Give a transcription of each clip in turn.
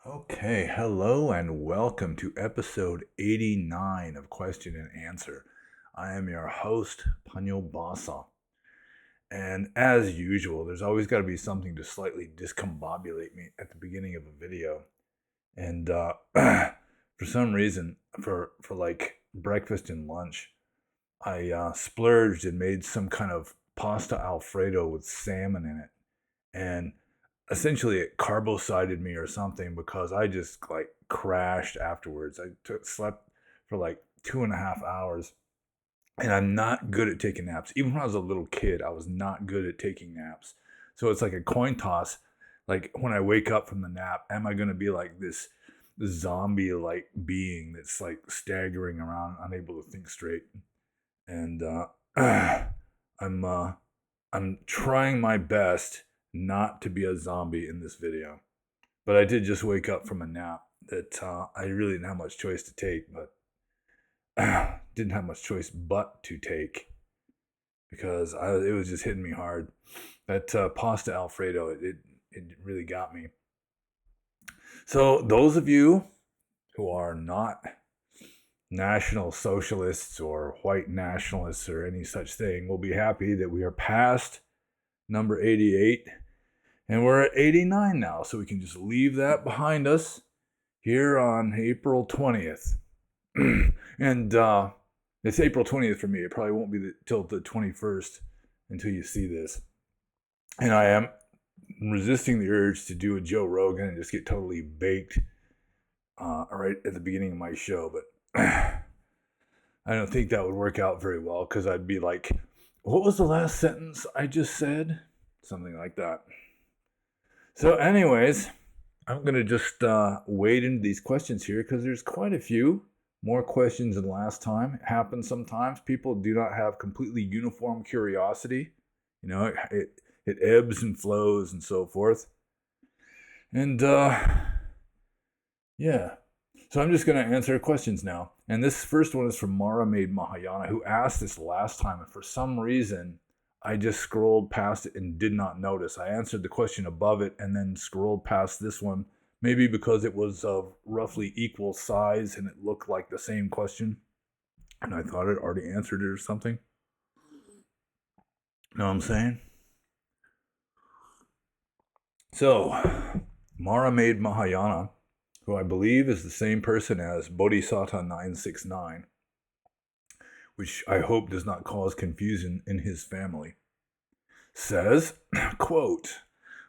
Okay, hello and welcome to episode 89 of Question and Answer. I am your host, Prajnaparamita. And as usual, there's always got to be something to slightly discombobulate me at the beginning of a video. And for some reason, for like breakfast and lunch, I splurged and made some kind of pasta Alfredo with salmon in it. And essentially it carbocided me or something because I just like crashed afterwards. Slept for like 2.5 hours, and I'm not good at taking naps. Even when I was a little kid, I was not good at taking naps. So it's like a coin toss. Like when I wake up from the nap, am I going to be like this zombie like being that's like staggering around, unable to think straight? And I'm uh, I'm trying my best not to be a zombie in this video. But I did just wake up from a nap that I really didn't have much choice to take, but didn't have much choice but to take because it was just hitting me hard. That pasta Alfredo, it really got me. So those of you who are not national socialists or white nationalists or any such thing will be happy that we are past number 88 and we're at 89 now, so we can just leave that behind us here on April 20th. And it's April 20th for me. It probably won't be till the 21st until you see this. And I am resisting the urge to do a Joe Rogan and just get totally baked right at the beginning of my show. But I don't think that would work out very well because I'd be like, what was the last sentence I just said? Something like that. So anyways, I'm going to just wade into these questions here because there's quite a few more questions than last time. It happens sometimes. People do not have completely uniform curiosity. You know, it ebbs and flows and so forth. And yeah. So I'm just going to answer questions now. And this first one is from Mara Made Mahayana, who asked this last time. And for some reason, I just scrolled past it and did not notice. I answered the question above it and then scrolled past this one, maybe because it was of roughly equal size and it looked like the same question. And I thought it already answered it or something. Know what I'm saying? So, Mara Made Mahayana, who I believe is the same person as Bodhisattva 969, which I hope does not cause confusion in his family, says, quote,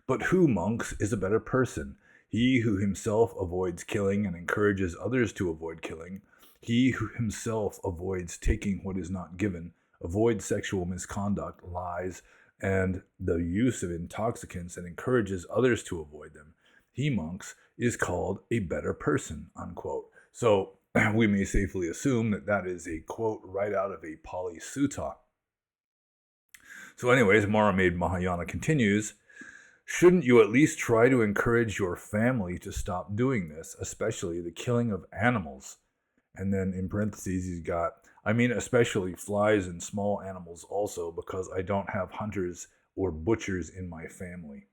"But who, monks, is a better person? He who himself avoids killing and encourages others to avoid killing, he who himself avoids taking what is not given, avoids sexual misconduct, lies, and the use of intoxicants and encourages others to avoid them. He, monks, is called a better person," unquote. So we may safely assume that that is a quote right out of a Pali Sutta. So anyways, Mara Made Mahayana continues, "Shouldn't you at least try to encourage your family to stop doing this, especially the killing of animals?" And then in parentheses, he's got, "I mean, especially flies and small animals also, because I don't have hunters or butchers in my family."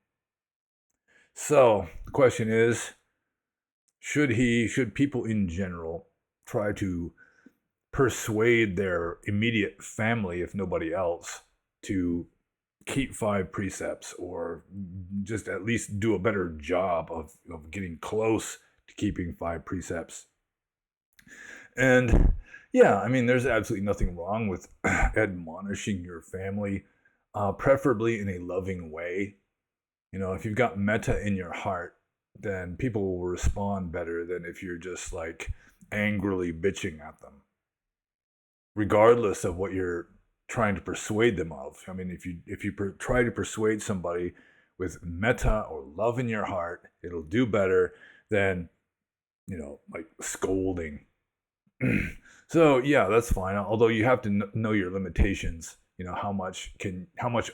So the question is, should people in general try to persuade their immediate family, if nobody else, to keep 5 precepts or just at least do a better job of getting close to keeping 5 precepts? And yeah, I mean, there's absolutely nothing wrong with admonishing your family, preferably in a loving way. You know, if you've got metta in your heart, then people will respond better than if you're just like angrily bitching at them, regardless of what you're trying to persuade them of. I mean, if you try to persuade somebody with metta or love in your heart, it'll do better than, you know, like scolding. So yeah, that's fine. Although you have to know your limitations. You know, how much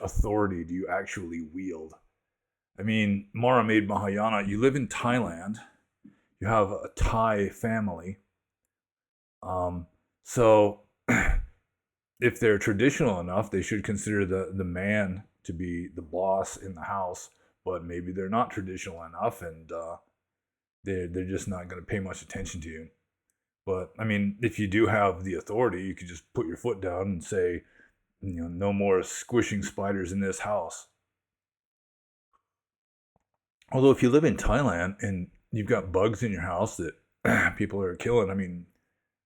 authority do you actually wield? I mean, Mara Made Mahayana, you live in Thailand. You have a Thai family. So if they're traditional enough, they should consider the man to be the boss in the house. But maybe they're not traditional enough, and they're just not going to pay much attention to you. But I mean, if you do have the authority, you could just put your foot down and say, no more squishing spiders in this house. Although if you live in Thailand and you've got bugs in your house that people are killing, I mean,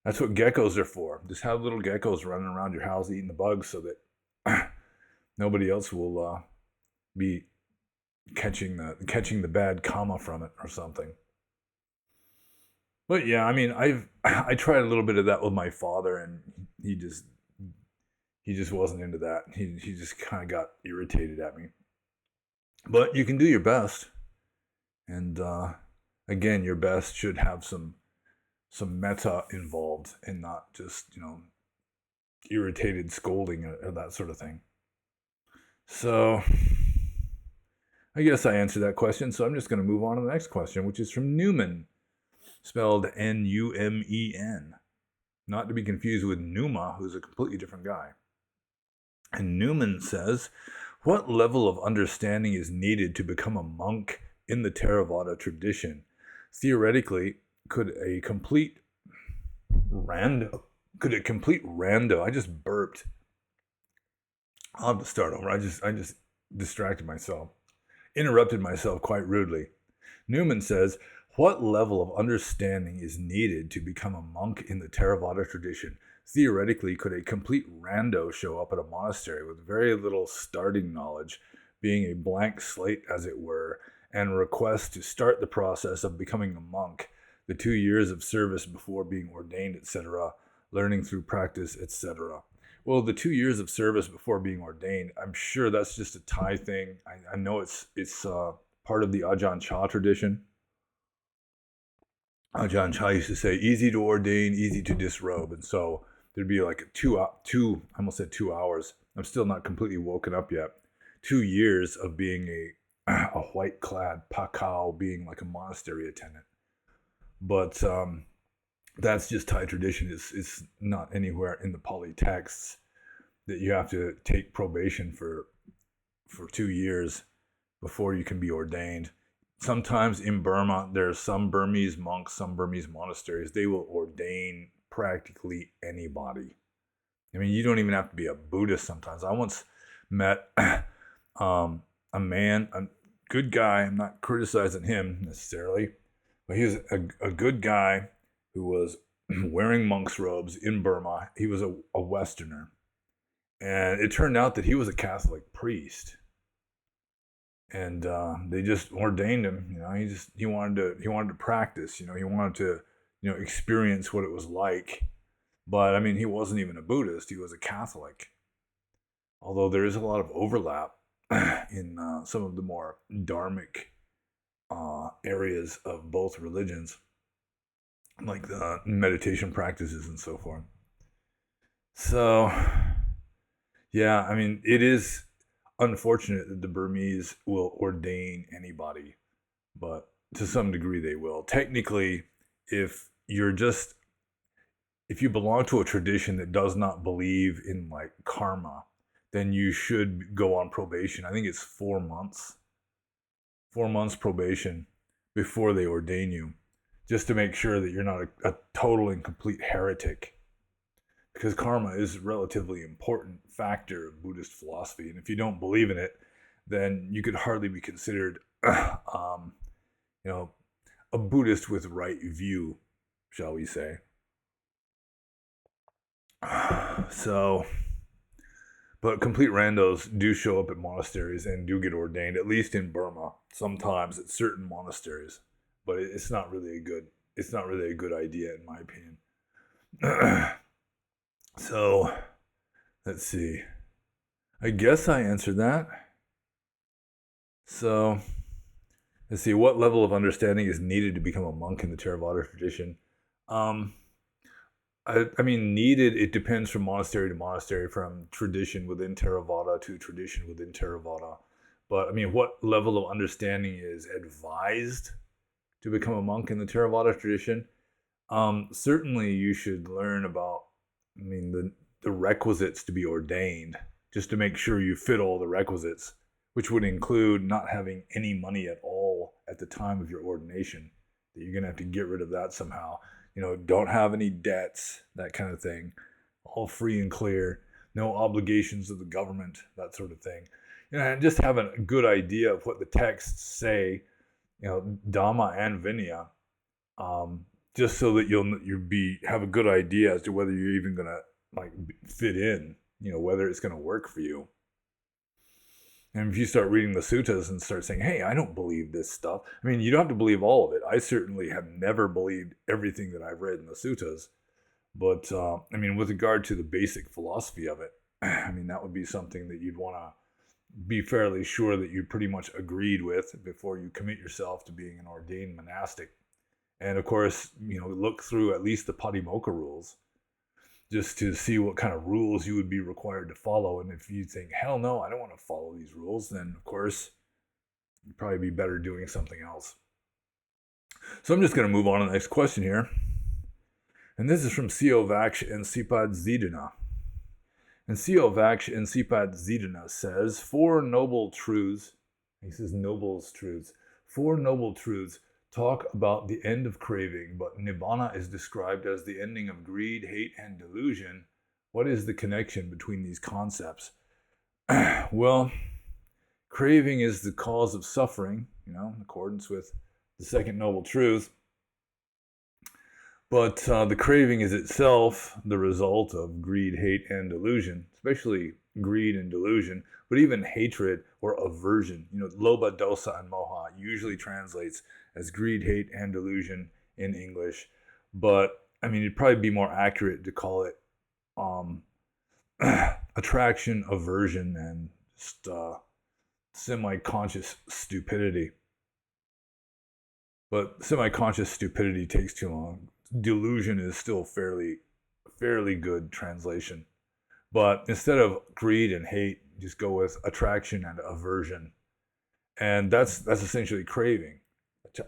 that's what geckos are for. Just have little geckos running around your house eating the bugs so that nobody else will be catching the bad karma from it or something. But yeah, I mean, I tried a little bit of that with my father, and he just wasn't into that. He just kind of got irritated at me. But you can do your best, and again, your best should have some metta involved, and not just irritated scolding or that sort of thing. So I guess I answered that question. So I'm just going to move on to the next question, which is from Newman, spelled Numen, not to be confused with Numa, who's a completely different guy. And Newman says, what level of understanding is needed to become a monk in the Theravada tradition? Theoretically, could a complete rando, I just burped. I'll have to start over. I just distracted myself, interrupted myself quite rudely. Newman says, what level of understanding is needed to become a monk in the Theravada tradition? Theoretically, could a complete rando show up at a monastery with very little starting knowledge, being a blank slate as it were, and request to start the process of becoming a monk, the 2 years of service before being ordained, etc., learning through practice, etc.? Well, the 2 years of service before being ordained, I'm sure that's just a Thai thing. I know it's part of the Ajahn Chah tradition. Ajahn Chah used to say, easy to ordain, easy to disrobe. And so there'd be like I almost said 2 hours. I'm still not completely woken up yet. 2 years of being a white-clad pakao, being like a monastery attendant. But that's just Thai tradition. It's not anywhere in the Pali texts that you have to take probation for 2 years before you can be ordained. Sometimes in Burma, there are some Burmese monks, some Burmese monasteries, they will ordain practically anybody. I mean, you don't even have to be a Buddhist sometimes. I once met a man, a good guy. I'm not criticizing him necessarily, but he was a good guy who was wearing monk's robes in Burma. He was a Westerner. And it turned out that he was a Catholic priest. And they just ordained him. He wanted to practice. He wanted to experience what it was like. But I mean, he wasn't even a Buddhist. He was a Catholic. Although there is a lot of overlap in some of the more dharmic areas of both religions, like the meditation practices and so forth. So, yeah, I mean, it is unfortunate that the Burmese will ordain anybody, but to some degree they will. Technically, if you belong to a tradition that does not believe in like karma, then you should go on probation. I think it's 4 months. 4 months probation before they ordain you, just to make sure that you're not a total and complete heretic. Because karma is a relatively important factor of Buddhist philosophy. And if you don't believe in it, then you could hardly be considered, a Buddhist with right view, shall we say. So, but complete randos do show up at monasteries and do get ordained, at least in Burma, sometimes at certain monasteries. But it's not really a good idea, in my opinion. So, let's see. I guess I answered that. So, let's see. What level of understanding is needed to become a monk in the Theravada tradition? I mean, needed, it depends from monastery to monastery, from tradition within Theravada to tradition within Theravada. But, I mean, what level of understanding is advised to become a monk in the Theravada tradition? Certainly you should learn about, the requisites to be ordained, just to make sure you fit all the requisites, which would include not having any money at all at the time of your ordination. that you're going to have to get rid of that somehow. Don't have any debts, that kind of thing. All free and clear. No obligations of the government, that sort of thing. And just having a good idea of what the texts say, Dhamma and Vinaya, just so that you'll have a good idea as to whether you're even going to fit in, whether it's going to work for you. And if you start reading the suttas and start saying, hey, I don't believe this stuff. I mean, you don't have to believe all of it. I certainly have never believed everything that I've read in the suttas. But, with regard to the basic philosophy of it, that would be something that you'd want to be fairly sure that you pretty much agreed with before you commit yourself to being an ordained monastic. And, of course, look through at least the Patimokkha rules, just to see what kind of rules you would be required to follow. And if you think, hell no, I don't want to follow these rules, then of course, you'd probably be better doing something else. So I'm just going to move on to the next question here. And this is from C.O. Vaksh and Sipad Zidana. And C.O. Vaksh and Sipad Zidana says, Four noble truths talk about the end of craving, but Nibbana is described as the ending of greed, hate, and delusion. What is the connection between these concepts? Well, craving is the cause of suffering, in accordance with the second noble truth. But the craving is itself the result of greed, hate, and delusion, especially greed and delusion, but even hatred or aversion. Lobha, dosa, and moha usually translates as greed, hate, and delusion in English. But, it'd probably be more accurate to call it attraction, aversion, and just semi-conscious stupidity. But semi-conscious stupidity takes too long. Delusion is still fairly good translation. But instead of greed and hate, just go with attraction and aversion. And that's essentially craving.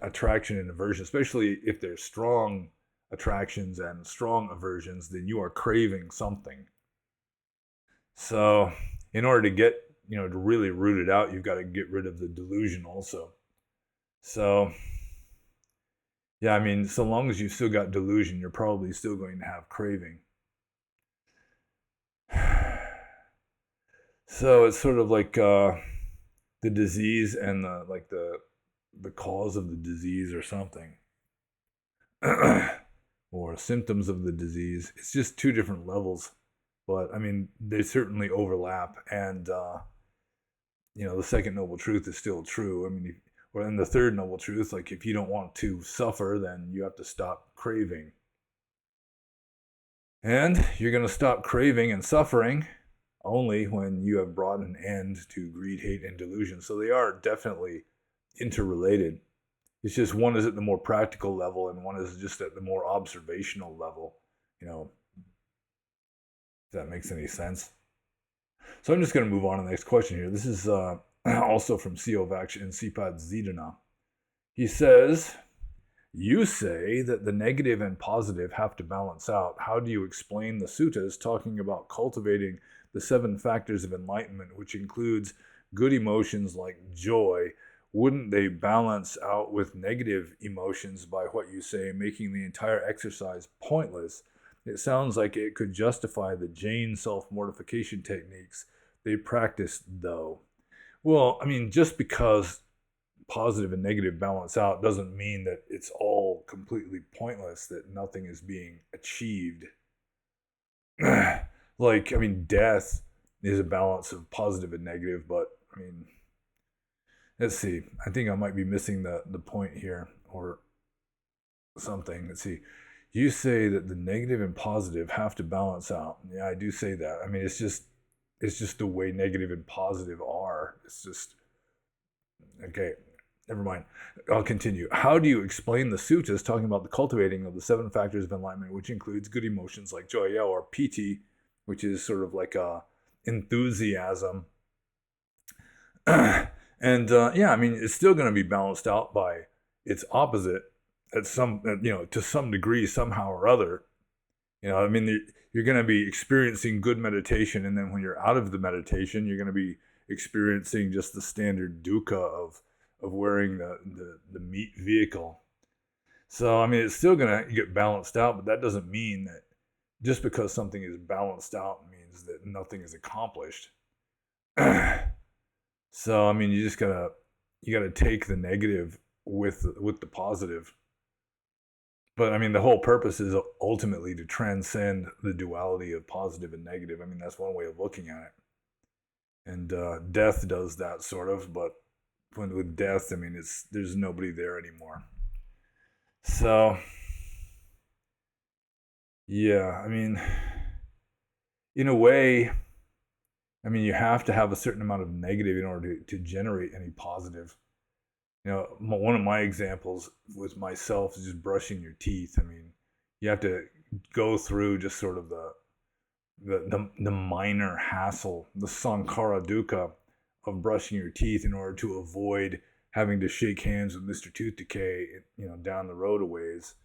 Attraction and aversion, especially if there's strong attractions and strong aversions, then you are craving something. So in order to get, to really root it out, you've got to get rid of the delusion also. So, yeah, so long as you've still got delusion, you're probably still going to have craving. So it's sort of like the disease and the cause of the disease or something. Or symptoms of the disease. It's just two different levels. But, they certainly overlap. And, the second noble truth is still true. And the third noble truth, if you don't want to suffer, then you have to stop craving. And you're going to stop craving and suffering only when you have brought an end to greed, hate, and delusion. So they are definitely interrelated. It's just one is at the more practical level and one is just at the more observational level, if that makes any sense. So I'm just going to move on to the next question here. This is also from C.O. Vaksh and Sipad Zidana. He says, you say that the negative and positive have to balance out. How do you explain the suttas talking about cultivating the 7 factors of enlightenment, which includes good emotions like joy? Wouldn't they balance out with negative emotions by what you say, making the entire exercise pointless? It sounds like it could justify the Jain self-mortification techniques they practice, though. Well, just because positive and negative balance out doesn't mean that it's all completely pointless, that nothing is being achieved. Death is a balance of positive and negative, but, let's see. I think I might be missing the point here or something. Let's see. You say that the negative and positive have to balance out. Yeah, I do say that. It's just the way negative and positive are. It's just, okay, never mind. I'll continue. How do you explain the suttas talking about the cultivating of the 7 factors of enlightenment, which includes good emotions like joy, or piti, which is sort of like enthusiasm. And it's still going to be balanced out by its opposite at to some degree, somehow or other. You're going to be experiencing good meditation, and then when you're out of the meditation, you're going to be experiencing just the standard dukkha of wearing the meat vehicle. So, I mean, it's still going to get balanced out, but that doesn't mean that just because something is balanced out means that nothing is accomplished. So, I mean, you gotta take the negative with the positive. But I mean, the whole purpose is ultimately to transcend the duality of positive and negative. I mean, that's one way of looking at it. And death does that sort of, but with death, I mean, there's nobody there anymore. So, yeah, I mean, in a way, I mean, you have to have a certain amount of negative in order to generate any positive. You know, one of my examples with myself is just brushing your teeth. I mean, you have to go through just sort of the minor hassle, the sankhara dukkha of brushing your teeth in order to avoid having to shake hands with Mr. Tooth Decay, you know, down the road a ways.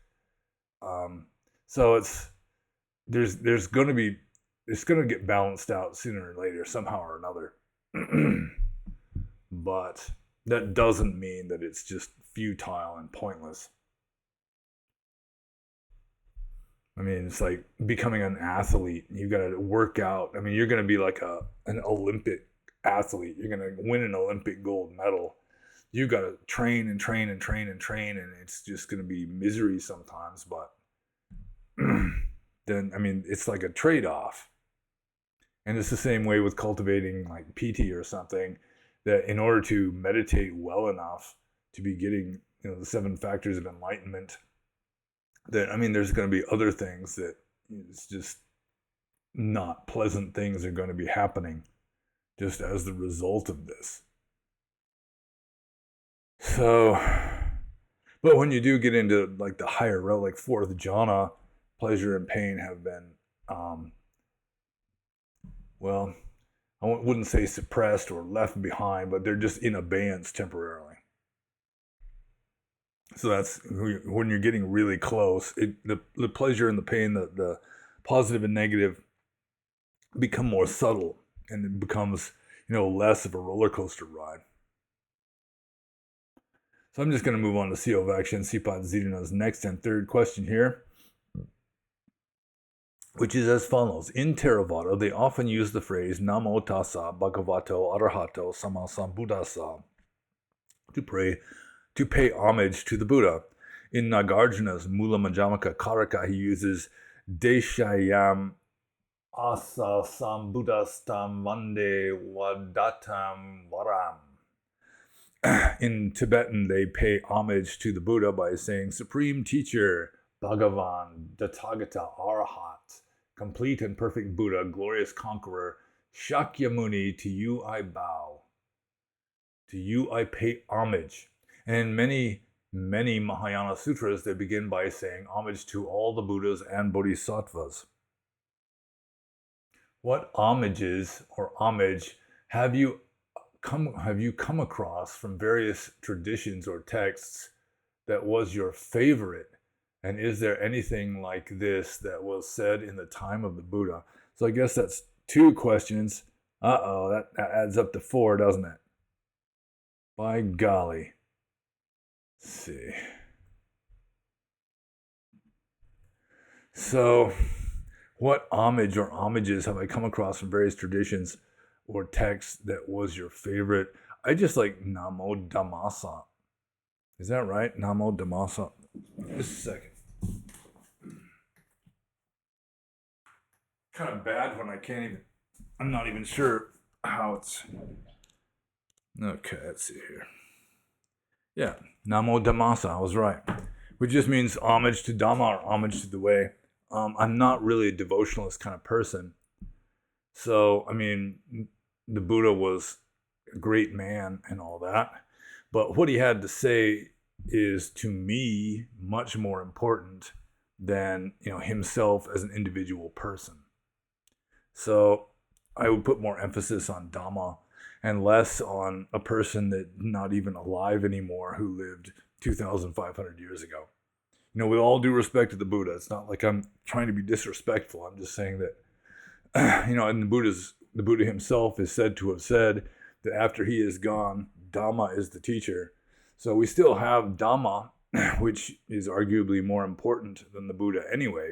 So there's going to be, it's going to get balanced out sooner or later, somehow or another. But that doesn't mean that it's just futile and pointless. I mean, it's like becoming an athlete. You got to work out. I mean, you're going to be like an Olympic athlete. You're going to win an Olympic gold medal. You got to train and train and train and train, and it's just going to be misery sometimes. But then, I mean, it's like a trade-off. And it's the same way with cultivating like PT or something, that in order to meditate well enough to be getting, you know, the 7 factors of enlightenment, that, I mean, there's going to be other things that it's just not pleasant things are going to be happening just as the result of this. So, but when you do get into like the higher realm, like 4th jhana, pleasure and pain have been, well, I wouldn't say suppressed or left behind, but they're just in abeyance temporarily. So that's when you're getting really close. The pleasure and the pain, the positive and negative, become more subtle, and it becomes, you know, less of a roller coaster ride. So I'm just going to move on to CO of Action, Sipat Zidana's next and third question here, which is as follows. In Theravada, they often use the phrase Namo Tassa Bhagavato Arahato Sammasambuddhassa to pay homage to the Buddha. In Nagarjuna's Mula Majjhimaka Karaka, he uses Deshayam Asa Sambuddhastam Vande Wadatam Varam. In Tibetan, they pay homage to the Buddha by saying Supreme Teacher, Bhagavan, Tathagata, Arahat, complete and perfect Buddha, glorious conqueror, Shakyamuni, to you I bow. To you I pay homage. And in many, many Mahayana sutras, they begin by saying homage to all the Buddhas and Bodhisattvas. What homages or homage have you come across from various traditions or texts that was your favorite? And is there anything like this that was said in the time of the Buddha? So I guess that's 2 questions. That adds up to 4, doesn't it? By golly. Let's see. So, what homage or homages have I come across from various traditions or texts that was your favorite? I just like Namo Dhammasa. Is that right? Namo Dhammasa. Just a second. Kind of bad when I'm not even sure how it's. Okay, let's see here. Yeah, Namo Dhammasa, I was right. Which just means homage to Dhamma or homage to the way. I'm not really a devotionalist kind of person. So, I mean, the Buddha was a great man and all that. But what he had to say is, to me, much more important than, you know, himself as an individual person. So I would put more emphasis on Dhamma and less on a person that's not even alive anymore who lived 2,500 years ago. You know, with all due respect to the Buddha, it's not like I'm trying to be disrespectful. I'm just saying that, you know, and the Buddha himself is said to have said that after he is gone, Dhamma is the teacher. So we still have Dhamma which is arguably more important than the Buddha anyway.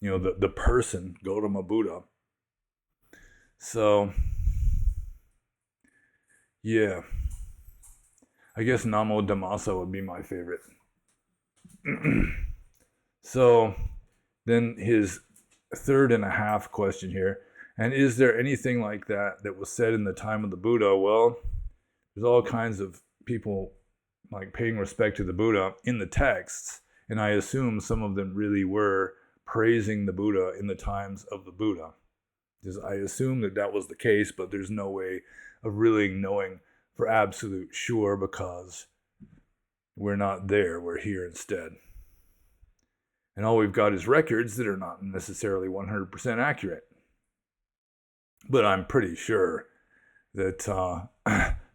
The person, Gautama Buddha. So, yeah. I guess Namo Dhammasa would be my favorite. So, then his third and a half question here. And is there anything like that was said in the time of the Buddha? Well, there's all kinds of people like paying respect to the Buddha in the texts. And I assume some of them really were praising the Buddha in the times of the Buddha. Because I assume that was the case, but there's no way of really knowing for absolute sure because we're not there. We're here instead. And all we've got is records that are not necessarily 100% accurate. But I'm pretty sure that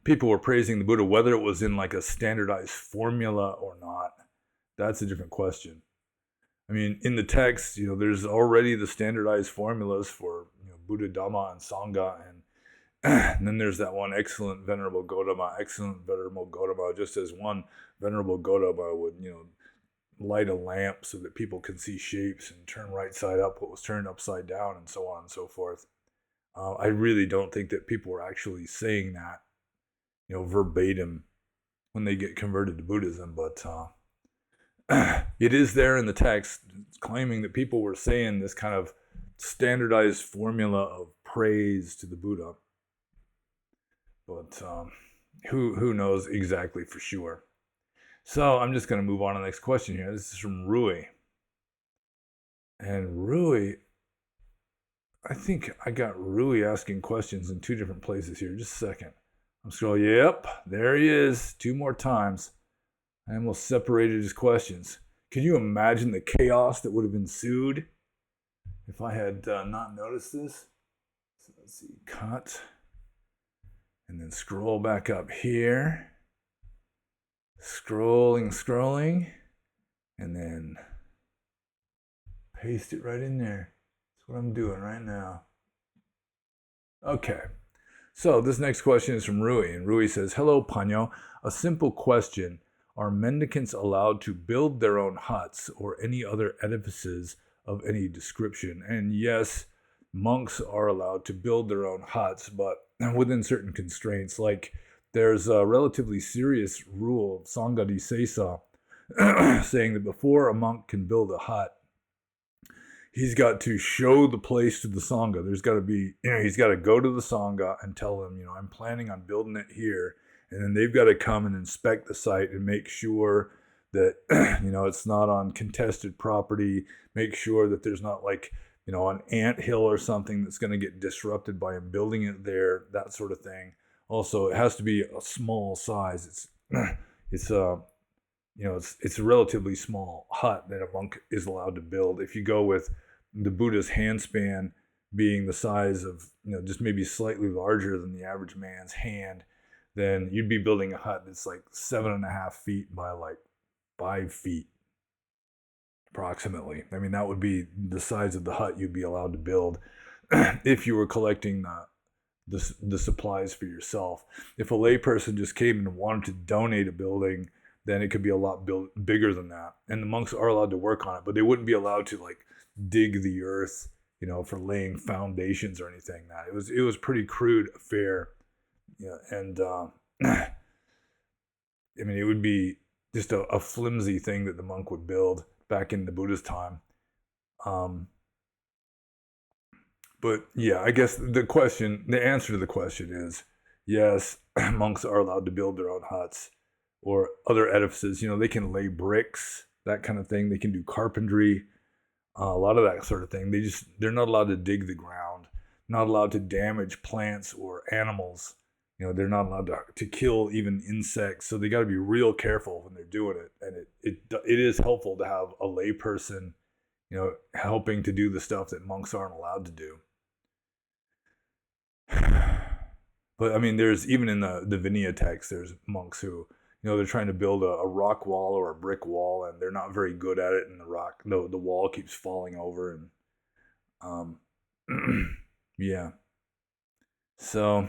people were praising the Buddha, whether it was in like a standardized formula or not. That's a different question. I mean, in the text, there's already the standardized formulas for Buddha, Dhamma, and Sangha, and then there's that one excellent Venerable Gautama, just as one Venerable Gautama would, light a lamp so that people can see shapes and turn right side up what was turned upside down and so on and so forth. I really don't think that people were actually saying that, verbatim when they get converted to Buddhism, but it is there in the text claiming that people were saying this kind of standardized formula of praise to the Buddha. But who knows exactly for sure. So I'm just going to move on to the next question here. This is from Rui. And Rui, I think I got Rui asking questions in two different places here. Just a second. I'm scrolling. Yep, there he is. 2 more times. I almost separated his questions. Can you imagine the chaos that would have ensued if I had not noticed this? So let's see. Cut. And then scroll back up here. Scrolling. And then paste it right in there. That's what I'm doing right now. Okay. So this next question is from Rui. And Rui says, hello, Panyo. A simple question. Are mendicants allowed to build their own huts or any other edifices of any description? And yes, monks are allowed to build their own huts, but within certain constraints. Like there's a relatively serious rule of Sangha di Sesa saying that before a monk can build a hut, he's got to show the place to the Sangha. There's got to be, he's got to go to the Sangha and tell them, I'm planning on building it here. And then they've got to come and inspect the site and make sure that, it's not on contested property. Make sure that there's not like, an anthill or something that's going to get disrupted by him building it there, that sort of thing. Also, it has to be a small size. It's a relatively small hut that a monk is allowed to build. If you go with the Buddha's handspan being the size of, just maybe slightly larger than the average man's hand, then you'd be building a hut that's like 7.5 feet by like 5 feet, approximately. I mean, that would be the size of the hut you'd be allowed to build if you were collecting the supplies for yourself. If a layperson just came and wanted to donate a building, then it could be a lot bigger than that. And the monks are allowed to work on it, but they wouldn't be allowed to like dig the earth, for laying foundations or anything. That it was pretty crude affair. And I mean, it would be just a flimsy thing that the monk would build back in the Buddha's time. But yeah, I guess the answer to the question is yes, monks are allowed to build their own huts or other edifices. They can lay bricks, that kind of thing. They can do carpentry, a lot of that sort of thing. They're not allowed to dig the ground, not allowed to damage plants or animals. They're not allowed to kill even insects. So they got to be real careful when they're doing it. And it is helpful to have a lay person, helping to do the stuff that monks aren't allowed to do. But I mean, there's even in the Vinaya text, there's monks who, they're trying to build a rock wall or a brick wall, and they're not very good at it. And the wall keeps falling over, and yeah. So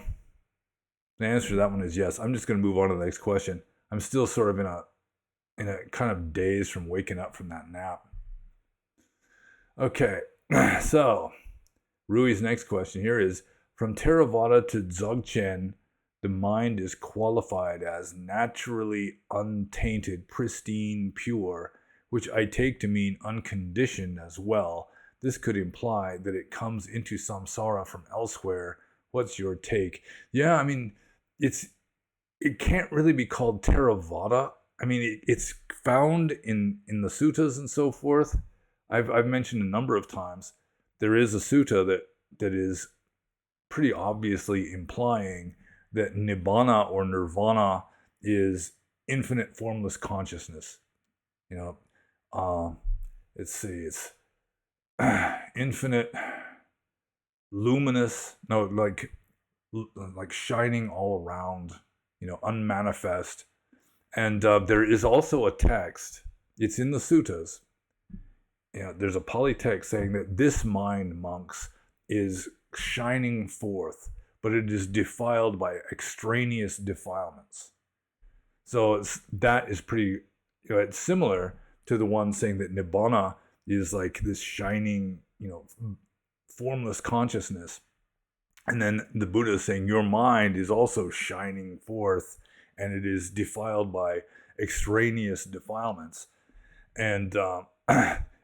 the answer to that one is yes. I'm just going to move on to the next question. I'm still sort of in a in a kind of daze from waking up from that nap. Okay, so Rui's next question here is, from Theravada to Dzogchen, the mind is qualified as naturally untainted, pristine, pure, which I take to mean unconditioned as well. This could imply that it comes into samsara from elsewhere. What's your take? Yeah, I mean, it can't really be called Theravada. I mean, it's found in the suttas and so forth. I've mentioned a number of times. There is a sutta that is pretty obviously implying that nibbana or nirvana is infinite formless consciousness. Let's see, it's infinite, luminous, no, like shining all around, unmanifest. And there is also a text. It's in the suttas. There's a Pali text saying that this mind, monks, is shining forth, but it is defiled by extraneous defilements. So that is pretty, it's similar to the one saying that nibbana is like this shining, formless consciousness. And then the Buddha is saying your mind is also shining forth and it is defiled by extraneous defilements. And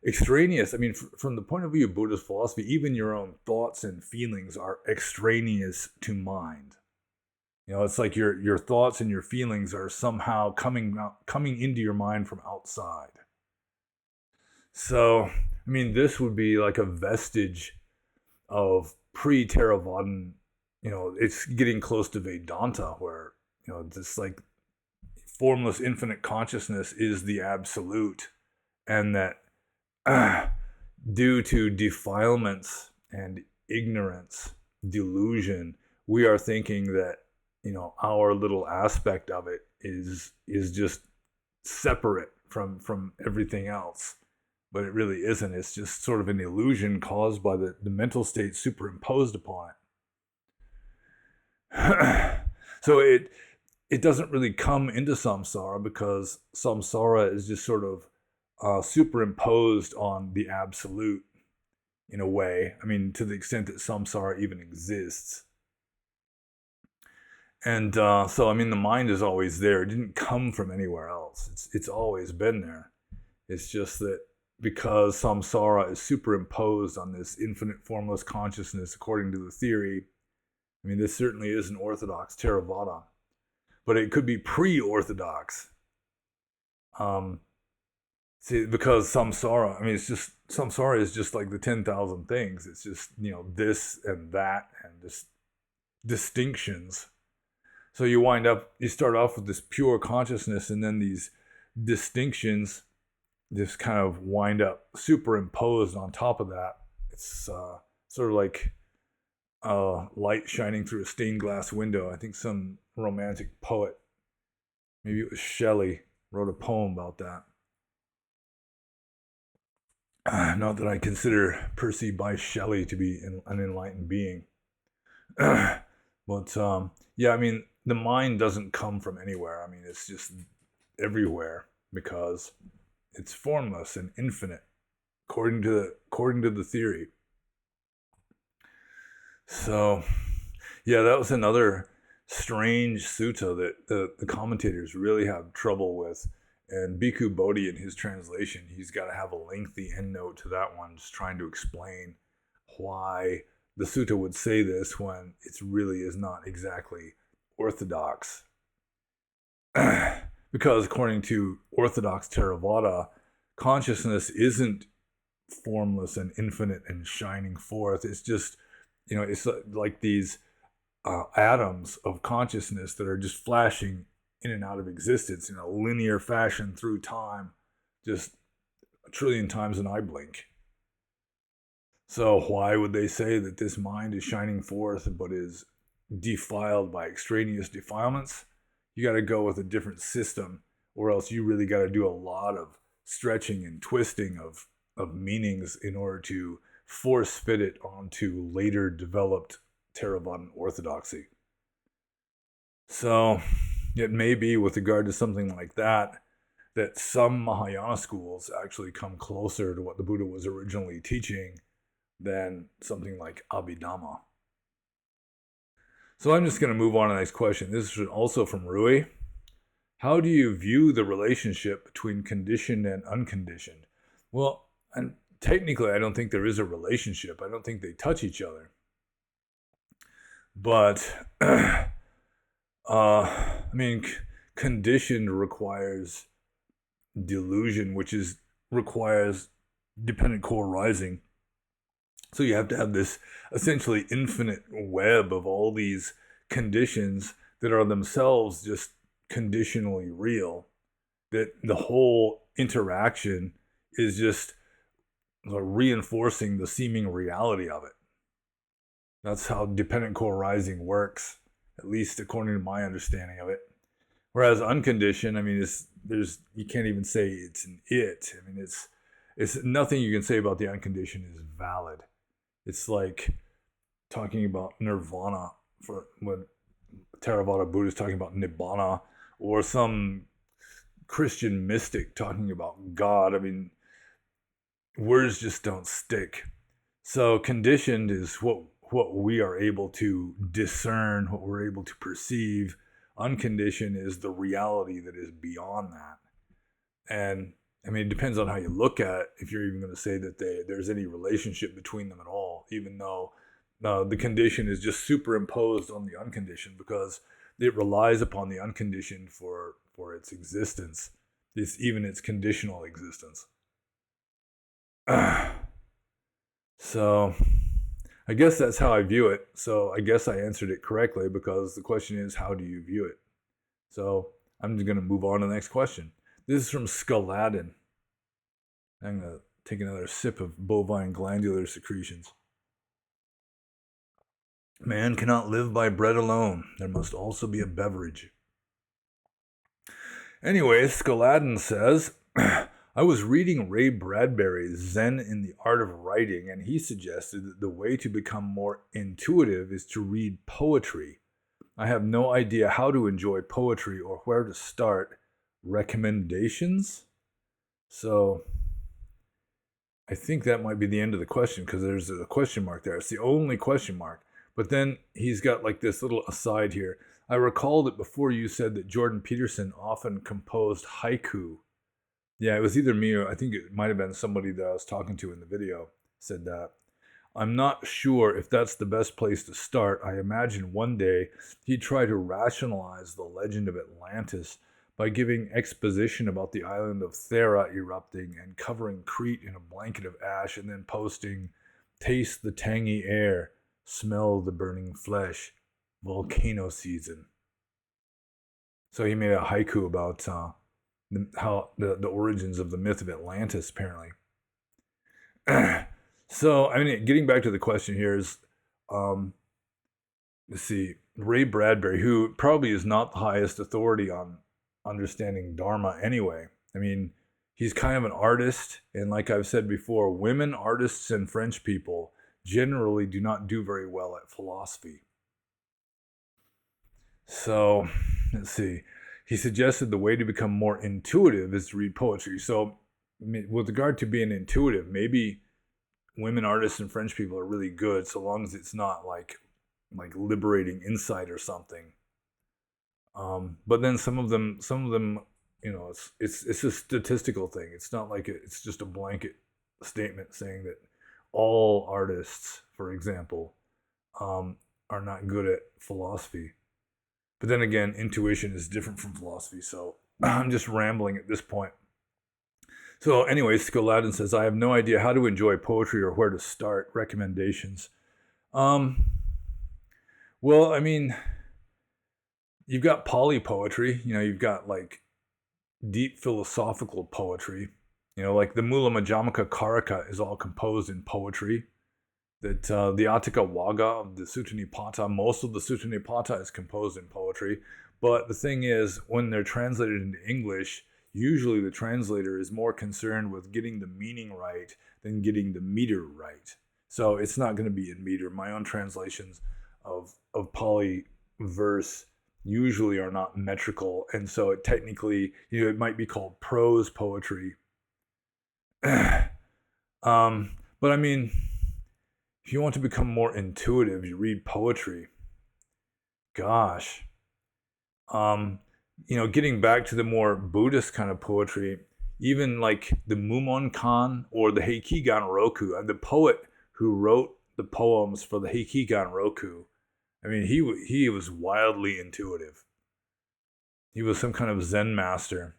extraneous, I mean, from the point of view of Buddhist philosophy, even your own thoughts and feelings are extraneous to mind. It's like your thoughts and your feelings are somehow coming into your mind from outside. So, I mean, this would be like a vestige of pre-Theravadan, it's getting close to Vedanta, where, this like formless infinite consciousness is the absolute, and that due to defilements and ignorance, delusion, we are thinking that, our little aspect of it is just separate from everything else. But it really isn't. It's just sort of an illusion caused by the mental state superimposed upon it. So it doesn't really come into samsara, because samsara is just sort of superimposed on the absolute in a way. I mean, to the extent that samsara even exists. And so, I mean, the mind is always there. It didn't come from anywhere else. It's always been there. It's just that because samsara is superimposed on this infinite formless consciousness, according to the theory, I mean, this certainly isn't orthodox Theravada, but it could be pre-orthodox. See, because samsara, I mean, samsara is just like the 10,000 things. It's just, this and that and just distinctions. So you start off with this pure consciousness, and then these distinctions just kind of wind up superimposed on top of that. It's sort of like light shining through a stained glass window. I think some romantic poet, maybe it was Shelley, wrote a poem about that. Not that I consider Percy Bysshe Shelley to be an enlightened being. But yeah, I mean, the mind doesn't come from anywhere. I mean, it's just everywhere because it's formless and infinite, according to the theory. So, yeah, that was another strange sutta that the commentators really have trouble with. And Bhikkhu Bodhi, in his translation, he's got to have a lengthy endnote to that one, just trying to explain why the sutta would say this when it really is not exactly orthodox. Because according to orthodox Theravada, consciousness isn't formless and infinite and shining forth. It's just, it's like these atoms of consciousness that are just flashing in and out of existence in a linear fashion through time, just a trillion times an eye blink. So why would they say that this mind is shining forth but is defiled by extraneous defilements? You got to go with a different system, or else you really got to do a lot of stretching and twisting of meanings in order to force fit it onto later developed Theravadan orthodoxy. So it may be with regard to something like that that some Mahayana schools actually come closer to what the Buddha was originally teaching than something like Abhidhamma. So I'm just going to move on to the next question. This is also from Rui. How do you view the relationship between conditioned and unconditioned? Well, and technically, I don't think there is a relationship. I don't think they touch each other. But, I mean, conditioned requires delusion, which requires dependent core rising. So you have to have this essentially infinite web of all these conditions that are themselves just conditionally real, that the whole interaction is just reinforcing the seeming reality of it. That's how dependent core rising works, at least according to my understanding of it. Whereas unconditioned, I mean, you can't even say it's an it. I mean, it's nothing you can say about the unconditioned is valid. It's like talking about nirvana for when Theravada Buddha is talking about nibbana, or some Christian mystic talking about God. I mean, words just don't stick. So conditioned is what we are able to discern, what we're able to perceive. Unconditioned is the reality that is beyond that. And I mean, it depends on how you look at it, if you're even going to say that there's any relationship between them at all, even though the condition is just superimposed on the unconditioned, because it relies upon the unconditioned for its existence, even its conditional existence. So I guess that's how I view it. So I guess I answered it correctly, because the question is, how do you view it? So I'm just going to move on to the next question. This is from Skuladin. I'm going to take another sip of bovine glandular secretions. Man cannot live by bread alone. There must also be a beverage. Anyway, Skuladin says, I was reading Ray Bradbury's Zen in the Art of Writing, and he suggested that the way to become more intuitive is to read poetry. I have no idea how to enjoy poetry or where to start. Recommendations? So I think that might be the end of the question, because there's a question mark there. It's the only question mark. But then he's got like this little aside here. I recall that before you said that Jordan Peterson often composed haiku. Yeah, it was either me, or I think it might have been somebody that I was talking to in the video said that. I'm not sure if that's the best place to start. I imagine one day he'd try to rationalize the legend of Atlantis by giving exposition about the island of Thera erupting and covering Crete in a blanket of ash, and then posting, taste the tangy air, smell the burning flesh, volcano season. So he made a haiku about how the origins of the myth of Atlantis, apparently. So, I mean, getting back to the question here is, let's see, Ray Bradbury, who probably is not the highest authority on understanding Dharma anyway. I mean, he's kind of an artist, and like I've said before, women artists and French people generally do not do very well at philosophy. So, let's see. He suggested the way to become more intuitive is to read poetry. So, with regard to being intuitive, maybe women artists and French people are really good, so long as it's not like liberating insight or something. But then some of them, you know, it's a statistical thing. It's not like it's just a blanket statement saying that all artists, for example, are not good at philosophy. But then again, intuition is different from philosophy, so I'm just rambling at this point. So anyway, Skuladin says, I have no idea how to enjoy poetry or where to start. Recommendations. Well, I mean, you've got Pali poetry. You know, you've got like deep philosophical poetry. You know, like the Mula Majjhimaka Karaka is all composed in poetry. That the Atthaka Wagga of the Sutta Nipata, most of the Sutta Nipata is composed in poetry. But the thing is, when they're translated into English, usually the translator is more concerned with getting the meaning right than getting the meter right. So it's not going to be in meter. My own translations of Pali verse usually are not metrical, and so it technically, it might be called prose poetry. But I mean, if you want to become more intuitive, you read poetry. Gosh. Getting back to the more Buddhist kind of poetry, even like the Mumonkan or the Heikigan Roku, and the poet who wrote the poems for the Heikigan Roku, I mean, he was wildly intuitive. He was some kind of Zen master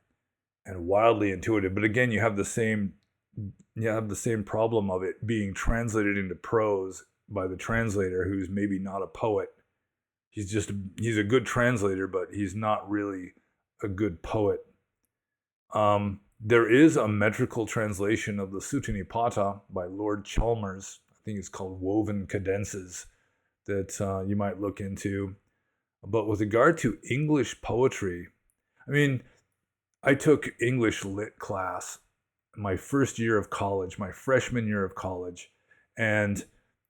and wildly intuitive. But again, you have the same problem of it being translated into prose by the translator, who's maybe not a poet. He's a good translator, but he's not really a good poet. There is a metrical translation of the Sutta Nipata by Lord Chalmers. I think it's called Woven Cadences, that you might look into. But with regard to English poetry, I mean, I took English lit class my first year of college, my freshman year of college, and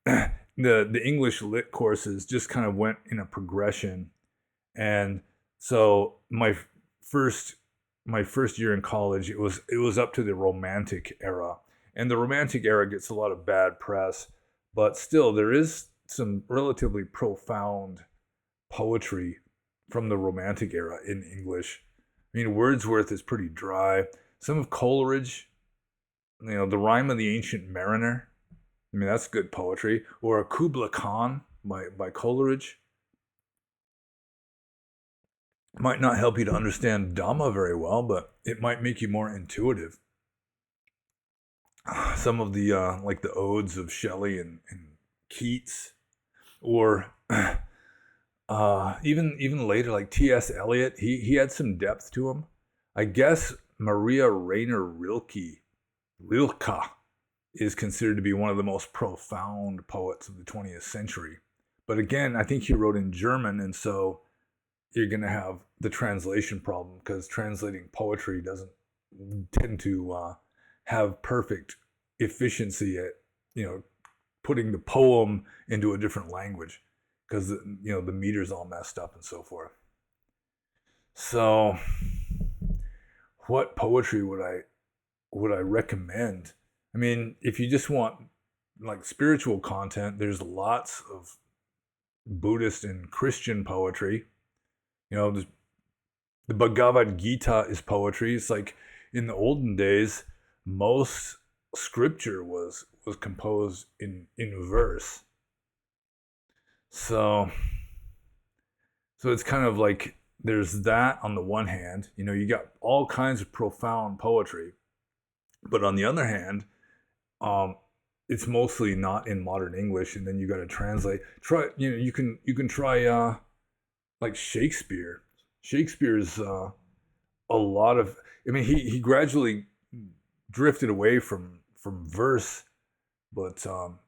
the English lit courses just kind of went in a progression. And so first my first year in college, it was up to the Romantic era, and the Romantic era gets a lot of bad press, but still there is some relatively profound poetry from the Romantic era in English. I mean, Wordsworth is pretty dry. Some of Coleridge, the Rime of the Ancient Mariner. I mean, that's good poetry. Or Kubla Khan by Coleridge. Might not help you to understand Dhamma very well, but it might make you more intuitive. Some of the like the odes of Shelley and Keats, or even later, like T.S. Eliot, he had some depth to him. I guess Maria Rainer Rilke is considered to be one of the most profound poets of the 20th century. But again, I think he wrote in German, and so you're going to have the translation problem, because translating poetry doesn't tend to have perfect efficiency at putting the poem into a different language, because the meter's all messed up and so forth. So, what poetry would I recommend? I mean, if you just want like spiritual content, there's lots of Buddhist and Christian poetry. The Bhagavad Gita is poetry. It's like in the olden days, most scripture was composed in verse. So it's kind of like there's that on the one hand. You got all kinds of profound poetry, but on the other hand, it's mostly not in modern English, and then you got to translate. You can try like Shakespeare. Shakespeare's a lot of. I mean, he gradually drifted away from verse, but I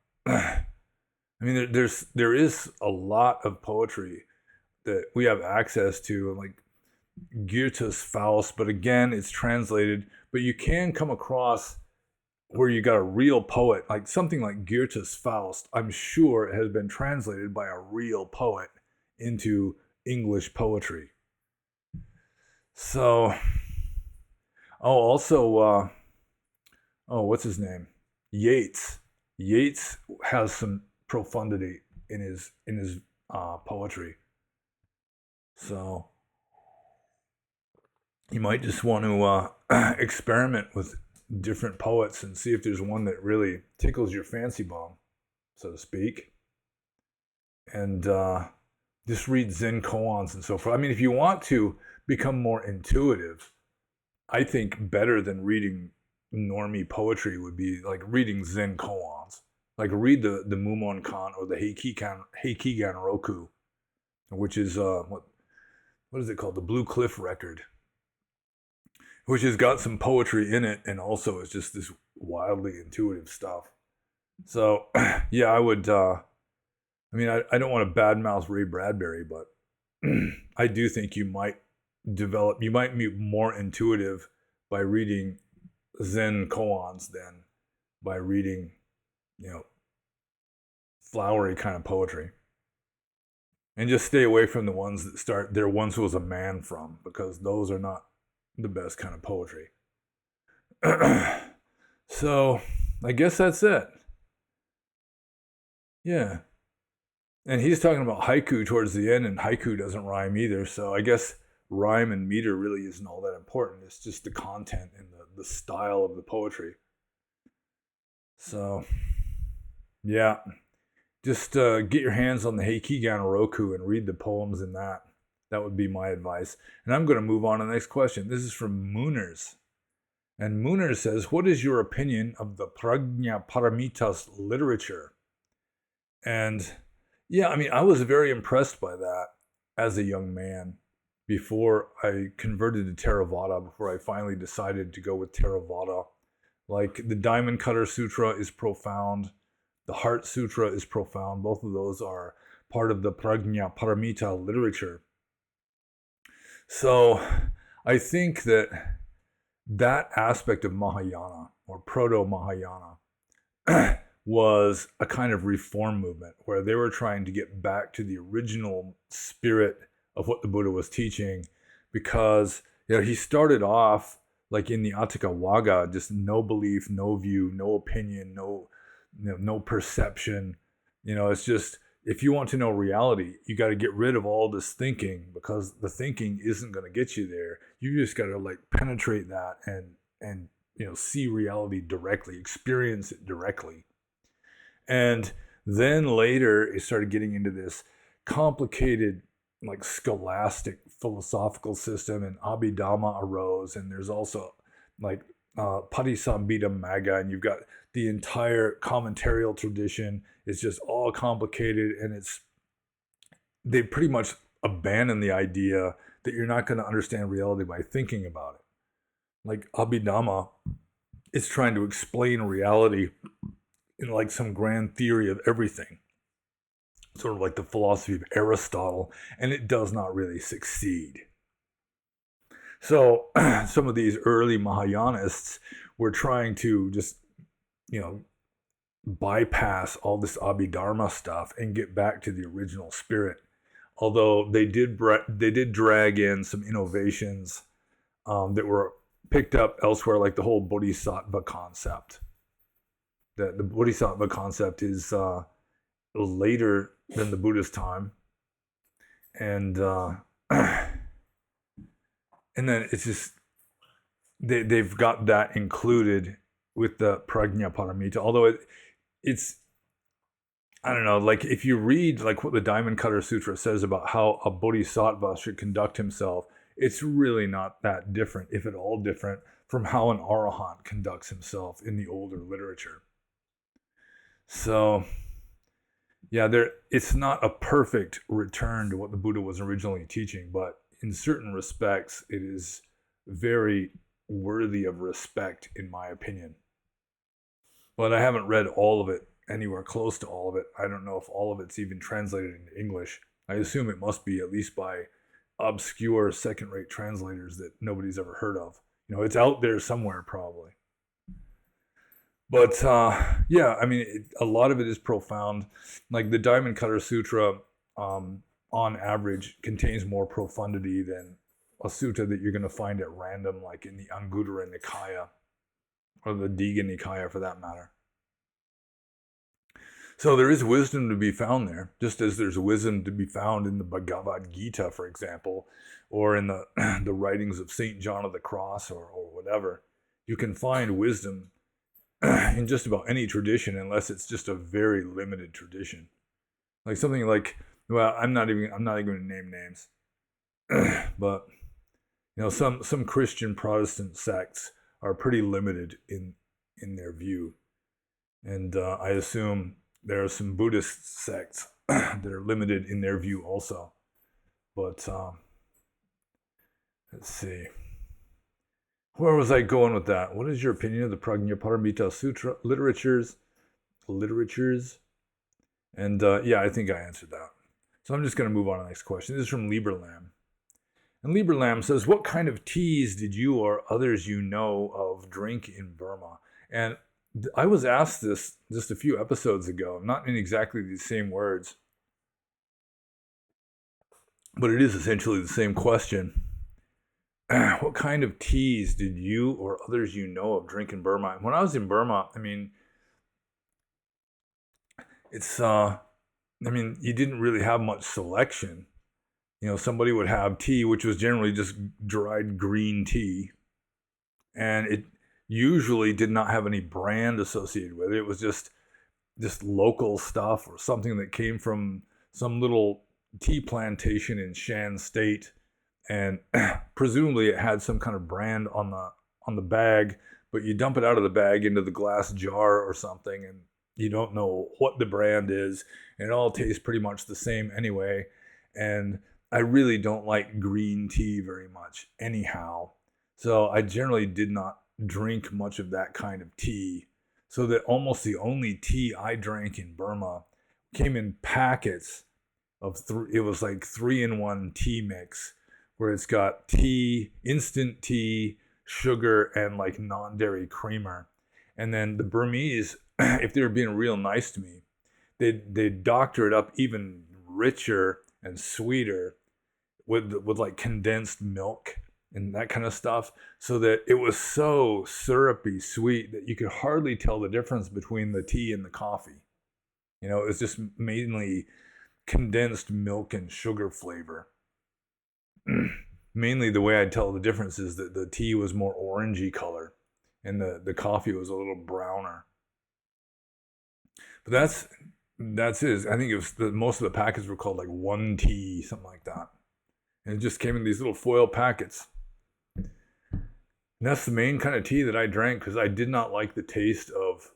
mean, there is a lot of poetry that we have access to, like Goethe's Faust. But again, it's translated. But you can come across where you got a real poet, like something like Goethe's Faust. I'm sure it has been translated by a real poet into English poetry. So, also, what's his name? Yeats. Yeats has some profundity in his poetry. So you might just want to experiment with different poets and see if there's one that really tickles your fancy bone, so to speak. And just read Zen koans and so forth. I mean, if you want to become more intuitive, I think better than reading normie poetry would be like reading Zen koans. Like read the Mumonkan or the Heikigan Roku, which is what is it called? The Blue Cliff Record, which has got some poetry in it, and also is just this wildly intuitive stuff. So yeah, I would. I mean, I don't want to badmouth Ray Bradbury, but I do think you might be more intuitive by reading Zen koans than by reading, flowery kind of poetry. And just stay away from the ones that start "there once was a man" from, because those are not the best kind of poetry. So I guess that's it. Yeah. And he's talking about haiku towards the end, and haiku doesn't rhyme either. So I guess rhyme and meter really isn't all that important. It's just the content and the style of the poetry. So, yeah. Just get your hands on the Heikigan Roku and read the poems in that. That would be my advice. And I'm going to move on to the next question. This is from Mooners. And Mooners says, what is your opinion of the Prajnaparamita's literature? And yeah, I mean, I was very impressed by that as a young man before I converted to Theravada, before I finally decided to go with Theravada. Like the Diamond Cutter Sutra is profound. The Heart Sutra is profound. Both of those are part of the Prajnaparamita literature. So I think that that aspect of Mahayana, or Proto-Mahayana, was a kind of reform movement where they were trying to get back to the original spirit of what the Buddha was teaching, because he started off like in the Atthaka Wagga, just no belief, no view, no opinion, no perception. It's just, if you want to know reality, you got to get rid of all this thinking, because the thinking isn't going to get you there. You just got to like penetrate that and see reality directly, experience it directly. And then later it started getting into this complicated like scholastic philosophical system, and Abhidhamma arose, and there's also like Patisambhida Magga, and you've got the entire commentarial tradition. It's just all complicated, and they pretty much abandon the idea that you're not going to understand reality by thinking about it. Like Abhidhamma is trying to explain reality in like some grand theory of everything, sort of like the philosophy of Aristotle, and it does not really succeed. So some of these early Mahayanists were trying to just, bypass all this Abhidharma stuff and get back to the original spirit. Although they did drag in some innovations that were picked up elsewhere, like the whole Bodhisattva concept. The Bodhisattva concept is later than the Buddha's time, and and then it's just they've got that included with the Prajnaparamita. Although it's I don't know, like if you read like what the Diamond Cutter Sutra says about how a bodhisattva should conduct himself, it's really not that different, if at all different, from how an arahant conducts himself in the older literature. So yeah, it's not a perfect return to what the Buddha was originally teaching, but in certain respects, it is very worthy of respect, in my opinion. But I haven't read all of it, anywhere close to all of it. I don't know if all of it's even translated into English. I assume it must be, at least by obscure second-rate translators that nobody's ever heard of. It's out there somewhere, probably. But yeah, I mean, a lot of it is profound. Like the Diamond Cutter Sutra, on average, contains more profundity than a sutta that you're going to find at random, like in the Anguttara Nikaya, or the Digha Nikaya for that matter. So there is wisdom to be found there, just as there's wisdom to be found in the Bhagavad Gita, for example, or in the the writings of Saint John of the Cross, or whatever. You can find wisdom in just about any tradition, unless it's just a very limited tradition. Like something like, well, I'm not even going to name names, but some Christian Protestant sects are pretty limited in their view, and I assume there are some Buddhist sects that are limited in their view also. But let's see. Where was I going with that? What is your opinion of the Prajnaparamita Sutra literatures? And yeah, I think I answered that. So I'm just going to move on to the next question. This is from Lieberlam. And Lieberlam says, what kind of teas did you or others you know of drink in Burma? And I was asked this just a few episodes ago, not in exactly the same words. but it is essentially the same question. What kind of teas did you or others you know of drink in Burma? When I was in Burma, I mean, you didn't really have much selection. Somebody would have tea, which was generally just dried green tea, and it usually did not have any brand associated with it. It was just local stuff or something that came from some little tea plantation in Shan State, and presumably it had some kind of brand on the bag, but you dump it out of the bag into the glass jar or something, and you don't know what the brand is, and it all tastes pretty much the same anyway. And I really don't like green tea very much anyhow, so I generally did not drink much of that kind of tea. So that almost the only tea I drank in Burma came in packets of it was like 3-in-1 tea mix, where it's got tea, instant tea, sugar, and like non-dairy creamer. And then the Burmese, if they were being real nice to me, they'd doctor it up even richer and sweeter with like condensed milk and that kind of stuff, so that it was so syrupy sweet that you could hardly tell the difference between the tea and the coffee. It was just mainly condensed milk and sugar flavor. Mainly the way I'd tell the difference is that the tea was more orangey color and the coffee was a little browner. But that's it. I think it was most of the packets were called like one tea, something like that. And it just came in these little foil packets. And that's the main kind of tea that I drank, because I did not like the taste of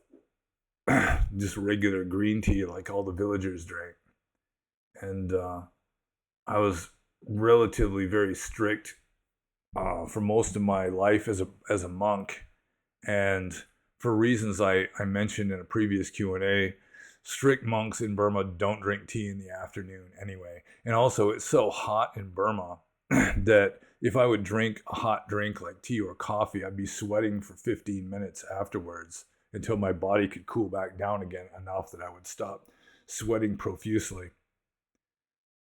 just regular green tea like all the villagers drank. And I was relatively very strict for most of my life as a monk. And for reasons I mentioned in a previous Q&A, strict monks in Burma don't drink tea in the afternoon anyway. And also, it's so hot in Burma that if I would drink a hot drink like tea or coffee, I'd be sweating for 15 minutes afterwards until my body could cool back down again enough that I would stop sweating profusely.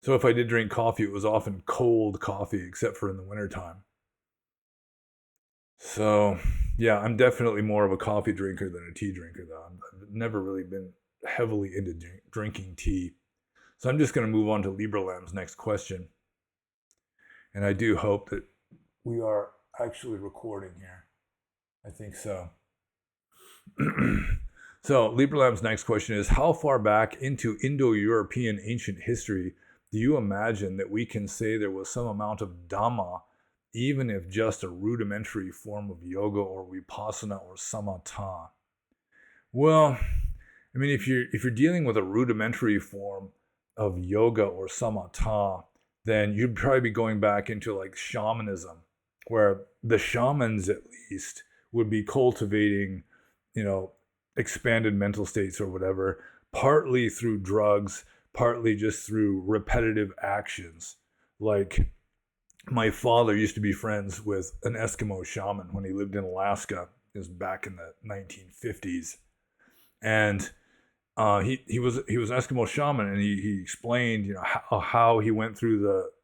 So if I did drink coffee, it was often cold coffee, except for in the wintertime. So, yeah, I'm definitely more of a coffee drinker than a tea drinker, though. I've never really been heavily into drinking tea. So I'm just going to move on to Libralam's next question. And I do hope that we are actually recording here. I think so. So Libralam's next question is, how far back into Indo-European ancient history do you imagine that we can say there was some amount of Dhamma, even if just a rudimentary form of yoga or vipassana or samatha? Well, I mean, if you're dealing with a rudimentary form of yoga or samatha, then you'd probably be going back into like shamanism, where the shamans at least would be cultivating, expanded mental states or whatever, partly through drugs, partly just through repetitive actions. Like, my father used to be friends with an Eskimo shaman when he lived in Alaska. It was back in the 1950s. And he was an Eskimo shaman, and he explained how he went through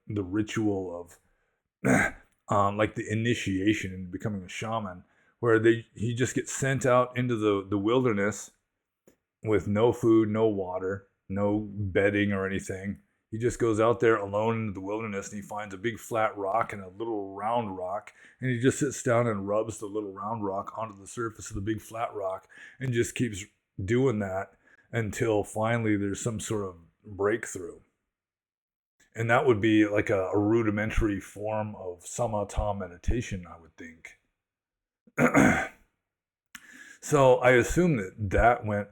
the ritual of like the initiation in becoming a shaman, where he just gets sent out into the wilderness with no food, no water, no bedding or anything. He just goes out there alone into the wilderness, and he finds a big flat rock and a little round rock, and he just sits down and rubs the little round rock onto the surface of the big flat rock and just keeps doing that until finally there's some sort of breakthrough. And that would be like a rudimentary form of samatha meditation, I would think. So I assume that went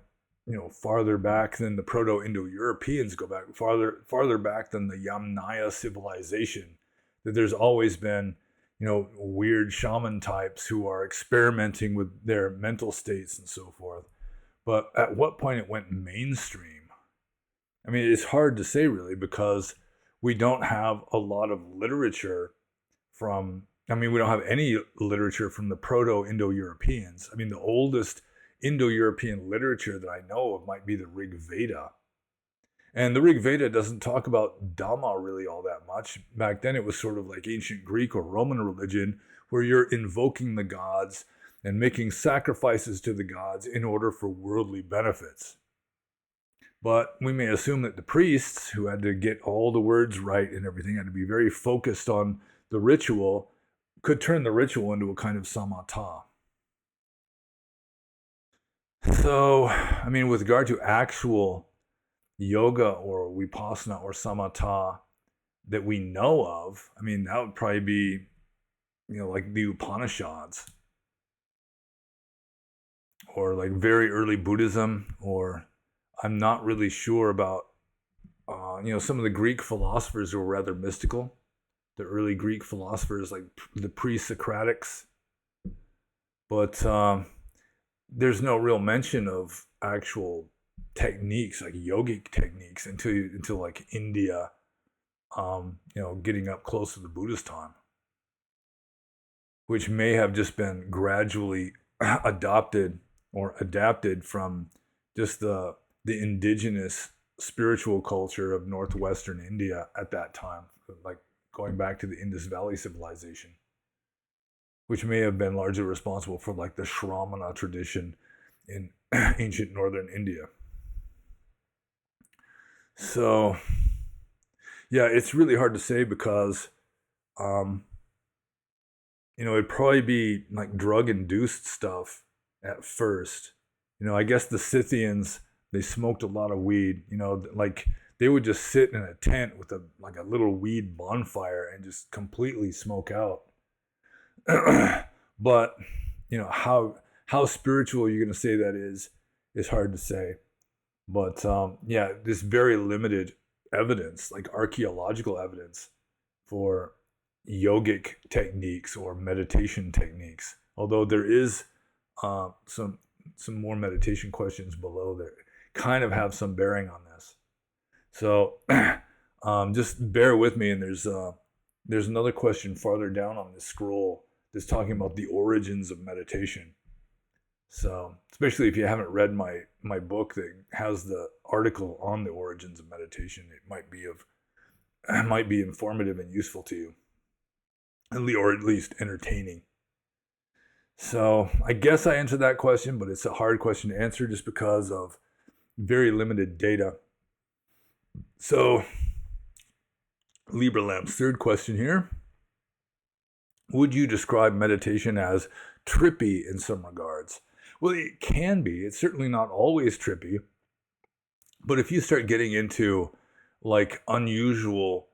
farther back than the Proto-Indo-Europeans go back, farther back than the Yamnaya civilization. That there's always been, weird shaman types who are experimenting with their mental states and so forth. But at what point it went mainstream? I mean, it's hard to say really, because we don't have a lot of literature we don't have any literature from the Proto-Indo-Europeans. I mean, the oldest Indo-European literature that I know of might be the Rig Veda. And the Rig Veda doesn't talk about Dhamma really all that much. Back then, it was sort of like ancient Greek or Roman religion, where you're invoking the gods and making sacrifices to the gods in order for worldly benefits. But we may assume that the priests, who had to get all the words right and everything, had to be very focused on the ritual, could turn the ritual into a kind of samatha. So, I mean, with regard to actual yoga or vipassana or samatha that we know of, I mean, that would probably be, like the Upanishads, or like very early Buddhism, or I'm not really sure about, some of the Greek philosophers who were rather mystical. The early Greek philosophers, like the pre-Socratics. But there's no real mention of actual techniques, like yogic techniques, until like India, getting up close to the Buddhist time, which may have just been gradually adopted or adapted from just the indigenous spiritual culture of northwestern India at that time, like going back to the Indus Valley civilization, which may have been largely responsible for like the Shramana tradition in ancient northern India. So, yeah, it's really hard to say because, it'd probably be like drug-induced stuff at first. I guess the Scythians, they smoked a lot of weed. Like they would just sit in a tent with a little weed bonfire and just completely smoke out. But how spiritual you're going to say that is hard to say. But this very limited evidence, like archaeological evidence, for yogic techniques or meditation techniques. Although there is some more meditation questions below that kind of have some bearing on this. So just bear with me. And there's another question farther down on this scroll that's talking about the origins of meditation. So especially if you haven't read my book that has the article on the origins of meditation, it might be informative and useful to you, or at least entertaining. So I guess I answered that question, but it's a hard question to answer just because of very limited data. So Libra Lamp's third question here. Would you describe meditation as trippy in some regards? Well, it can be. It's certainly not always trippy. But if you start getting into like unusual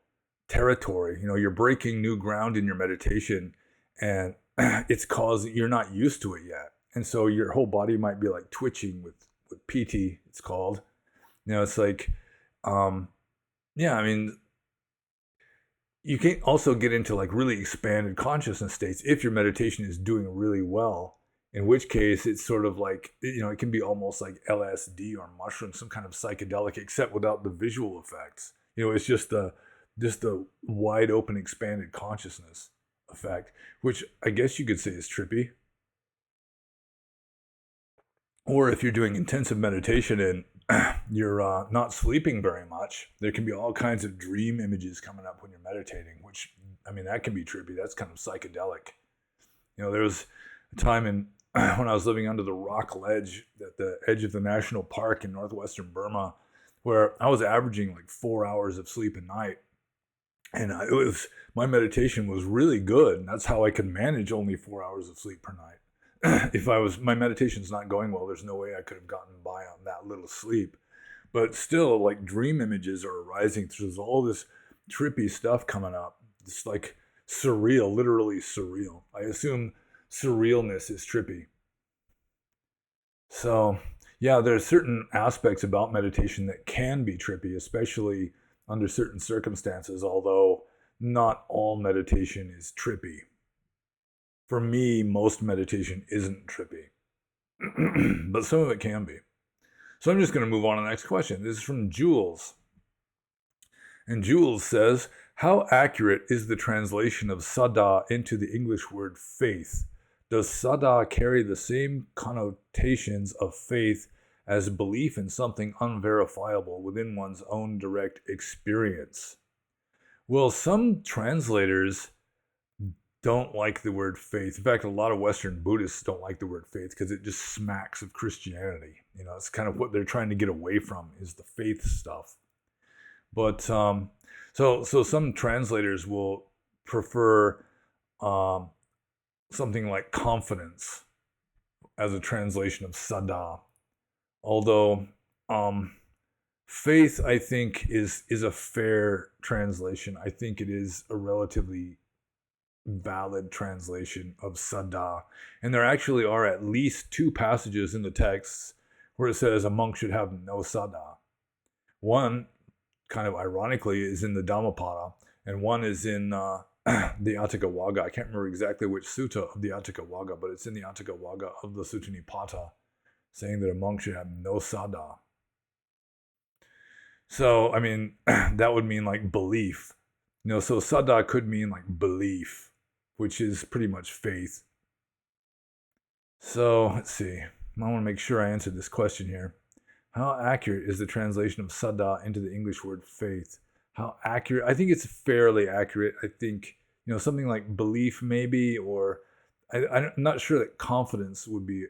territory, you're breaking new ground in your meditation, and it's causing, you're not used to it yet. And so your whole body might be like twitching with PT, it's called. It's like, you can also get into like really expanded consciousness states if your meditation is doing really well, in which case it's sort of like, it can be almost like LSD or mushroom, some kind of psychedelic, except without the visual effects. It's just the wide open expanded consciousness effect, which I guess you could say is trippy. Or if you're doing intensive meditation and you're not sleeping very much, there can be all kinds of dream images coming up when you're meditating, which, that can be trippy. That's kind of psychedelic. There was a time when I was living under the rock ledge at the edge of the national park in northwestern Burma, where I was averaging like 4 hours of sleep a night. And my meditation was really good. And that's how I could manage only 4 hours of sleep per night. If my meditation's not going well, there's no way I could have gotten by on that little sleep. But still, like dream images are arising. There's all this trippy stuff coming up. It's like surreal, literally surreal. I assume surrealness is trippy. So, yeah, there's certain aspects about meditation that can be trippy, especially under certain circumstances, although not all meditation is trippy. For me, most meditation isn't trippy, but some of it can be. So I'm just going to move on to the next question. This is from Jules. And Jules says, how accurate is the translation of sada into the English word faith? Does sada carry the same connotations of faith as belief in something unverifiable within one's own direct experience. Well, some translators don't like the word faith. In fact, a lot of Western Buddhists don't like the word faith because it just smacks of Christianity. It's kind of what they're trying to get away from, is the faith stuff. But so some translators will prefer something like confidence as a translation of saddha. Although faith, I think, is a fair translation. I think it is a relatively valid translation of saddha. And there actually are at least 2 passages in the texts where it says a monk should have no saddha. One, kind of ironically, is in the Dhammapada, and one is in the Atthakavagga. I can't remember exactly which sutta of the Atthakavagga, but it's in the Atthakavagga of the Sutta Nipata, saying that a monk should have no saddha. So, I mean, that would mean like belief. So saddha could mean like belief, which is pretty much faith. So, let's see. I want to make sure I answer this question here. How accurate is the translation of saddha into the English word faith? How accurate? I think it's fairly accurate. I think, something like belief maybe, or I'm not sure that confidence would be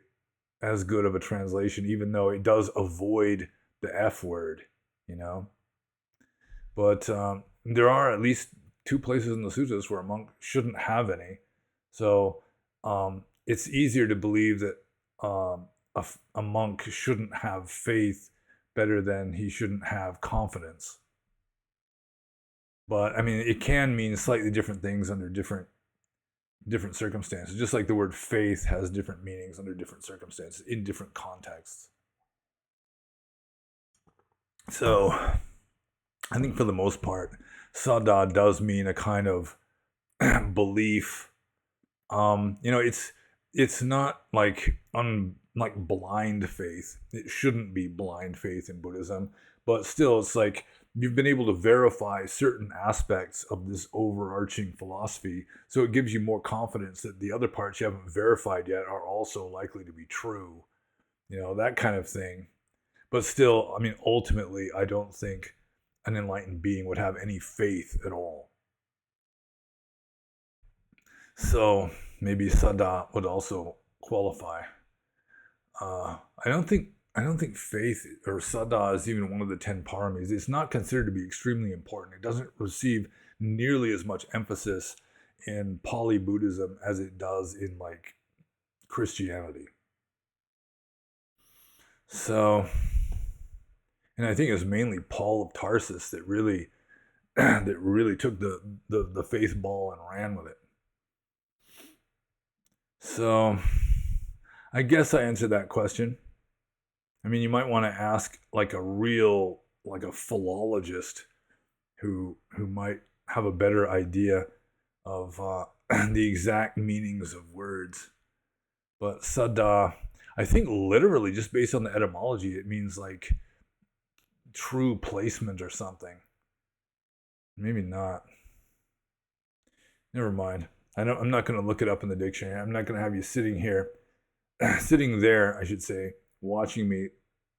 as good of a translation, even though it does avoid the F word, But there are at least 2 places in the suttas where a monk shouldn't have any. So it's easier to believe that a monk shouldn't have faith better than he shouldn't have confidence. But I mean, it can mean slightly different things under different circumstances, just like the word faith has different meanings under different circumstances in different contexts. So I think for the most part, saddha does mean a kind of belief. It's not like blind faith. It shouldn't be blind faith in Buddhism, but still, it's like you've been able to verify certain aspects of this overarching philosophy, so it gives you more confidence that the other parts you haven't verified yet are also likely to be true. That kind of thing. But still, I mean, ultimately, I don't think an enlightened being would have any faith at all. So maybe saddha would also qualify. I don't think faith or saddha is even one of the 10 paramis. It's not considered to be extremely important. It doesn't receive nearly as much emphasis in Pali Buddhism as it does in like Christianity. So, and I think it was mainly Paul of Tarsus that really took the faith ball and ran with it. So I guess I answered that question. I mean, you might want to ask like a philologist who might have a better idea of the exact meanings of words. But saddha, I think literally just based on the etymology, it means like true placement or something. Maybe not. Never mind. I'm not going to look it up in the dictionary. I'm not going to have you sitting there, I should say, watching me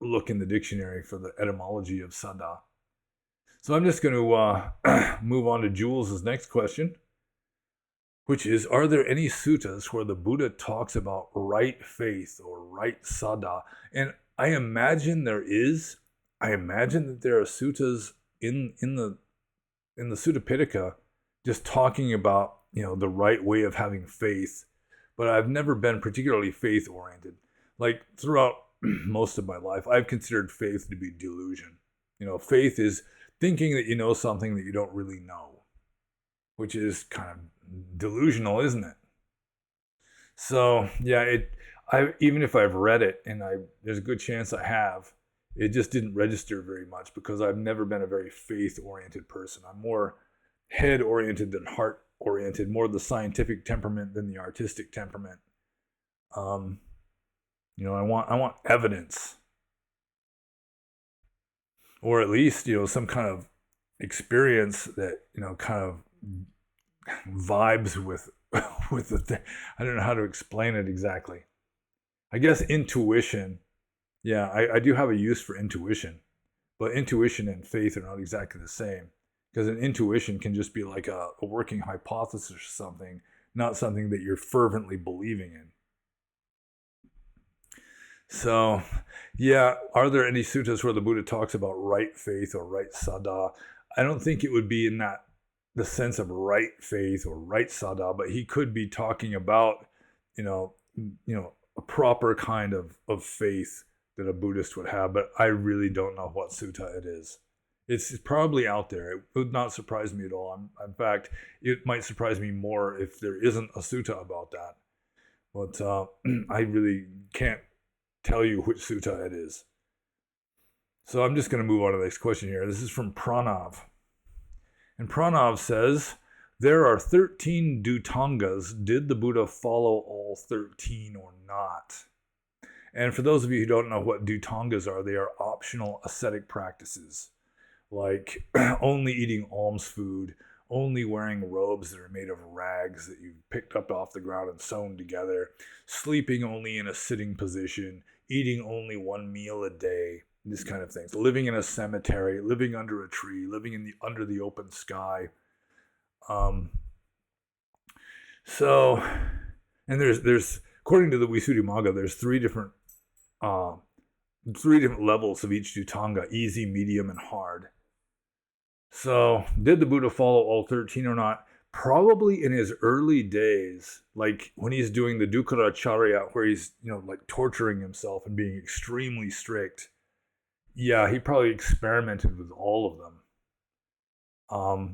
look in the dictionary for the etymology of saddha. So I'm just going to move on to Jules' next question, which is, are there any suttas where the Buddha talks about right faith or right saddha? And I imagine there is. I imagine that there are suttas in the Sutta Pitaka just talking about the right way of having faith, but I've never been particularly faith oriented. Like throughout most of my life, I've considered faith to be delusion. Faith is thinking that you know something that you don't really know, which is kind of delusional, isn't it? So yeah, even if I've read it, and there's a good chance I have, it just didn't register very much because I've never been a very faith-oriented person. I'm more head-oriented than heart-oriented, more the scientific temperament than the artistic temperament. I want evidence, or at least some kind of experience that kind of vibes with the thing. I don't know how to explain it exactly. I guess intuition. Yeah, I do have a use for intuition, but intuition and faith are not exactly the same. Because an intuition can just be like a working hypothesis or something, not something that you're fervently believing in. So, yeah, are there any suttas where the Buddha talks about right faith or right saddha? I don't think it would be in that the sense of right faith or right saddha, but he could be talking about, you know, a proper kind of faith that a Buddhist would have. But I really don't know what sutta it is. It's probably out there. It would not surprise me at all. In fact, it might surprise me more if there isn't a sutta about that. But I really can't tell you which sutta it is. So I'm just going to move on to the next question here. This is from Pranav. And Pranav says, there are 13 dhutangas. Did the Buddha follow all 13 or not? And for those of you who don't know what dhutangas are, they are optional ascetic practices, like only eating alms food, only wearing robes that are made of rags that you've picked up off the ground and sewn together, sleeping only in a sitting position, eating only one meal a day, this kind of things. Living in a cemetery, living under a tree, living under the open sky. So, and there's according to the Visuddhimagga, there's three different levels of each dhutanga: easy, medium, and hard. So, did the Buddha follow all 13 or not? Probably in his early days, like when he's doing the Dukkaracharya, where he's, like torturing himself and being extremely strict. Yeah, he probably experimented with all of them.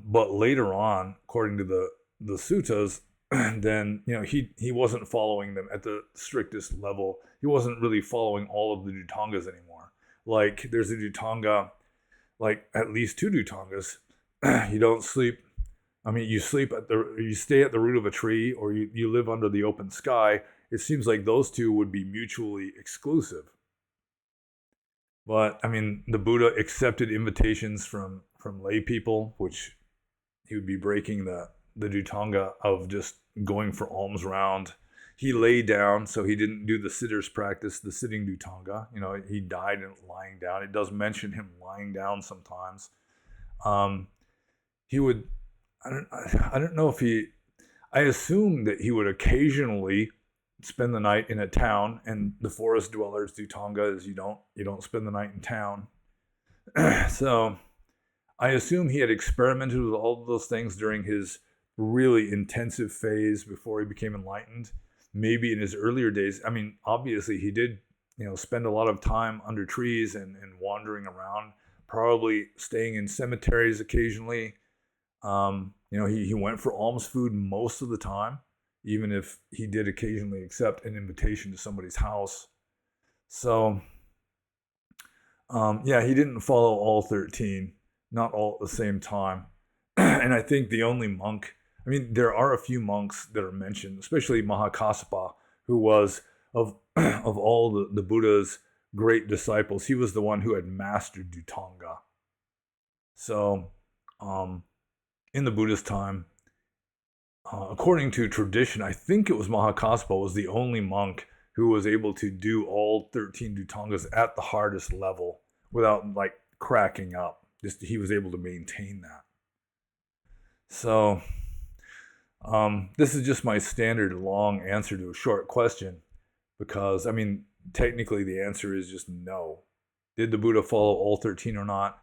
But later on, according to the suttas, then, he wasn't following them at the strictest level. He wasn't really following all of the dhutangas anymore. Like, there's a dhutanga, like at least 2 dhutangas. You don't sleep. I mean, you stay at the root of a tree, or you live under the open sky. It seems like those two would be mutually exclusive. But I mean, the Buddha accepted invitations from lay people, which he would be breaking the dhutanga of just going for alms round. He lay down, so he didn't do the sitter's practice, the sitting dhutanga. He died lying down. It does mention him lying down sometimes. He would, I don't know if I assume that he would occasionally spend the night in a town, and the forest dwellers dhutanga is you don't spend the night in town. So I assume he had experimented with all of those things during his really intensive phase before he became enlightened. Maybe in his earlier days, I mean, obviously he did, spend a lot of time under trees and wandering around, probably staying in cemeteries occasionally. He went for alms food most of the time, even if he did occasionally accept an invitation to somebody's house. So, he didn't follow all 13, not all at the same time. And I think the only monk, there are a few monks that are mentioned, especially Mahakassapa, who was, of all the Buddha's great disciples, he was the one who had mastered dhutanga. So, in the Buddha's time, according to tradition, I think it was Mahakassapa was the only monk who was able to do all 13 dhutangas at the hardest level without cracking up. Just he was able to maintain that. So this is just my standard long answer to a short question, because technically the answer is just no. Did the Buddha follow all 13 or not?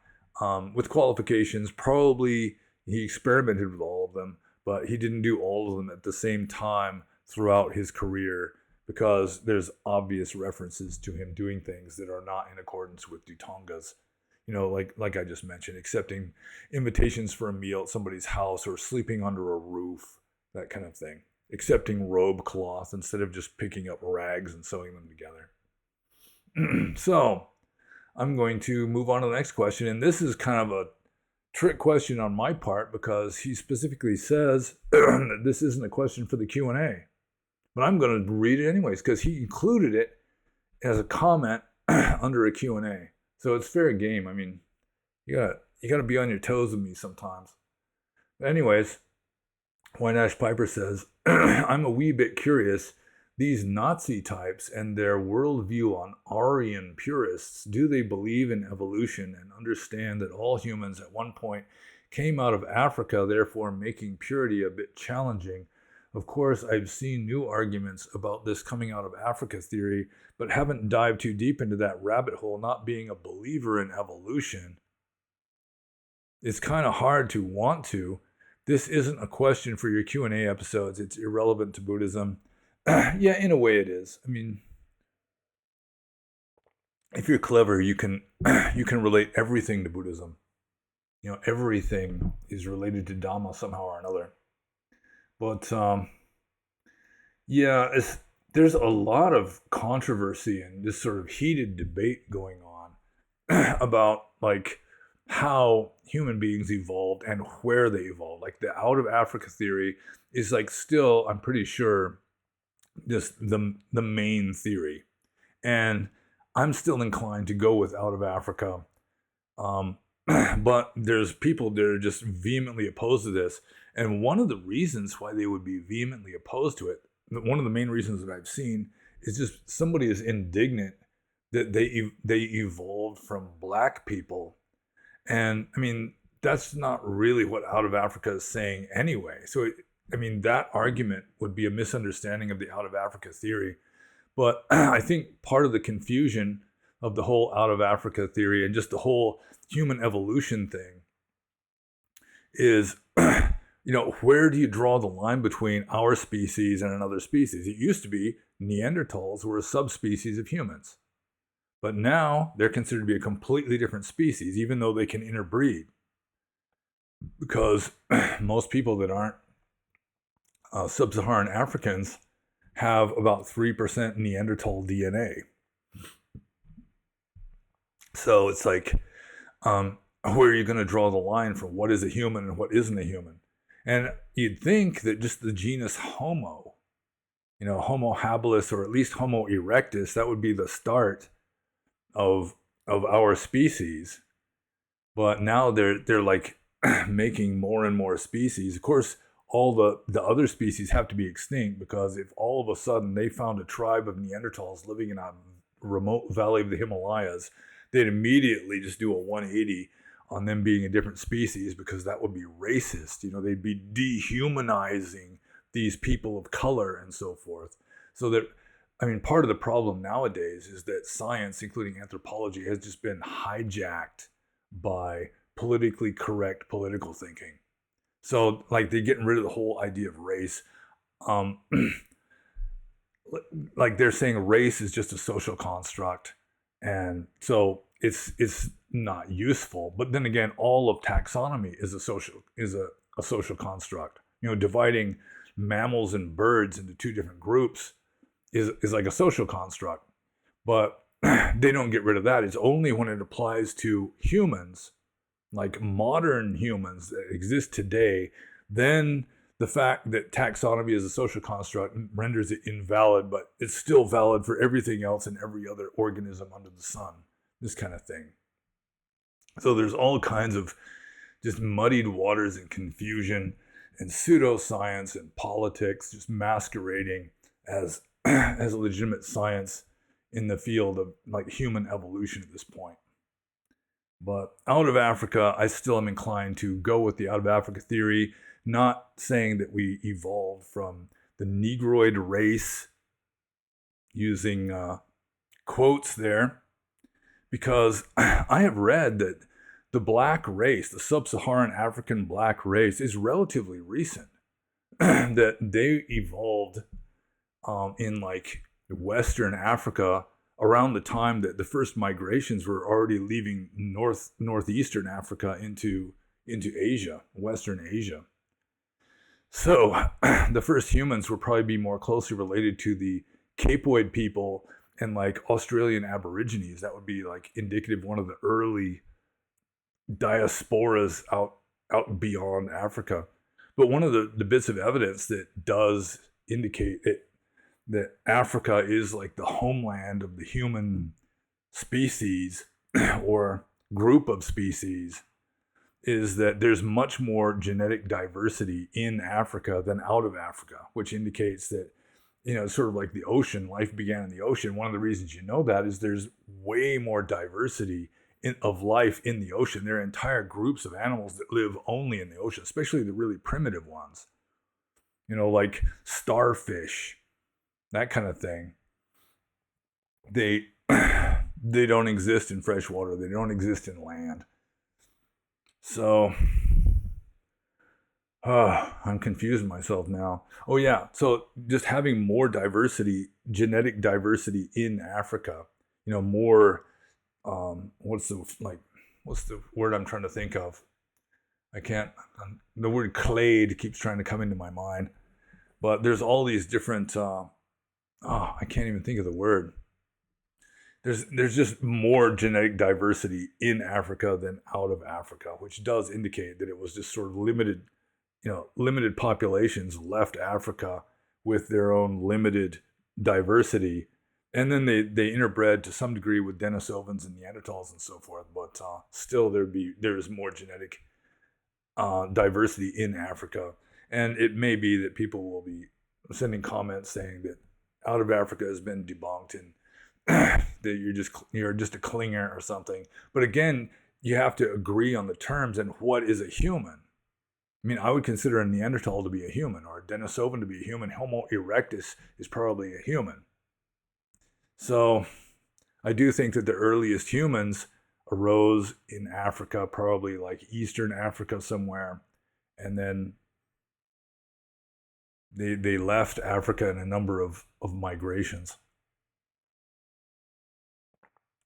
With qualifications, probably he experimented with all of them, but he didn't do all of them at the same time throughout his career, because there's obvious references to him doing things that are not in accordance with dhutangas. Like I just mentioned, accepting invitations for a meal at somebody's house, or sleeping under a roof, that kind of thing. Accepting robe cloth instead of just picking up rags and sewing them together. So I'm going to move on to the next question, and this is kind of a trick question on my part, because he specifically says that this isn't a question for the Q&A. But I'm going to read it anyways, because he included it as a comment under a Q&A. So it's fair game. You got to be on your toes with me sometimes. But anyways, Wine Ash Piper says, I'm a wee bit curious. these Nazi types and their worldview on Aryan purists, do they believe in evolution and understand that all humans at one point came out of Africa, therefore making purity a bit challenging? Of course, I've seen new arguments about this coming out of Africa theory, but haven't dived too deep into that rabbit hole, not being a believer in evolution. It's kind of hard to want to. This isn't a question for your Q&A episodes. It's irrelevant to Buddhism. Yeah, in a way it is. I mean, if you're clever, you can relate everything to Buddhism. You know, everything is related to Dhamma somehow or another. But yeah, there's a lot of controversy and this sort of heated debate going on about like how human beings evolved and where they evolved. Like the out of Africa theory is like still, I'm pretty sure, just the main theory. And I'm still inclined to go with out of Africa. But there's people that are just vehemently opposed to this. And one of the reasons why they would be vehemently opposed to it, one of the main reasons that I've seen, is just somebody is indignant that they evolved from black people. And I mean, that's not really what out of Africa is saying anyway. So, I mean, that argument would be a misunderstanding of the out of Africa theory. But I think part of the confusion of the whole out of Africa theory and just the whole human evolution thing is, you know, where do you draw the line between our species and another species? It used to be Neanderthals were a subspecies of humans. But now they're considered to be a completely different species, even though they can interbreed. Because most people that aren't sub-Saharan Africans have about 3% Neanderthal DNA. So it's like, where are you going to draw the line from what is a human and what isn't a human? And you'd think that just the genus Homo, you know, Homo habilis, or at least Homo erectus, that would be the start of our species. But now they're like making more and more species. Of course, all the other species have to be extinct, because if all of a sudden they found a tribe of Neanderthals living in a remote valley of the Himalayas, they'd immediately just do a 180 on them being a different species, because that would be racist. You know, they'd be dehumanizing these people of color and so forth. So that, I mean, part of the problem nowadays is that science, including anthropology, has just been hijacked by politically correct political thinking. So, like, they're getting rid of the whole idea of race. Like, they're saying race is just a social construct, and so it's not useful. But then again, all of taxonomy is a social construct. You know, dividing mammals and birds into two different groups is like a social construct. But they don't get rid of that. It's only when it applies to humans, like modern humans that exist today, then the fact that taxonomy is a social construct renders it invalid, but it's still valid for everything else and every other organism under the sun, this kind of thing. So there's all kinds of just muddied waters and confusion and pseudoscience and politics just masquerading as as a legitimate science in the field of like human evolution at this point. But out of Africa, I still am inclined to go with the out of Africa theory, not saying that we evolved from the Negroid race, using quotes there, because I have read that the black race, the sub-Saharan African black race, is relatively recent, that they evolved in like Western Africa around the time that the first migrations were already leaving northeastern Africa into Asia, Western Asia. So the first humans would probably be more closely related to the Capoid people and like Australian Aborigines. That would be like indicative of one of the early diasporas out beyond Africa. But one of the bits of evidence that does indicate that Africa is like the homeland of the human species or group of species is that there's much more genetic diversity in Africa than out of Africa, which indicates that sort of like the ocean. Life began in the ocean. One of the reasons you know that is there's way more diversity of life in the ocean. There are entire groups of animals that live only in the ocean, especially the really primitive ones. Like starfish, that kind of thing. They they don't exist in fresh water. They don't exist in land. So I'm confusing myself now. Oh yeah, so just having more diversity, genetic diversity in Africa. More. What's the word I'm trying to think of? I can't. The word clade keeps trying to come into my mind, but there's all these different. I can't even think of the word. There's just more genetic diversity in Africa than out of Africa, which does indicate that it was just sort of limited populations left Africa with their own limited diversity, and then they interbred to some degree with Denisovans and Neanderthals and so forth. But still, there's more genetic diversity in Africa, and it may be that people will be sending comments saying that out of Africa has been debunked and that you're just a clinger or something. But again, you have to agree on the terms and what is a human. I mean, I would consider a Neanderthal to be a human, or a Denisovan to be a human. Homo erectus is probably a human. So I do think that the earliest humans arose in Africa, probably like Eastern Africa somewhere, and then they left Africa in a number of migrations.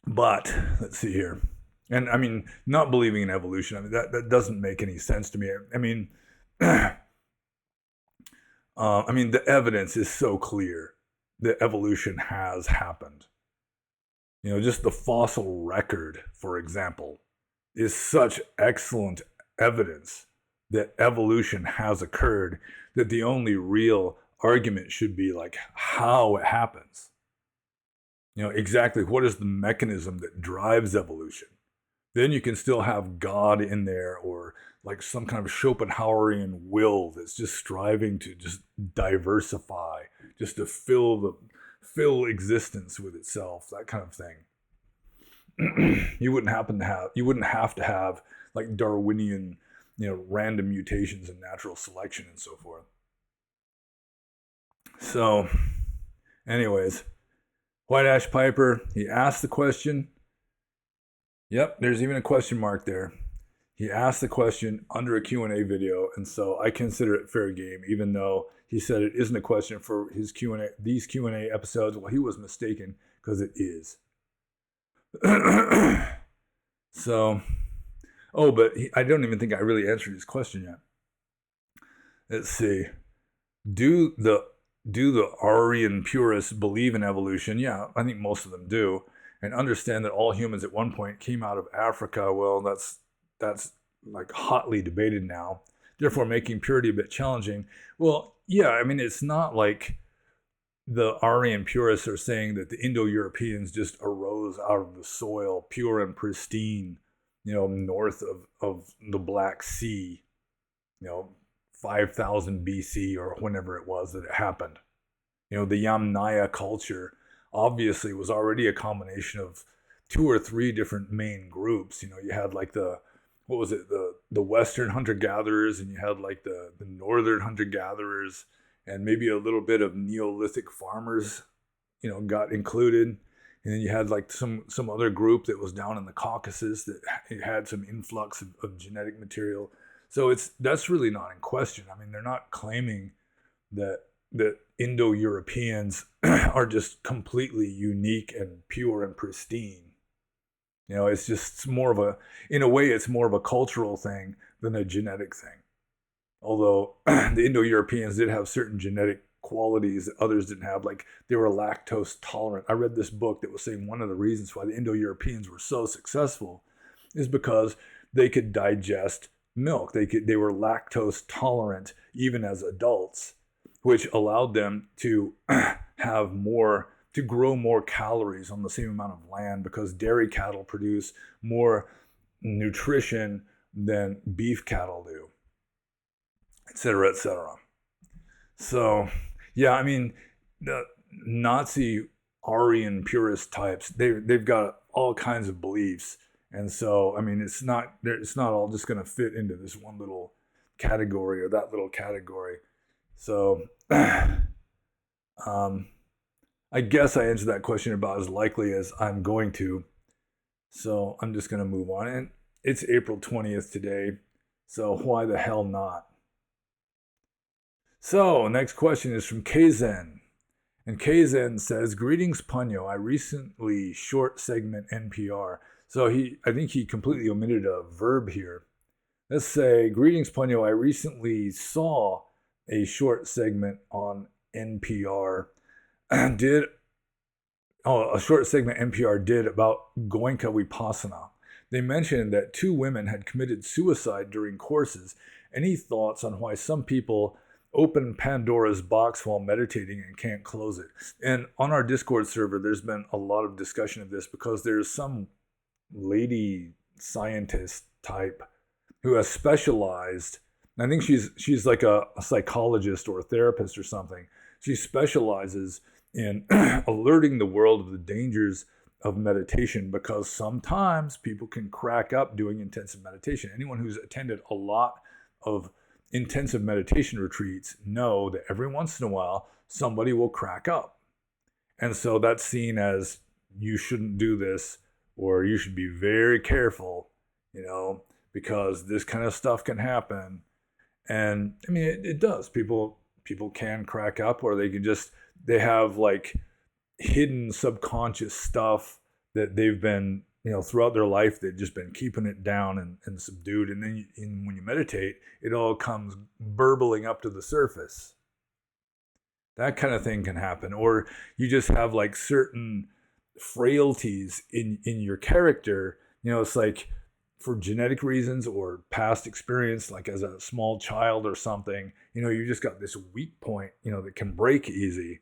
But let's see here. And I mean, not believing in evolution, I mean, that doesn't make any sense to me. I mean, the evidence is so clear that evolution has happened. Just the fossil record, for example, is such excellent evidence that evolution has occurred that the only real argument should be like how it happens. Exactly what is the mechanism that drives evolution. Then you can still have God in there, or like some kind of Schopenhauerian will that's just striving to just diversify, just to fill existence with itself, that kind of thing. You wouldn't have to have like Darwinian, random mutations and natural selection and so forth. So, anyways, White Ash Piper, he asked the question. Yep, there's even a question mark there. He asked the question under a Q&A video, and so I consider it fair game, even though he said it isn't a question for his Q&A, these Q&A episodes. Well, he was mistaken, because it is. So, but I don't even think I really answered his question yet. Let's see. Do the Aryan purists believe in evolution? Yeah, I think most of them do, and understand that all humans at one point came out of Africa. Well, that's like hotly debated now, therefore making purity a bit challenging. Well, yeah, I mean, it's not like the Aryan purists are saying that the Indo-Europeans just arose out of the soil pure and pristine, north of the Black Sea, 5,000 BC or whenever it was that it happened. The Yamnaya culture obviously was already a combination of 2 or 3 different main groups. You had like the Western hunter-gatherers, and you had like the Northern hunter-gatherers, and maybe a little bit of Neolithic farmers, got included. And then you had like some other group that was down in the Caucasus that had some influx of genetic material. So that's really not in question. I mean, they're not claiming that Indo-Europeans are just completely unique and pure and pristine. It's just in a way, it's more of a cultural thing than a genetic thing. Although the Indo-Europeans did have certain genetic qualities that others didn't have, like they were lactose tolerant. I read this book that was saying one of the reasons why the Indo-Europeans were so successful is because they could digest milk. They were lactose tolerant even as adults, which allowed them to grow more calories on the same amount of land, because dairy cattle produce more nutrition than beef cattle do, et cetera, et cetera. So, yeah, I mean, the Nazi Aryan purist types, they've got all kinds of beliefs, and so I mean it's not all just going to fit into this one little category or that little category. So I guess I answered that question about as likely as I'm going to. So I'm just going to move on. And it's April 20th today. So why the hell not? So next question is from Kzen. And Kzen says, greetings, Punyo. I recently short segment NPR. So I think he completely omitted a verb here. Let's say, greetings, Punyo. I recently saw a short segment on NPR. A short segment NPR did about Goenka Vipassana. They mentioned that 2 women had committed suicide during courses. Any thoughts on why some people open Pandora's box while meditating and can't close it? And on our Discord server, there's been a lot of discussion of this because there's some lady scientist type who has specialized. I think she's like a psychologist or a therapist or something. She specializes in alerting the world of the dangers of meditation, because sometimes people can crack up doing intensive meditation. Anyone who's attended a lot of intensive meditation retreats know that every once in a while somebody will crack up. And so that's seen as, you shouldn't do this, or you should be very careful, because this kind of stuff can happen. And I mean, it does. People can crack up, or they have like hidden subconscious stuff that they've been, throughout their life, they've just been keeping it down and subdued. And then when you meditate, it all comes burbling up to the surface. That kind of thing can happen. Or you just have like certain frailties in your character. It's like for genetic reasons or past experience, like as a small child or something, you just got this weak point, that can break easy.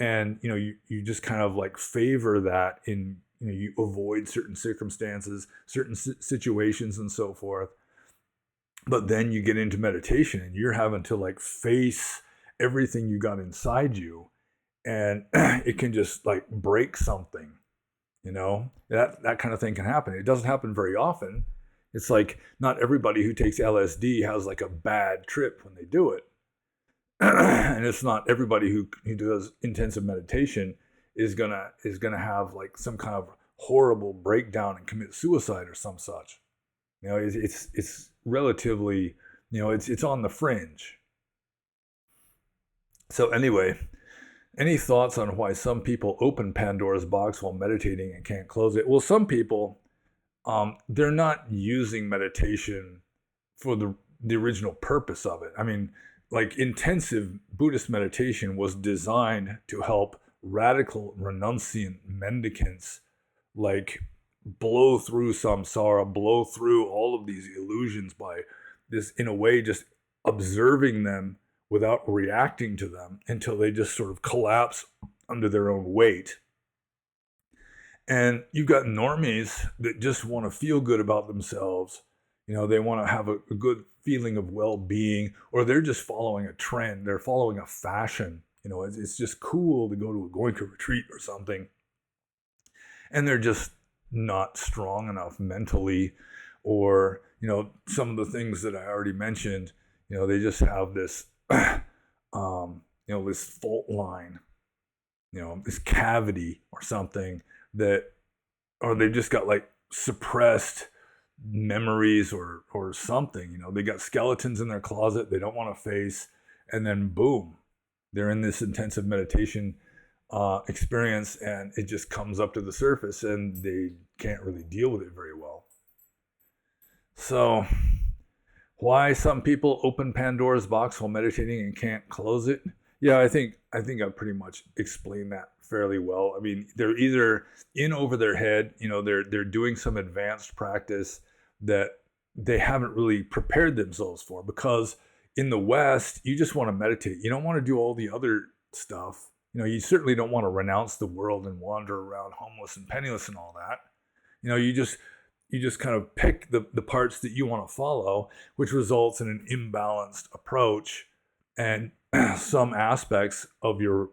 And, you just kind of like favor that in, you avoid certain circumstances, certain situations and so forth. But then you get into meditation and you're having to like face everything you got inside you. And it can just like break something, that kind of thing can happen. It doesn't happen very often. It's like not everybody who takes LSD has like a bad trip when they do it. And it's not everybody who does intensive meditation is gonna have like some kind of horrible breakdown and commit suicide or some such. It's relatively, it's on the fringe. So anyway, any thoughts on why some people open Pandora's box while meditating and can't close it? Well, some people, they're not using meditation for the original purpose of it. I mean, like intensive Buddhist meditation was designed to help radical renunciant mendicants like blow through samsara, blow through all of these illusions by this, in a way, just observing them without reacting to them until they just sort of collapse under their own weight. And you've got normies that just want to feel good about themselves. They want to have a good feeling of well-being, or they're just following a trend. They're following a fashion. It's just cool to go to a Goenka retreat or something. And they're just not strong enough mentally, or, some of the things that I already mentioned, they just have this, this fault line, this cavity or something or they've just got like suppressed memories or something. They got skeletons in their closet they don't want to face, and then boom, they're in this intensive meditation experience, and it just comes up to the surface, and they can't really deal with it very well. So why some people open Pandora's box while meditating and can't close it? Yeah, I think I pretty much explained that fairly well. I mean, they're either in over their head, they're doing some advanced practice that they haven't really prepared themselves for, because in the West, you just want to meditate. You don't want to do all the other stuff. You certainly don't want to renounce the world and wander around homeless and penniless and all that. You just kind of pick the parts that you want to follow, which results in an imbalanced approach, and some aspects of your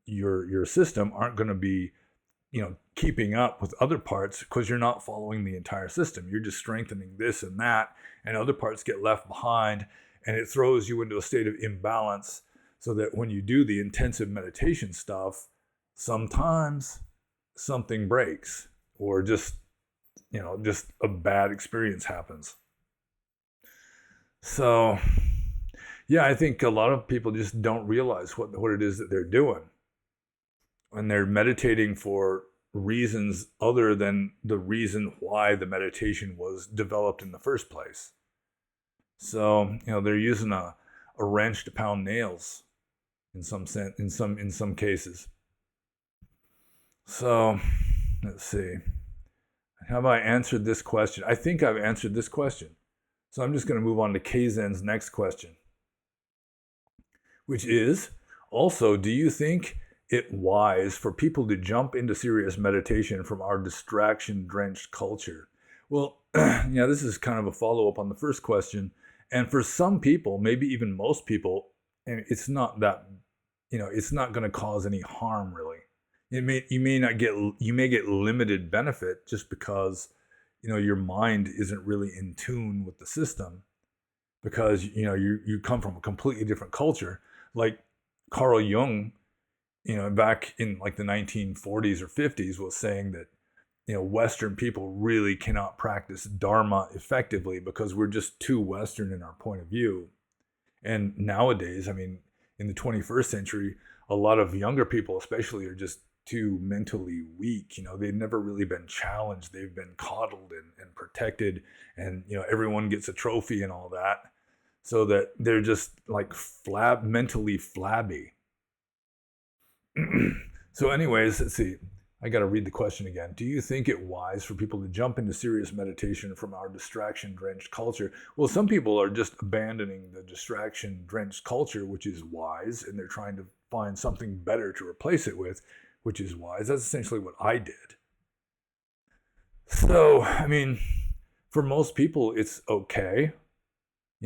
your system aren't going to be, keeping up with other parts because you're not following the entire system. You're just strengthening this and that, and other parts get left behind, and it throws you into a state of imbalance so that when you do the intensive meditation stuff, sometimes something breaks or just a bad experience happens. So, yeah, I think a lot of people just don't realize what it is that they're doing. And they're meditating for reasons other than the reason why the meditation was developed in the first place. So, they're using a wrench to pound nails in some cases. So, let's see. Have I answered this question? I think I've answered this question. So I'm just going to move on to Kzen's next question, which is also, do you think it wise for people to jump into serious meditation from our distraction-drenched culture? Well, this is kind of a follow-up on the first question. And for some people, maybe even most people, it's not that, it's not going to cause any harm really. You may get limited benefit just because, your mind isn't really in tune with the system, because, you come from a completely different culture. Like Carl Jung, back in like the 1940s or 50s was saying that, Western people really cannot practice Dharma effectively because we're just too Western in our point of view. And nowadays, in the 21st century, a lot of younger people especially are just too mentally weak. They've never really been challenged. They've been coddled and protected, and everyone gets a trophy and all that, so that they're just like mentally flabby. So anyways, let's see. I got to read the question again. Do you think it wise for people to jump into serious meditation from our distraction-drenched culture? Well, some people are just abandoning the distraction-drenched culture, which is wise, and they're trying to find something better to replace it with, which is wise. That's essentially what I did. So, for most people, it's okay.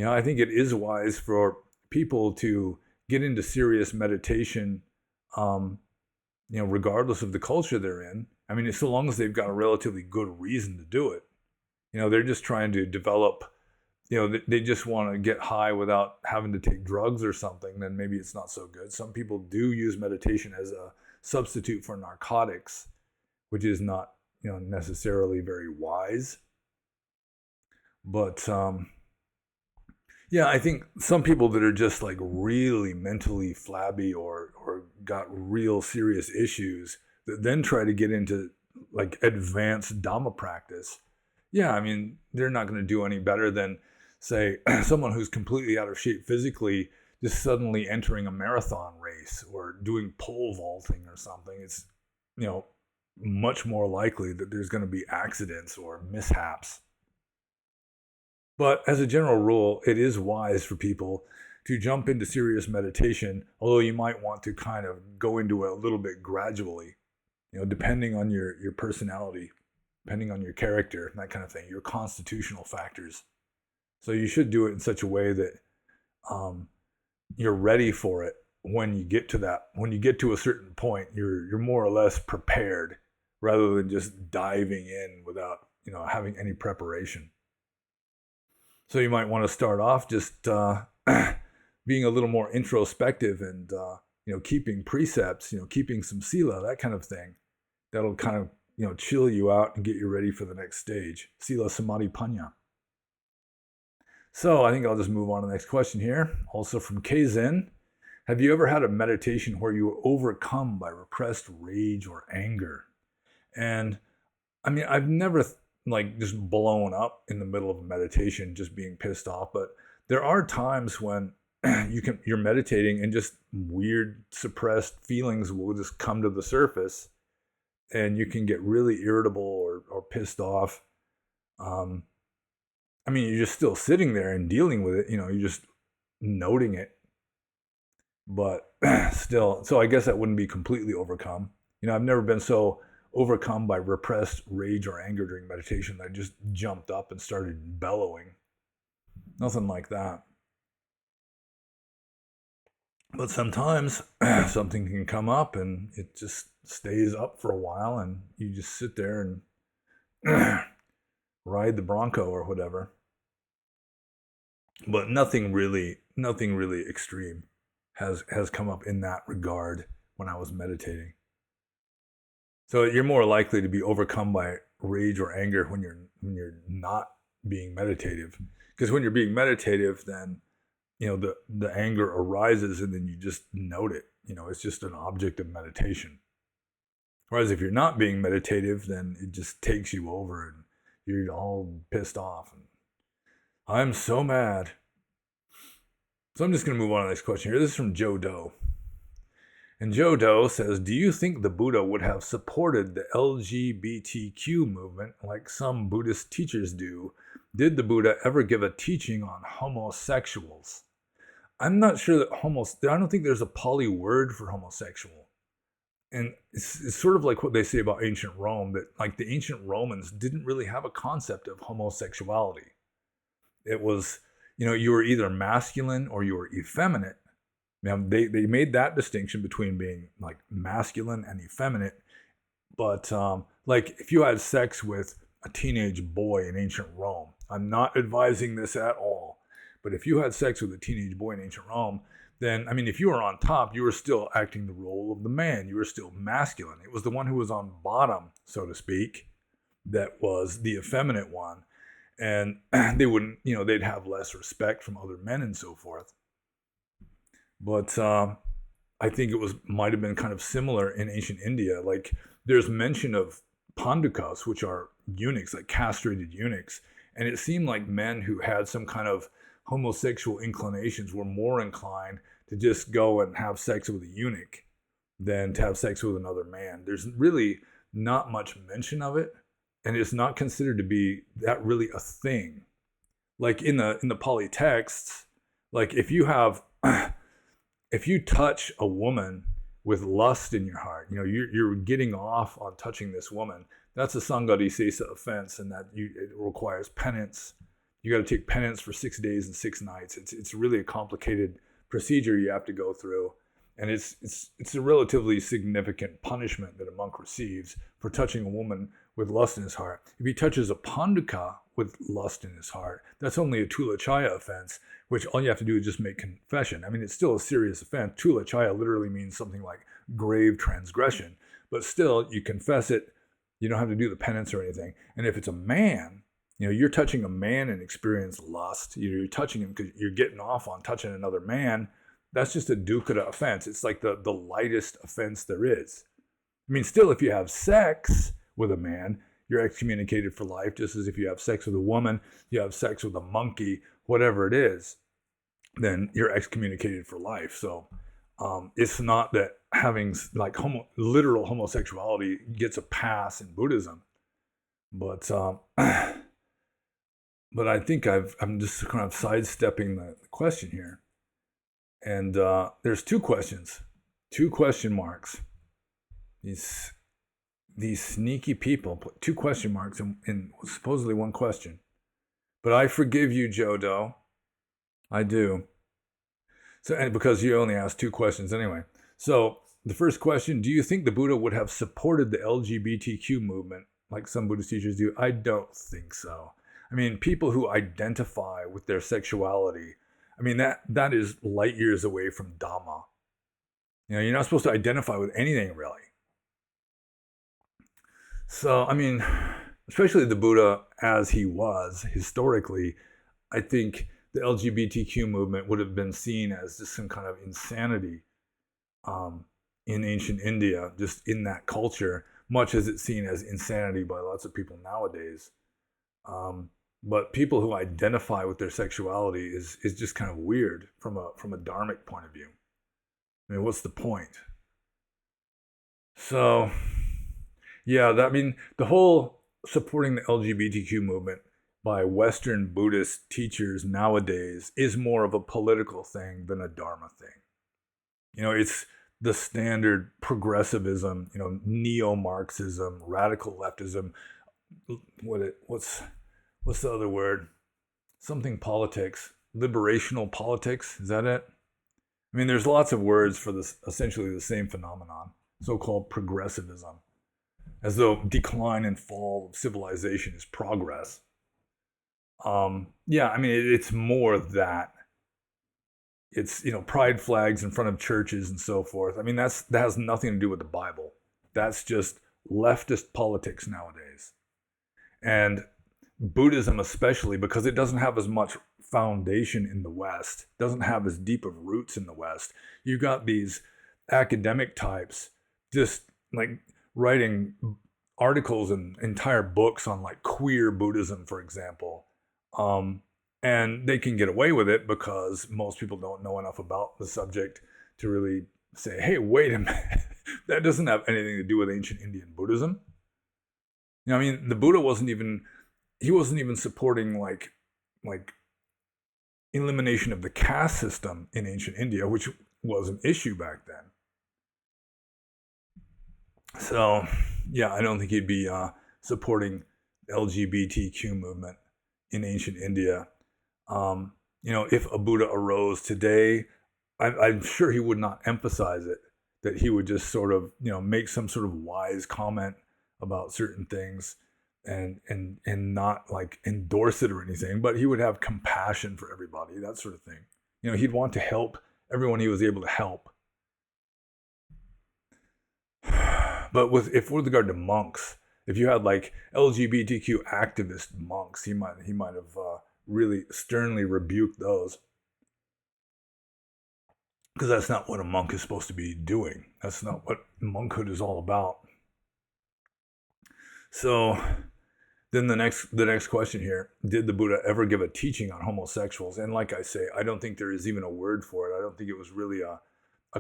I think it is wise for people to get into serious meditation, regardless of the culture they're in. So long as they've got a relatively good reason to do it. They're just trying to develop, they just want to get high without having to take drugs or something, then maybe it's not so good. Some people do use meditation as a substitute for narcotics, which is not, necessarily very wise. But I think some people that are just like really mentally flabby or got real serious issues that then try to get into like advanced Dhamma practice, they're not going to do any better than, say, someone who's completely out of shape physically just suddenly entering a marathon race or doing pole vaulting or something. It's, much more likely that there's going to be accidents or mishaps. But as a general rule, it is wise for people to jump into serious meditation, although you might want to kind of go into it a little bit gradually, depending on your personality, depending on your character, that kind of thing, your constitutional factors. So you should do it in such a way that you're ready for it when you get to that. When you get to a certain point, you're more or less prepared, rather than just diving in without having any preparation. So you might want to start off just being a little more introspective and keeping precepts, keeping some sila, that kind of thing. That'll kind of chill you out and get you ready for the next stage. Sila, samadhi, panya. So I think I'll just move on to the next question here. Also from Kzen. Have you ever had a meditation where you were overcome by repressed rage or anger? And I've never just blown up in the middle of a meditation, just being pissed off. But there are times when you're meditating and just weird suppressed feelings will just come to the surface, and you can get really irritable or pissed off. You're just still sitting there and dealing with it. You're just noting it. But still, so I guess that wouldn't be completely overcome. I've never been so overcome by repressed rage or anger during meditation that I just jumped up and started bellowing. Nothing like that. But sometimes something can come up and it just stays up for a while, and you just sit there and ride the Bronco or whatever. But nothing really extreme has come up in that regard when I was meditating. So you're more likely to be overcome by rage or anger when you're not being meditative. Because when you're being meditative, then the anger arises and then you just note it. It's just an object of meditation. Whereas if you're not being meditative, then it just takes you over and you're all pissed off. And I'm so mad. So I'm just going to move on to the next question here. This is from Joe Doe. And Joe Doe says, do you think the Buddha would have supported the LGBTQ movement like some Buddhist teachers do? Did the Buddha ever give a teaching on homosexuals? I'm not sure that I don't think there's a Pali word for homosexual. And it's sort of like what they say about ancient Rome, that like the ancient Romans didn't really have a concept of homosexuality. It was, you were either masculine or you were effeminate. They made that distinction between being like masculine and effeminate. But like if you had sex with a teenage boy in ancient Rome, I'm not advising this at all, but if you had sex with a teenage boy in ancient Rome, then, if you were on top, you were still acting the role of the man. You were still masculine. It was the one who was on bottom, so to speak, that was the effeminate one. And they wouldn't, they'd have less respect from other men and so forth. But I think it might have been kind of similar in ancient India. Like there's mention of pandukas, which are eunuchs, like castrated eunuchs. And it seemed like men who had some kind of homosexual inclinations were more inclined to just go and have sex with a eunuch than to have sex with another man. There's really not much mention of it, and it's not considered to be that really a thing. Like in the Pali texts, like if you touch a woman with lust in your heart, you're getting off on touching this woman. That's a Sanghadisesa offense, and that it requires penance. You got to take penance for 6 days and 6 nights. It's really a complicated procedure you have to go through, and it's a relatively significant punishment that a monk receives for touching a woman with lust in his heart. If he touches a panduka with lust in his heart, that's only a tulachaya offense, which all you have to do is just make confession. It's still a serious offense. Tulachaya literally means something like grave transgression, but still you confess it. You don't have to do the penance or anything. And if it's a man, you're touching a man and experience lust. You're touching him because you're getting off on touching another man. That's just a dukkha offense. It's like the lightest offense there is. Still, if you have sex with a man, you're excommunicated for life, just as if you have sex with a woman, you have sex with a monkey, whatever it is, then you're excommunicated for life. So it's not that having like literal homosexuality gets a pass in Buddhism, but I think I'm just kind of sidestepping the question here. And there's 2 questions, 2 question marks. These sneaky people put 2 question marks in supposedly 1 question. But I forgive you, Joe Doe. I do. So, and because you only asked 2 questions anyway. So the first question, do you think the Buddha would have supported the LGBTQ movement like some Buddhist teachers do? I don't think so. People who identify with their sexuality, that is light years away from Dhamma. You're not supposed to identify with anything really. So, especially the Buddha as he was historically, I think the LGBTQ movement would have been seen as just some kind of insanity in ancient India, just in that culture, much as it's seen as insanity by lots of people nowadays. But people who identify with their sexuality is just kind of weird from a dharmic point of view. What's the point? So, yeah, the whole supporting the LGBTQ movement by Western Buddhist teachers nowadays is more of a political thing than a Dharma thing. It's the standard progressivism, neo-Marxism, radical leftism. What's the other word? Something politics. Liberational politics. Is that it? I mean, there's lots of words for this, essentially the same phenomenon, so-called progressivism, as though decline and fall of civilization is progress. Yeah, I mean, it's more that. It's, pride flags in front of churches and so forth. I mean, that has nothing to do with the Bible. That's just leftist politics nowadays. And Buddhism, especially, because it doesn't have as much foundation in the West, doesn't have as deep of roots in the West. You've got these academic types just like writing articles and entire books on like queer Buddhism, for example. And they can get away with it because most people don't know enough about the subject to really say, hey, wait a minute, that doesn't have anything to do with ancient Indian Buddhism. I mean, the Buddha wasn't even supporting like elimination of the caste system in ancient India, which was an issue back then. So, yeah, I don't think he'd be supporting the LGBTQ movement in ancient India. If a Buddha arose today, I'm sure he would not emphasize it, that he would just sort of, make some sort of wise comment about certain things and not like endorse it or anything, but he would have compassion for everybody, that sort of thing. He'd want to help everyone he was able to help. But with regard to monks, if you had like LGBTQ activist monks, he might have really sternly rebuked those, because that's not what a monk is supposed to be doing. That's not what monkhood is all about. So then the next question here: did the Buddha ever give a teaching on homosexuals? And like I say, I don't think there is even a word for it. I don't think it was really a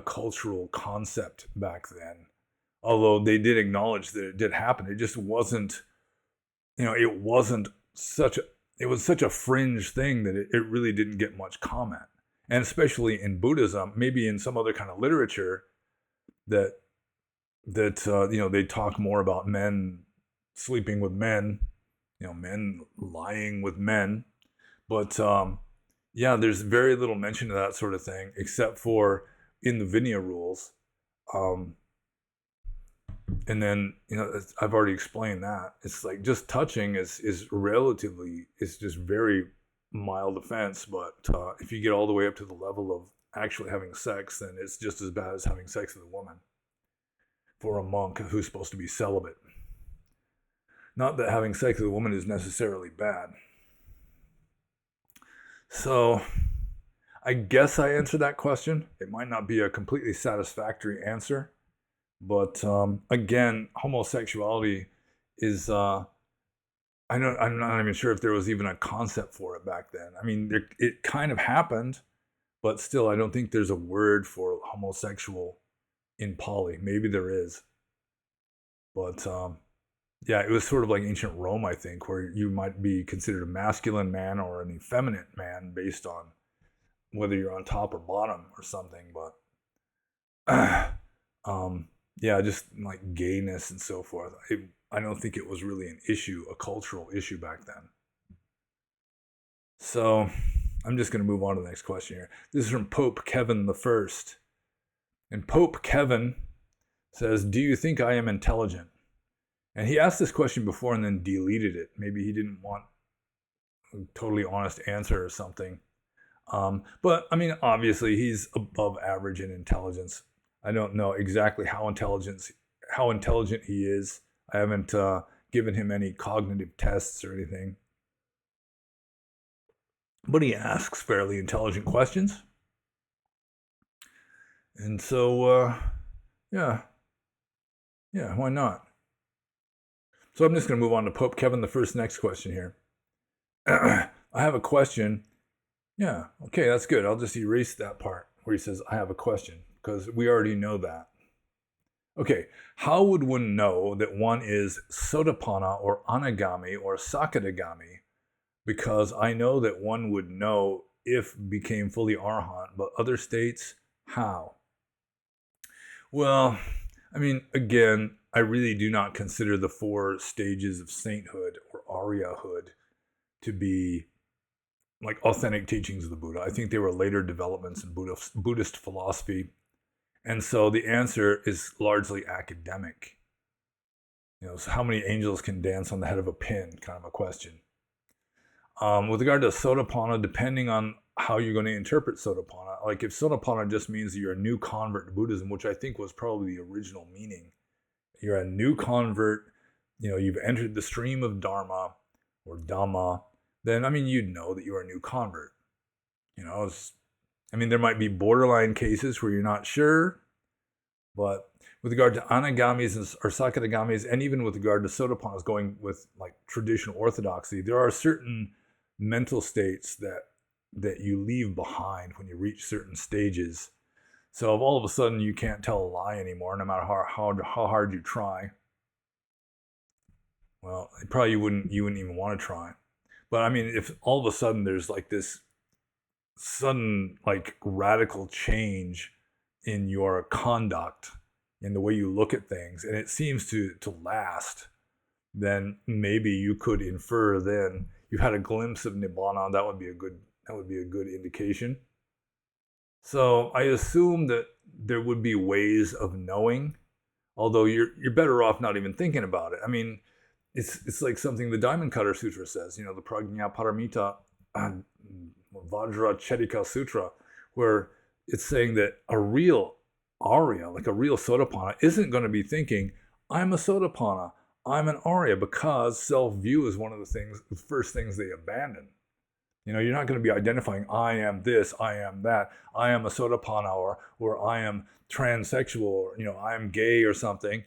cultural concept back then. Although they did acknowledge that it did happen, it just wasn't, it was such a fringe thing that it really didn't get much comment. And especially in Buddhism, maybe in some other kind of literature, that they talk more about men sleeping with men, men lying with men. But yeah, there's very little mention of that sort of thing, except for in the Vinaya rules. And then, I've already explained that. It's like just touching is just very mild offense. But if you get all the way up to the level of actually having sex, then it's just as bad as having sex with a woman for a monk who's supposed to be celibate. Not that having sex with a woman is necessarily bad. So I guess I answered that question. It might not be a completely satisfactory answer. But again, homosexuality is, I'm not even sure if there was even a concept for it back then. I mean, it kind of happened, but still, I don't think there's a word for homosexual in Pali. Maybe there is. But yeah, it was sort of like ancient Rome, I think, where you might be considered a masculine man or an effeminate man based on whether you're on top or bottom or something. But yeah, just like gayness and so forth. I don't think it was really an issue, a cultural issue back then. So I'm just going to move on to the next question here. This is from Pope Kevin the First. And Pope Kevin says, do you think I am intelligent? And he asked this question before and then deleted it. Maybe he didn't want a totally honest answer or something. But I mean, obviously he's above average in intelligence. I don't know exactly how intelligent he is. I haven't given him any cognitive tests or anything. But he asks fairly intelligent questions. And so, yeah, why not? So I'm just going to move on to Pope Kevin the First next question here. I have a question. Yeah, okay, that's good. I'll just erase that part where he says, I have a question, because we already know that. Okay, how would one know that one is Sotapanna or Anagami or Sakadagami? Because I know that one would know if became fully Arhat, but other states, how? Well, I mean, again, I really do not consider the 4 stages of sainthood or Ariyahood to be like authentic teachings of the Buddha. I think they were later developments in Buddhist philosophy. And so the answer is largely academic. So how many angels can dance on the head of a pin? Kind of a question. With regard to Sotapanna, depending on how you're going to interpret Sotapanna, like if Sotapanna just means that you're a new convert to Buddhism, which I think was probably the original meaning, you're a new convert, you've entered the stream of Dharma or Dhamma, then, you'd know that you're a new convert. There might be borderline cases where you're not sure, but with regard to anagamis or sakadagamis, and even with regard to Sotapannas going with like traditional orthodoxy, there are certain mental states that you leave behind when you reach certain stages. So if all of a sudden you can't tell a lie anymore, no matter how hard you try, well, probably you wouldn't even want to try. But if all of a sudden there's like this sudden like radical change in your conduct, in the way you look at things, and it seems to last, then maybe you could infer then you had a glimpse of nibbana. That would be a good indication. So I assume that there would be ways of knowing, although you're better off not even thinking about it. It's like something the Diamond Cutter Sutra says, the Prajñaparamita Vajracharika Sutra, where it's saying that a real Ariya, like a real Sotapanna, isn't going to be thinking, I'm a Sotapanna, I'm an Ariya, because self-view is one of the first things they abandon. You're not going to be identifying, I am this, I am that, I am a Sotapanna, or I am transsexual, or, I am gay or something.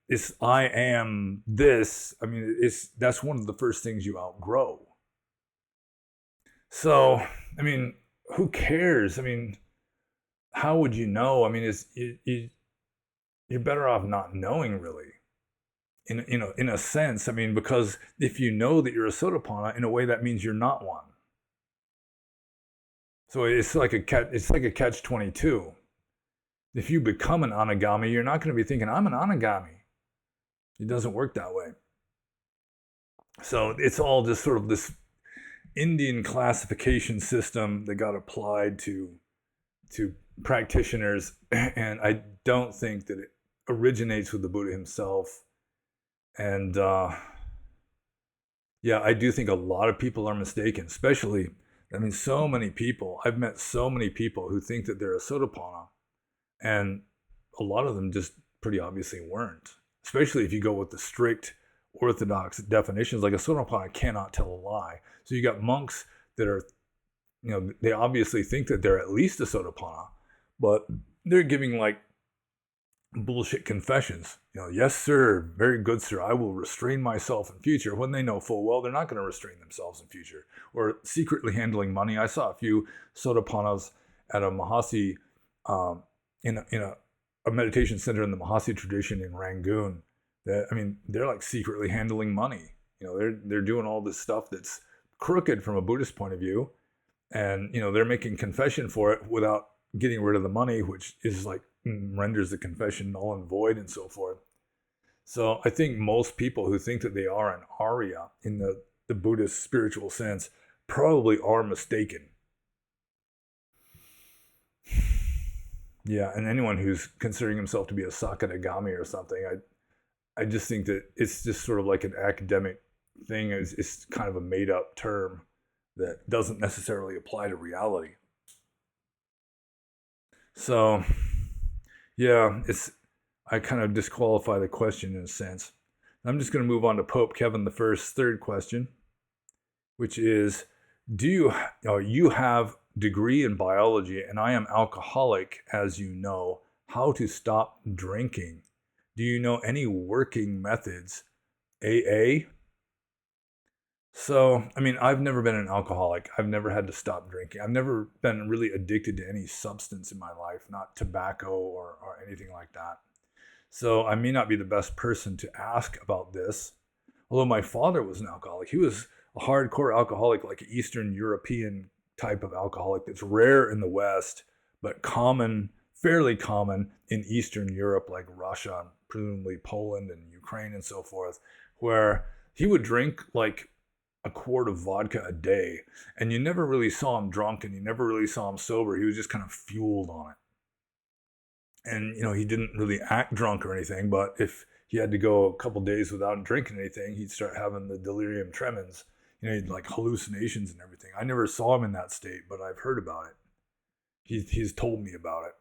It's I am this. That's one of the first things you outgrow. So, who cares? How would you know? You're better off not knowing, really. In a sense, because if you know that you're a Sotapanna, in a way that means you're not one. So it's like a catch-22. If you become an anagami, you're not going to be thinking, I'm an anagami. It doesn't work that way. So it's all just sort of this Indian classification system that got applied to practitioners, and I don't think that it originates with the Buddha himself. And I do think a lot of people are mistaken, especially, so many people. I've met so many people who think that they're a Sotapanna, and a lot of them just pretty obviously weren't. Especially if you go with the strict orthodox definitions, like a Sotapanna cannot tell a lie. So you got monks that are, they obviously think that they're at least a Sotapanna, but they're giving like bullshit confessions. Yes, sir, very good, sir, I will restrain myself in future, when they know full well they're not going to restrain themselves in future. Or secretly handling money. I saw a few Sotapannas at a Mahasi, in a meditation center in the Mahasi tradition in Rangoon. They're like secretly handling money. They're doing all this stuff that's crooked from a Buddhist point of view, and they're making confession for it without getting rid of the money, which is like renders the confession null and void and so forth. So I think most people who think that they are an Ariya in the Buddhist spiritual sense probably are mistaken. Yeah, and anyone who's considering himself to be a Sakadagami or something, I just think that it's just sort of like an academic thing. It's kind of a made-up term that doesn't necessarily apply to reality. So, yeah, I kind of disqualify the question in a sense. I'm just going to move on to Pope Kevin I's third question, which is, you have degree in biology, and I am alcoholic, as you know, how to stop drinking. Do you know any working methods? AA? So, I've never been an alcoholic. I've never had to stop drinking. I've never been really addicted to any substance in my life, not tobacco or anything like that. So I may not be the best person to ask about this. Although my father was an alcoholic. He was a hardcore alcoholic, like Eastern European type of alcoholic that's rare in the West, but fairly common in Eastern Europe, like Russia, and presumably Poland and Ukraine and so forth, where he would drink like a quart of vodka a day, and you never really saw him drunk and you never really saw him sober. He was just kind of fueled on it. And, he didn't really act drunk or anything, but if he had to go a couple days without drinking anything, he'd start having the delirium tremens, he'd like hallucinations and everything. I never saw him in that state, but I've heard about it. He's told me about it.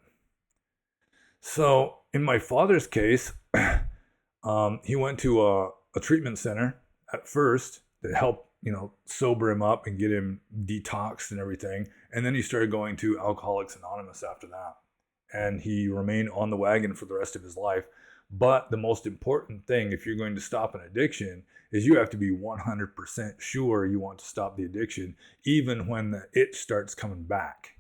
So in my father's case, he went to a treatment center at first that helped, sober him up and get him detoxed and everything. And then he started going to Alcoholics Anonymous after that. And he remained on the wagon for the rest of his life. But the most important thing, if you're going to stop an addiction, is you have to be 100% sure you want to stop the addiction, even when the itch starts coming back.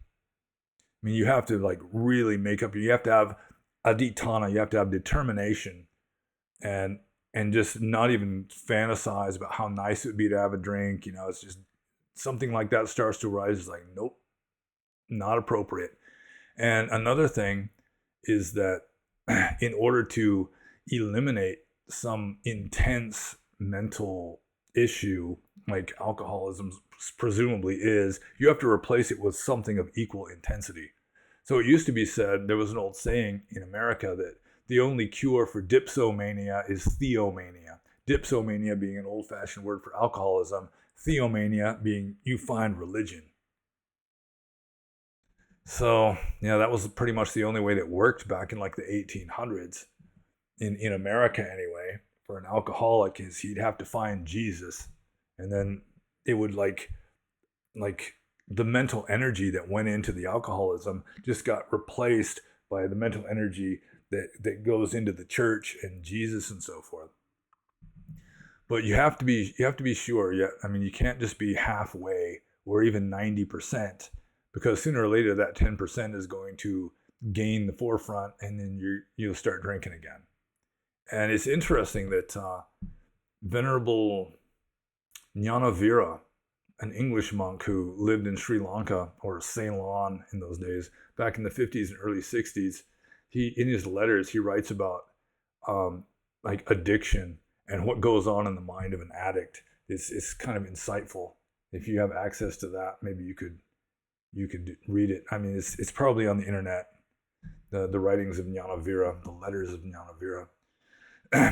I mean, you have to like really make up, you have to have aditana, you have to have determination, and just not even fantasize about how nice it would be to have a drink. It's just something like that starts to arise. It's like, nope, not appropriate. And another thing is that in order to eliminate some intense mental issue like alcoholism presumably is, you have to replace it with something of equal intensity. So it used to be said, there was an old saying in America that the only cure for dipsomania is theomania. Dipsomania being an old-fashioned word for alcoholism, theomania being you find religion. So, that was pretty much the only way that worked back in like the 1800s, in America anyway, for an alcoholic, is he'd have to find Jesus. And then it would like the mental energy that went into the alcoholism just got replaced by the mental energy that goes into the church and Jesus and so forth. But you have to be sure. You can't just be halfway or even 90%. Because sooner or later, that 10% is going to gain the forefront, and then you'll start drinking again. And it's interesting that Venerable Jnanavira, an English monk who lived in Sri Lanka, or Ceylon in those days, back in the 50s and early 60s, in his letters, he writes about like addiction and what goes on in the mind of an addict. It's kind of insightful. If you have access to that, maybe you could read it. I mean, it's probably on the internet, the writings of Jnanavira, the letters of Jnanavira.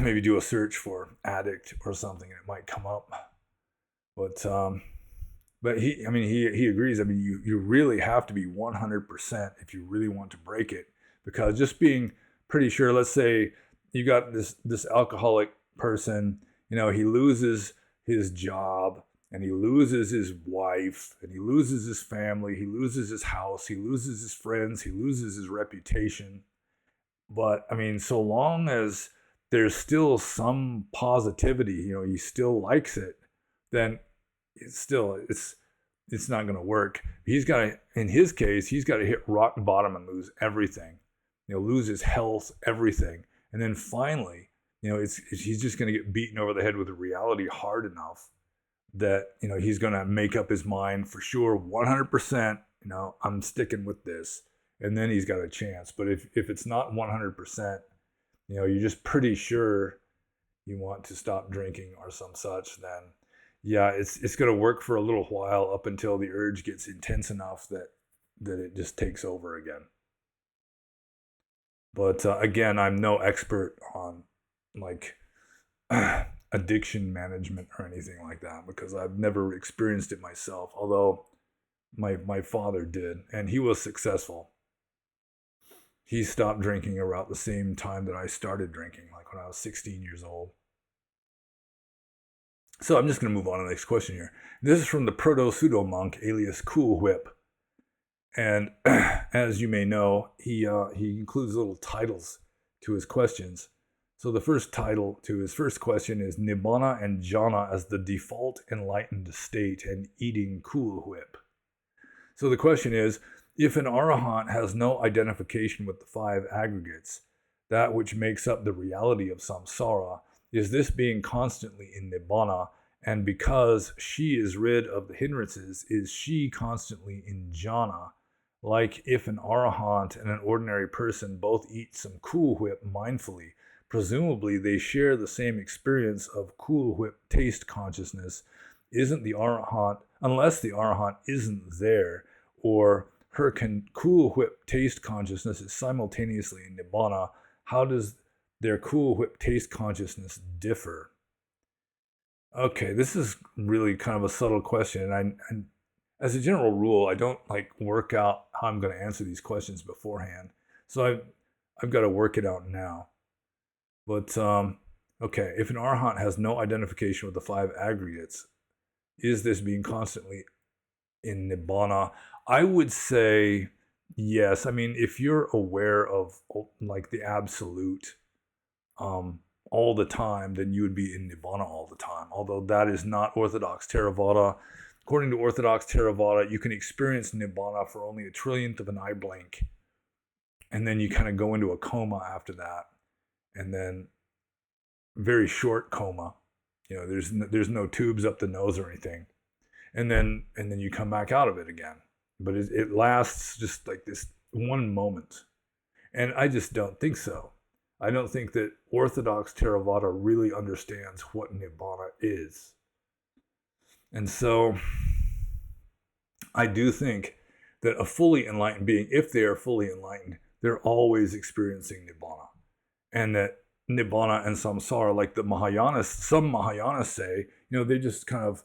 Maybe do a search for addict or something, and it might come up. But he agrees. I mean, you really have to be 100% if you really want to break it, because just being pretty sure. Let's say you got this alcoholic person. He loses his job, and he loses his wife, and he loses his family, he loses his house, he loses his friends, he loses his reputation. But so long as there's still some positivity, he still likes it, then it's not going to work. In his case, he's got to hit rock bottom and lose everything, lose his health, everything. And then finally, he's just going to get beaten over the head with reality hard enough that he's going to make up his mind for sure 100%, I'm sticking with this, and then he's got a chance. But if it's not 100%, you're just pretty sure you want to stop drinking or some such, then it's going to work for a little while, up until the urge gets intense enough that it just takes over again. But again, I'm no expert on like addiction management or anything like that, because I've never experienced it myself, although my father did, and he was successful. He stopped drinking around the same time that I started drinking, like when I was 16 years old. So I'm just going to move on to the next question here. This is from the proto-pseudo monk, alias Cool Whip. And as you may know, he includes little titles to his questions. So the first title to his first question is Nibbana and Jhana as the default enlightened state and eating Cool Whip. So the question is, if an arahant has no identification with the five aggregates, that which makes up the reality of samsara, is this being constantly in Nibbana, and because she is rid of the hindrances, is she constantly in Jhana? Like if an arahant and an ordinary person both eat some Cool Whip mindfully, presumably they share the same experience of Cool Whip taste consciousness. isn't the arhat, unless the arhat isn't there, or her cool whip taste consciousness is simultaneously in nibbana, how does their cool whip taste consciousness differ? Okay, this is really kind of a subtle question, and as a general rule, I don't like work out how I'm going to answer these questions beforehand. So I've got to work it out now. But okay, if an arhat has no identification with the five aggregates, is this being constantly in nibbana? I would say yes. I mean, if you're aware of like the absolute all the time, then you would be in nibbana all the time. Although that is not Orthodox Theravada. According to Orthodox Theravada, you can experience nibbana for only a trillionth of an eye blink, and then you kind of go into a coma after that, and then very short coma. You know, there's no tubes up the nose or anything, and then you come back out of it again. But it lasts just like this one moment, and I just don't think so. I don't think that Orthodox Theravada really understands what nibbana is. And so I do think that a fully enlightened being, if they are fully enlightened, they're always experiencing nibbana. And that nibbana and samsara, like the Mahayanas, some Mahayanas say, you know, they just kind of,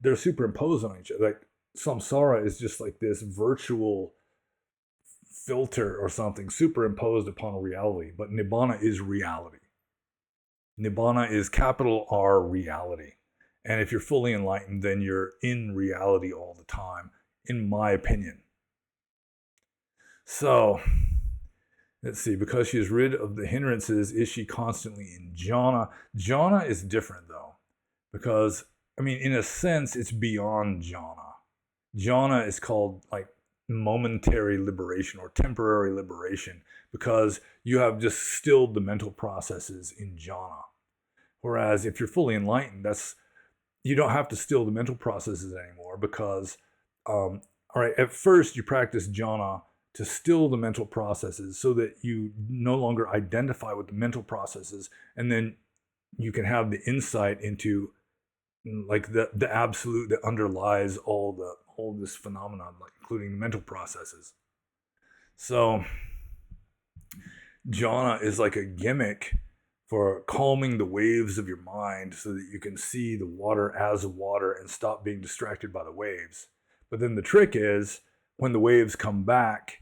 they're superimposed on each other. Like samsara is just like this virtual filter or something superimposed upon reality, but nibbana is reality. Nibbana is capital R reality. And if you're fully enlightened, then you're in reality all the time, in my opinion. So, let's see, because she is rid of the hindrances, is she constantly in jhana? Jhana is different though, because, I mean, in a sense, it's beyond jhana. Jhana is called like momentary liberation or temporary liberation, because you have just stilled the mental processes in jhana. Whereas if you're fully enlightened, you don't have to still the mental processes anymore, because all right, at first you practice jhana to still the mental processes so that you no longer identify with the mental processes, and then you can have the insight into like the absolute that underlies all this phenomenon, like including the mental processes. So jhana is like a gimmick for calming the waves of your mind so that you can see the water as water and stop being distracted by the waves. But then the trick is, when the waves come back,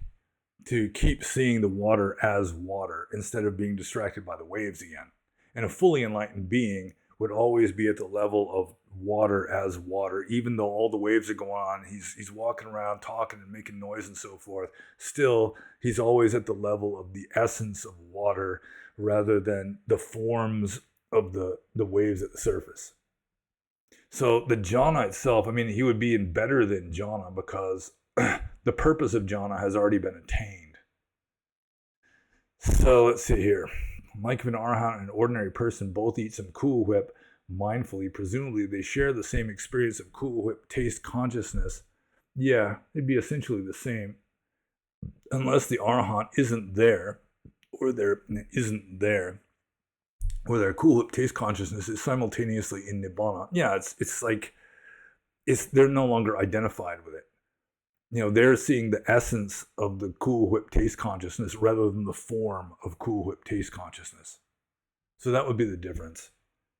to keep seeing the water as water instead of being distracted by the waves again. And a fully enlightened being would always be at the level of water as water, even though all the waves are going on. He's walking around talking and making noise and so forth. Still, he's always at the level of the essence of water rather than the forms of the waves at the surface. So the jhana itself, I mean, he would be in better than jhana because the purpose of jhana has already been attained. So let's see here. Like if an arhat and an ordinary person both eat some Cool Whip mindfully, presumably they share the same experience of Cool Whip taste consciousness. Yeah, it'd be essentially the same, unless the arhat isn't there, or their Cool Whip taste consciousness is simultaneously in nibbana. Yeah, it's like they're no longer identified with it. You know, they're seeing the essence of the Cool Whip taste consciousness rather than the form of Cool Whip taste consciousness. So that would be the difference.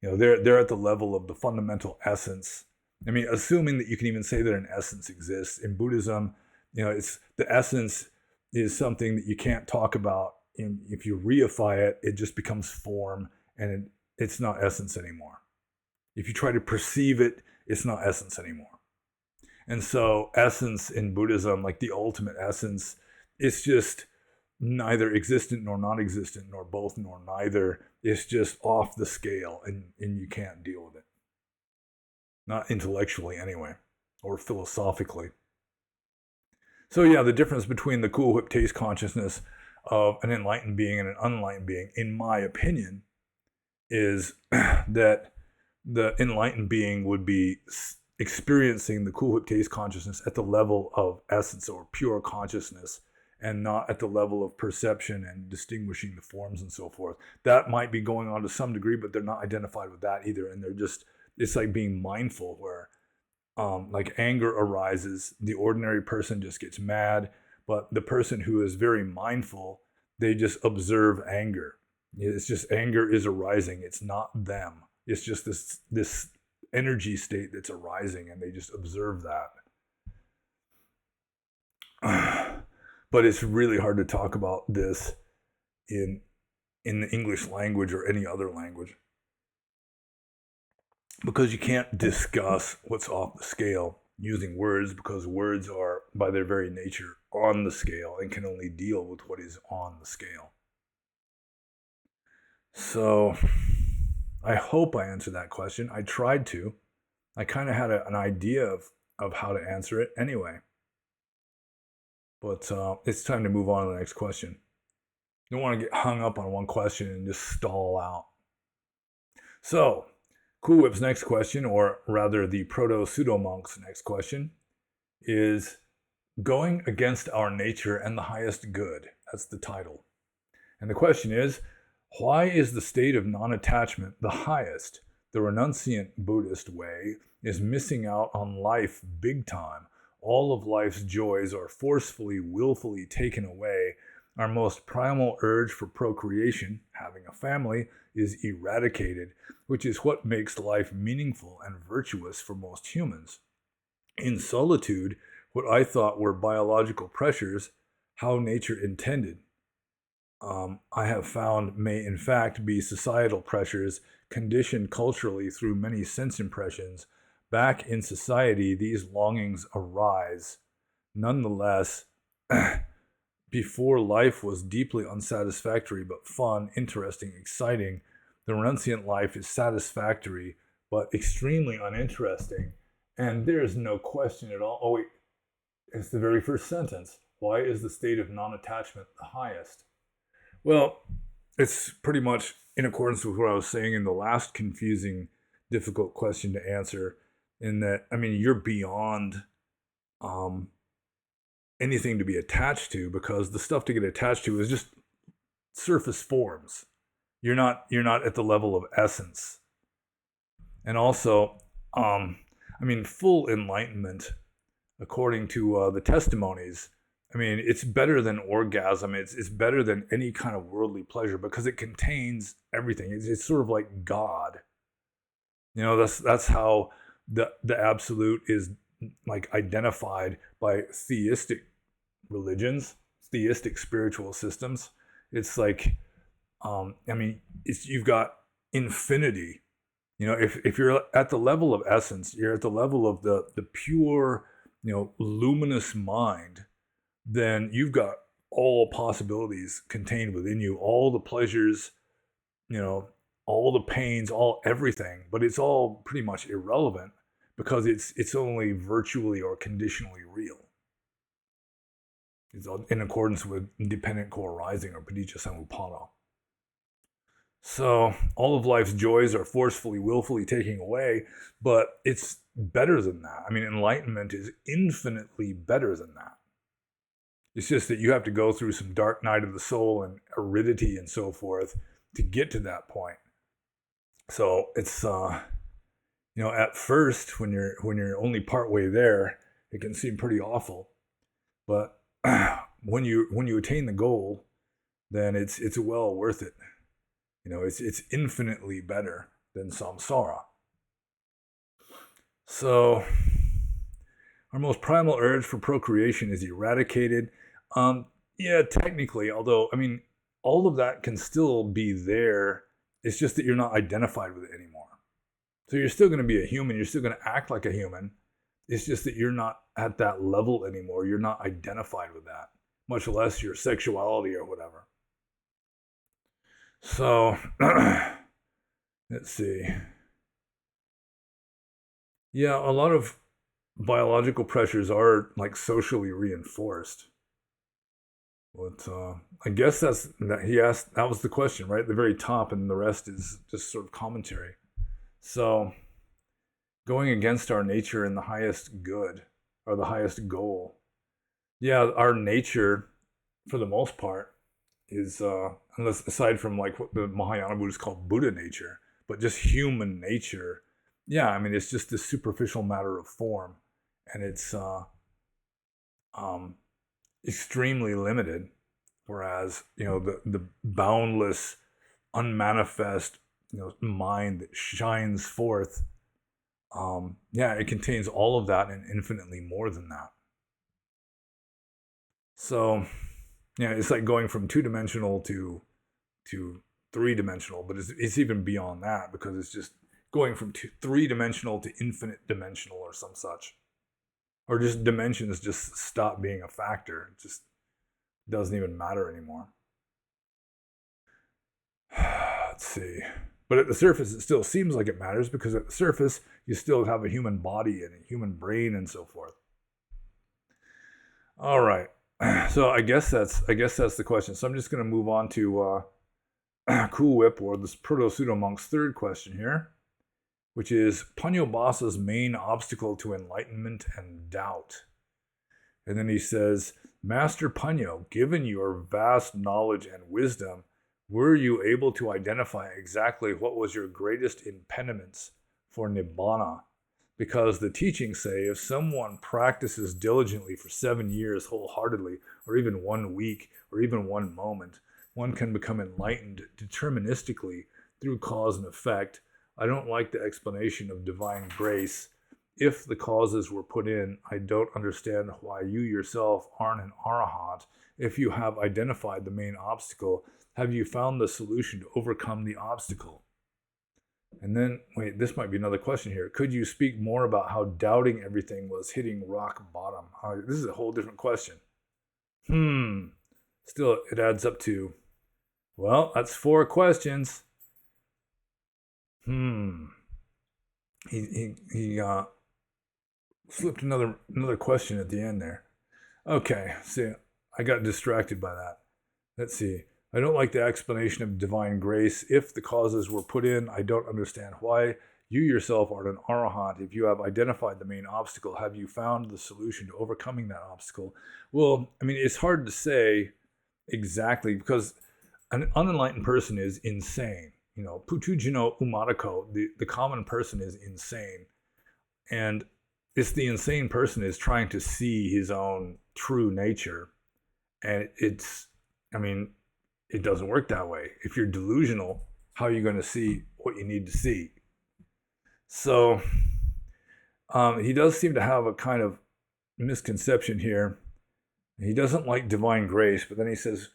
You know, they're at the level of the fundamental essence. I mean, assuming that you can even say that an essence exists. In Buddhism, you know, it's the essence is something that you can't talk about. And if you reify it, it just becomes form, and it's not essence anymore. If you try to perceive it, it's not essence anymore. And so essence in Buddhism, like the ultimate essence, it's just neither existent nor non-existent, nor both nor neither. It's just off the scale, and you can't deal with it. Not intellectually anyway, or philosophically. So yeah, the difference between the Cool Whip taste consciousness of an enlightened being and an unenlightened being, in my opinion, is that the enlightened being would be experiencing the Cool Whip taste consciousness at the level of essence or pure consciousness, and not at the level of perception and distinguishing the forms and so forth. That might be going on to some degree, but they're not identified with that either. And they're just, it's like being mindful, where like anger arises, the ordinary person just gets mad, but the person who is very mindful, they just observe anger. It's just anger is arising. It's not them. It's just this energy state that's arising, and they just observe that. But it's really hard to talk about this in the English language or any other language, because you can't discuss what's off the scale using words, because words are by their very nature on the scale and can only deal with what is on the scale. So I hope I answered that question. I tried to. I kind of had an idea of how to answer it anyway. But it's time to move on to the next question. You don't want to get hung up on one question and just stall out. So, Cool Whip's next question, or rather the Proto-Pseudo-Monk's next question, is Going Against Our Nature and the Highest Good. That's the title. And the question is, why is the state of non-attachment the highest? The renunciant Buddhist way is missing out on life big time. All of life's joys are forcefully, willfully taken away. Our most primal urge for procreation, having a family, is eradicated, which is what makes life meaningful and virtuous for most humans. In solitude, what I thought were biological pressures, how nature intended, I have found may in fact be societal pressures conditioned culturally through many sense impressions. Back in society, these longings arise. Nonetheless, before life was deeply unsatisfactory but fun, interesting, exciting, the renunciant life is satisfactory but extremely uninteresting. And there's no question at all. Oh, wait, it's the very first sentence. Why is the state of non-attachment the highest? Well, it's pretty much in accordance with what I was saying in the last confusing, difficult question to answer, in that, I mean, you're beyond anything to be attached to, because the stuff to get attached to is just surface forms. You're not at the level of essence. And also, I mean, full enlightenment, according to the testimonies, I mean, it's better than orgasm. It's better than any kind of worldly pleasure, because it contains everything. It's sort of like God. You know, that's how the absolute is like identified by theistic religions, theistic spiritual systems. It's like, I mean, you've got infinity. You know, if you're at the level of essence, you're at the level of the pure, you know, luminous mind, then you've got all possibilities contained within you, all the pleasures, you know, all the pains, all everything, but it's all pretty much irrelevant, because it's only virtually or conditionally real. It's in accordance with independent co-arising, or paticca samuppada. So all of life's joys are forcefully, willfully taken away, but it's better than that. I mean, enlightenment is infinitely better than that. It's just that you have to go through some dark night of the soul and aridity and so forth to get to that point. So it's, you know, at first, when you're only partway there, it can seem pretty awful. But when you attain the goal, then it's well worth it. You know, it's infinitely better than samsara. So our most primal urge for procreation is eradicated. Yeah, technically, although, I mean, all of that can still be there. It's just that you're not identified with it anymore. So you're still going to be a human. You're still going to act like a human. It's just that you're not at that level anymore. You're not identified with that, much less your sexuality or whatever. So, let's see. Yeah, a lot of biological pressures are like socially reinforced. But I guess he asked, that was the question, right? At the very top, and the rest is just sort of commentary. So, going against our nature and the highest good, or the highest goal. Yeah, our nature, for the most part, is, unless aside from like what the Mahayana Buddhists call Buddha nature, but just human nature yeah, I mean, it's just a superficial matter of form, and it's um, extremely limited. Whereas, the boundless, unmanifest, mind that shines forth, yeah, it contains all of that and infinitely more than that. So, yeah, it's like going from two-dimensional to three-dimensional, but it's even beyond that because it's just going from three-dimensional to infinite dimensional or some such, or just dimensions just stop being a factor. It just doesn't even matter anymore. Let's see. But at the surface, it still seems like it matters because at the surface, you still have a human body and a human brain and so forth. All right. So I guess that's the question. So I'm just going to move on to Cool Whip, or this Proto-Pseudo Monk's third question here, which is Prajnaparamita's main obstacle to enlightenment and doubt. And then he says, Master Prajna, given your vast knowledge and wisdom, were you able to identify exactly what was your greatest impediments for nibbana? Because the teachings say if someone practices diligently for 7 years wholeheartedly, or even 1 week, or even 1 moment, one can become enlightened deterministically through cause and effect. I don't like the explanation of divine grace. If the causes were put in, I don't understand why you yourself aren't an arahant. If you have identified the main obstacle, have you found the solution to overcome the obstacle? And then, wait, this might be another question here. Could you speak more about how doubting everything was hitting rock bottom? This is a whole different question. Still, it adds up to, well, that's 4 questions. He slipped another question at the end there. Okay, see, I got distracted by that. Let's see. I don't like the explanation of divine grace. If the causes were put in, I don't understand why. You yourself are an arahant. If you have identified the main obstacle, have you found the solution to overcoming that obstacle? Well, I mean, it's hard to say exactly because an unenlightened person is insane. Putujino umadako, the common person is insane. And it's the insane person is trying to see his own true nature. And it doesn't work that way. If you're delusional, how are you going to see what you need to see? So he does seem to have a kind of misconception here. He doesn't like divine grace, but then he says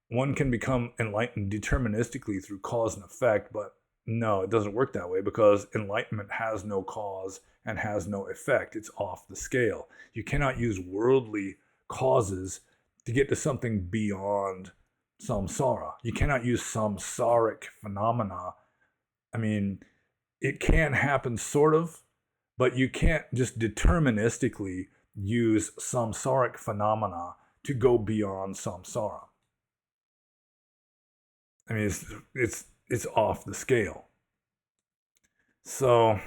one can become enlightened deterministically through cause and effect, but no, it doesn't work that way because enlightenment has no cause and has no effect. It's off the scale. You cannot use worldly causes to get to something beyond samsara. You cannot use samsaric phenomena. I mean, it can happen sort of, but you can't just deterministically use samsaric phenomena to go beyond samsara. I mean, it's off the scale. So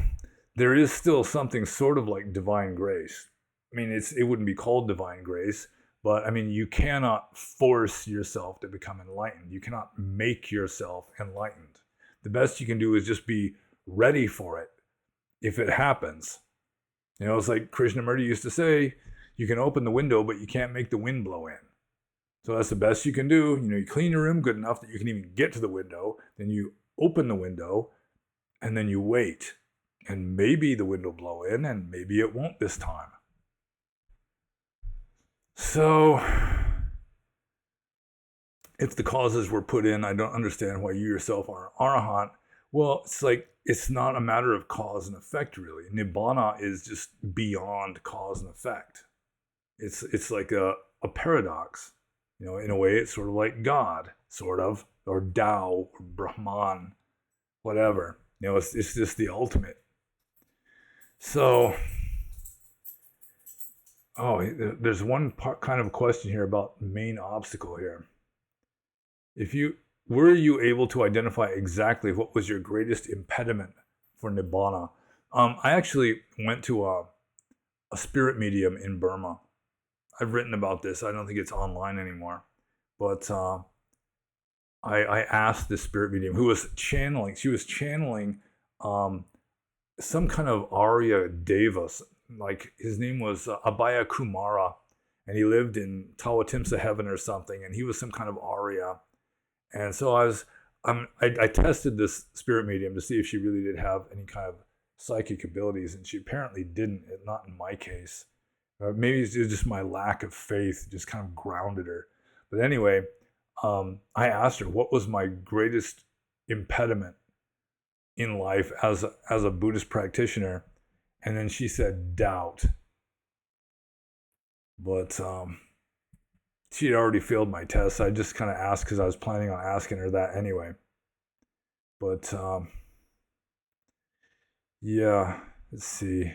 there is still something sort of like divine grace. I mean, it wouldn't be called divine grace, but I mean, you cannot force yourself to become enlightened. You cannot make yourself enlightened. The best you can do is just be ready for it if it happens. It's like Krishnamurti used to say, you can open the window, but you can't make the wind blow in. So that's the best you can do. You clean your room good enough that you can even get to the window. Then you open the window and then you wait. And maybe the wind will blow in and maybe it won't this time. So if the causes were put in, I don't understand why you yourself are an arahant. Well, it's like, it's not a matter of cause and effect, really. Nibbana is just beyond cause and effect. It's like a paradox. In a way, it's sort of like God, sort of, or Tao, or Brahman, whatever. It's just the ultimate. So, there's one kind of question here about main obstacle here. Were you able to identify exactly what was your greatest impediment for Nibbana? I actually went to a spirit medium in Burma. I've written about this. I don't think it's online anymore. But I asked this spirit medium who was channeling. She was channeling some kind of Arya Deva, like his name was Abhaya Kumara, and he lived in Tawatimsa heaven or something, and he was some kind of Arya. And so I tested this spirit medium to see if she really did have any kind of psychic abilities, and she apparently didn't, not in my case. Maybe it's just my lack of faith just kind of grounded her. But anyway, I asked her what was my greatest impediment in life as a Buddhist practitioner, and then she said doubt. But she had already failed my test. So I just kind of asked because I was planning on asking her that anyway. But yeah, let's see.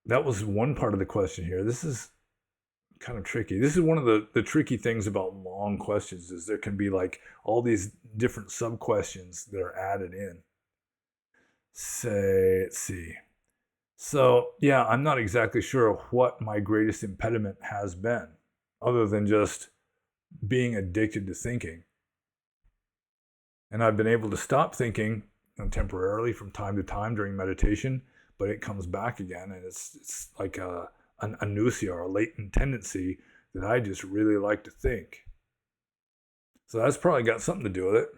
That was one part of the question here. This is kind of tricky. This is one of the tricky things about long questions is there can be like all these different sub-questions that are added in. Let's see. So, yeah, I'm not exactly sure what my greatest impediment has been, other than just being addicted to thinking. And I've been able to stop thinking temporarily from time to time during meditation, but it comes back again, and it's like an anusia, or a latent tendency that I just really like to think. So that's probably got something to do with it.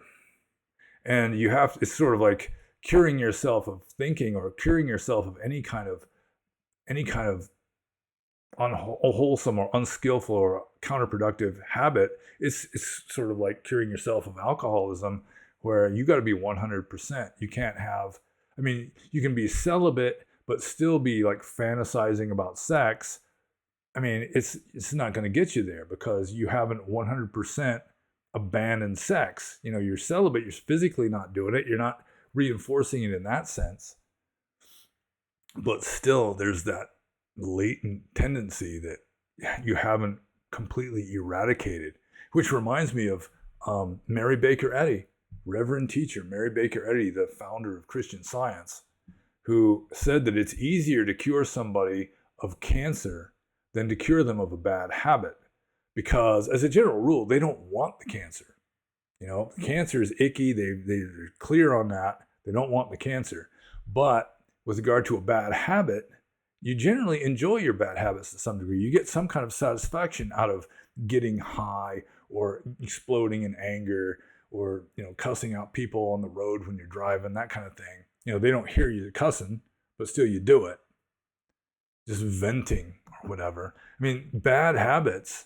And it's sort of like curing yourself of thinking, or curing yourself of any kind of unwholesome or unskillful or counterproductive habit. It's sort of like curing yourself of alcoholism, where you got to be 100%. You can't have, you can be celibate but still be like fantasizing about sex. It's not going to get you there because you haven't 100% abandoned sex. You're celibate, you're physically not doing it, you're not reinforcing it in that sense. But still, there's that latent tendency that you haven't completely eradicated, which reminds me of Mary Baker Eddy, Reverend Teacher Mary Baker Eddy, the founder of Christian Science, who said that it's easier to cure somebody of cancer than to cure them of a bad habit, because as a general rule, they don't want the cancer. Cancer is icky. They're clear on that. They don't want the cancer. But with regard to a bad habit, you generally enjoy your bad habits to some degree. You get some kind of satisfaction out of getting high, or exploding in anger, or cussing out people on the road when you're driving, that kind of thing. They don't hear you cussing, but still you do it. Just venting or whatever. Bad habits,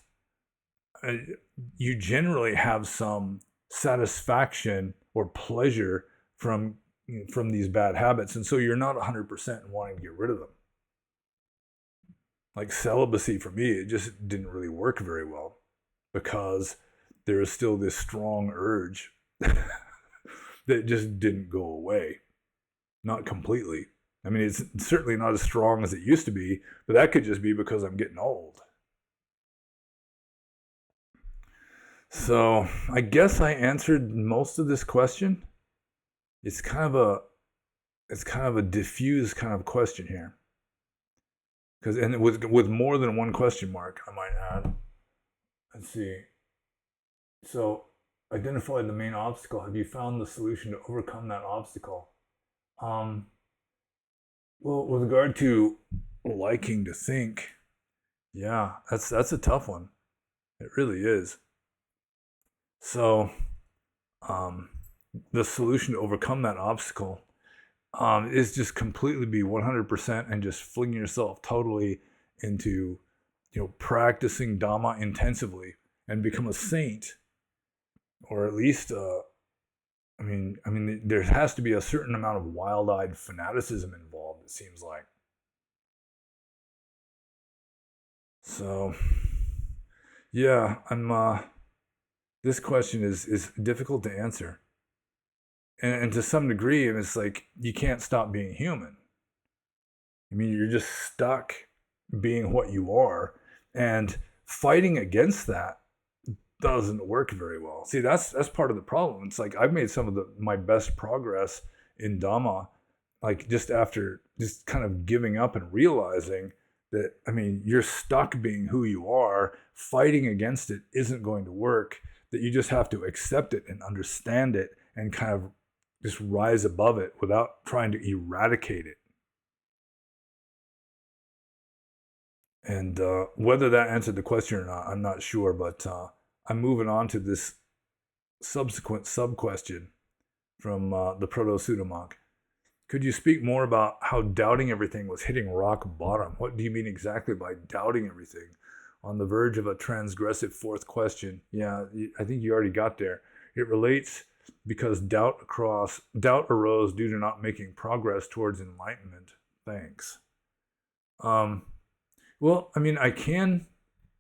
you generally have some satisfaction or pleasure from these bad habits, and so you're not 100% in wanting to get rid of them. Like celibacy for me, it just didn't really work very well, because there is still this strong urge that just didn't go away. Not completely. It's certainly not as strong as it used to be, but that could just be because I'm getting old. So I guess I answered most of this question. It's kind of a diffuse kind of question here. And with more than one question mark, I might add. Let's see. So, identify the main obstacle. Have you found the solution to overcome that obstacle? Well, with regard to liking to think, yeah, that's a tough one. It really is. So, the solution to overcome that obstacle is just completely be 100% and just fling yourself totally into, practicing Dhamma intensively and become a saint, or at least, there has to be a certain amount of wild-eyed fanaticism involved, it seems like. So, yeah, this question is difficult to answer. And to some degree, it's like you can't stop being human. You're just stuck being what you are, and fighting against that doesn't work very well. See, that's part of the problem. It's like I've made some of my best progress in Dhamma, like just after just kind of giving up and realizing that, you're stuck being who you are. Fighting against it isn't going to work, that you just have to accept it and understand it and kind of just rise above it without trying to eradicate it. And whether that answered the question or not, I'm not sure. But I'm moving on to this subsequent sub-question from the Proto-Pseudo-Monk. Could you speak more about how doubting everything was hitting rock bottom? What do you mean exactly by doubting everything? On the verge of a transgressive fourth question. Yeah, I think you already got there. It relates because doubt arose due to not making progress towards enlightenment. Thanks. Well, I mean, I can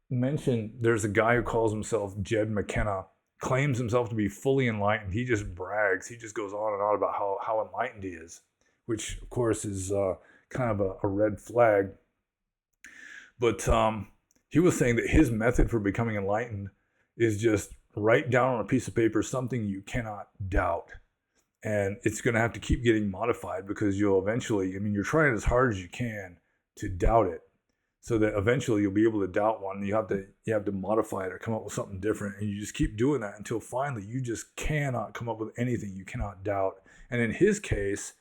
mention there's a guy who calls himself Jed McKenna, claims himself to be fully enlightened. He just brags. He just goes on and on about how enlightened he is, which, of course, is kind of a red flag. But he was saying that his method for becoming enlightened is just write down on a piece of paper something you cannot doubt. And it's going to have to keep getting modified because you'll eventually, I mean, you're trying as hard as you can to doubt it so that eventually you'll be able to doubt one. You have to modify it or come up with something different. And you just keep doing that until finally you just cannot come up with anything you cannot doubt. And in his case,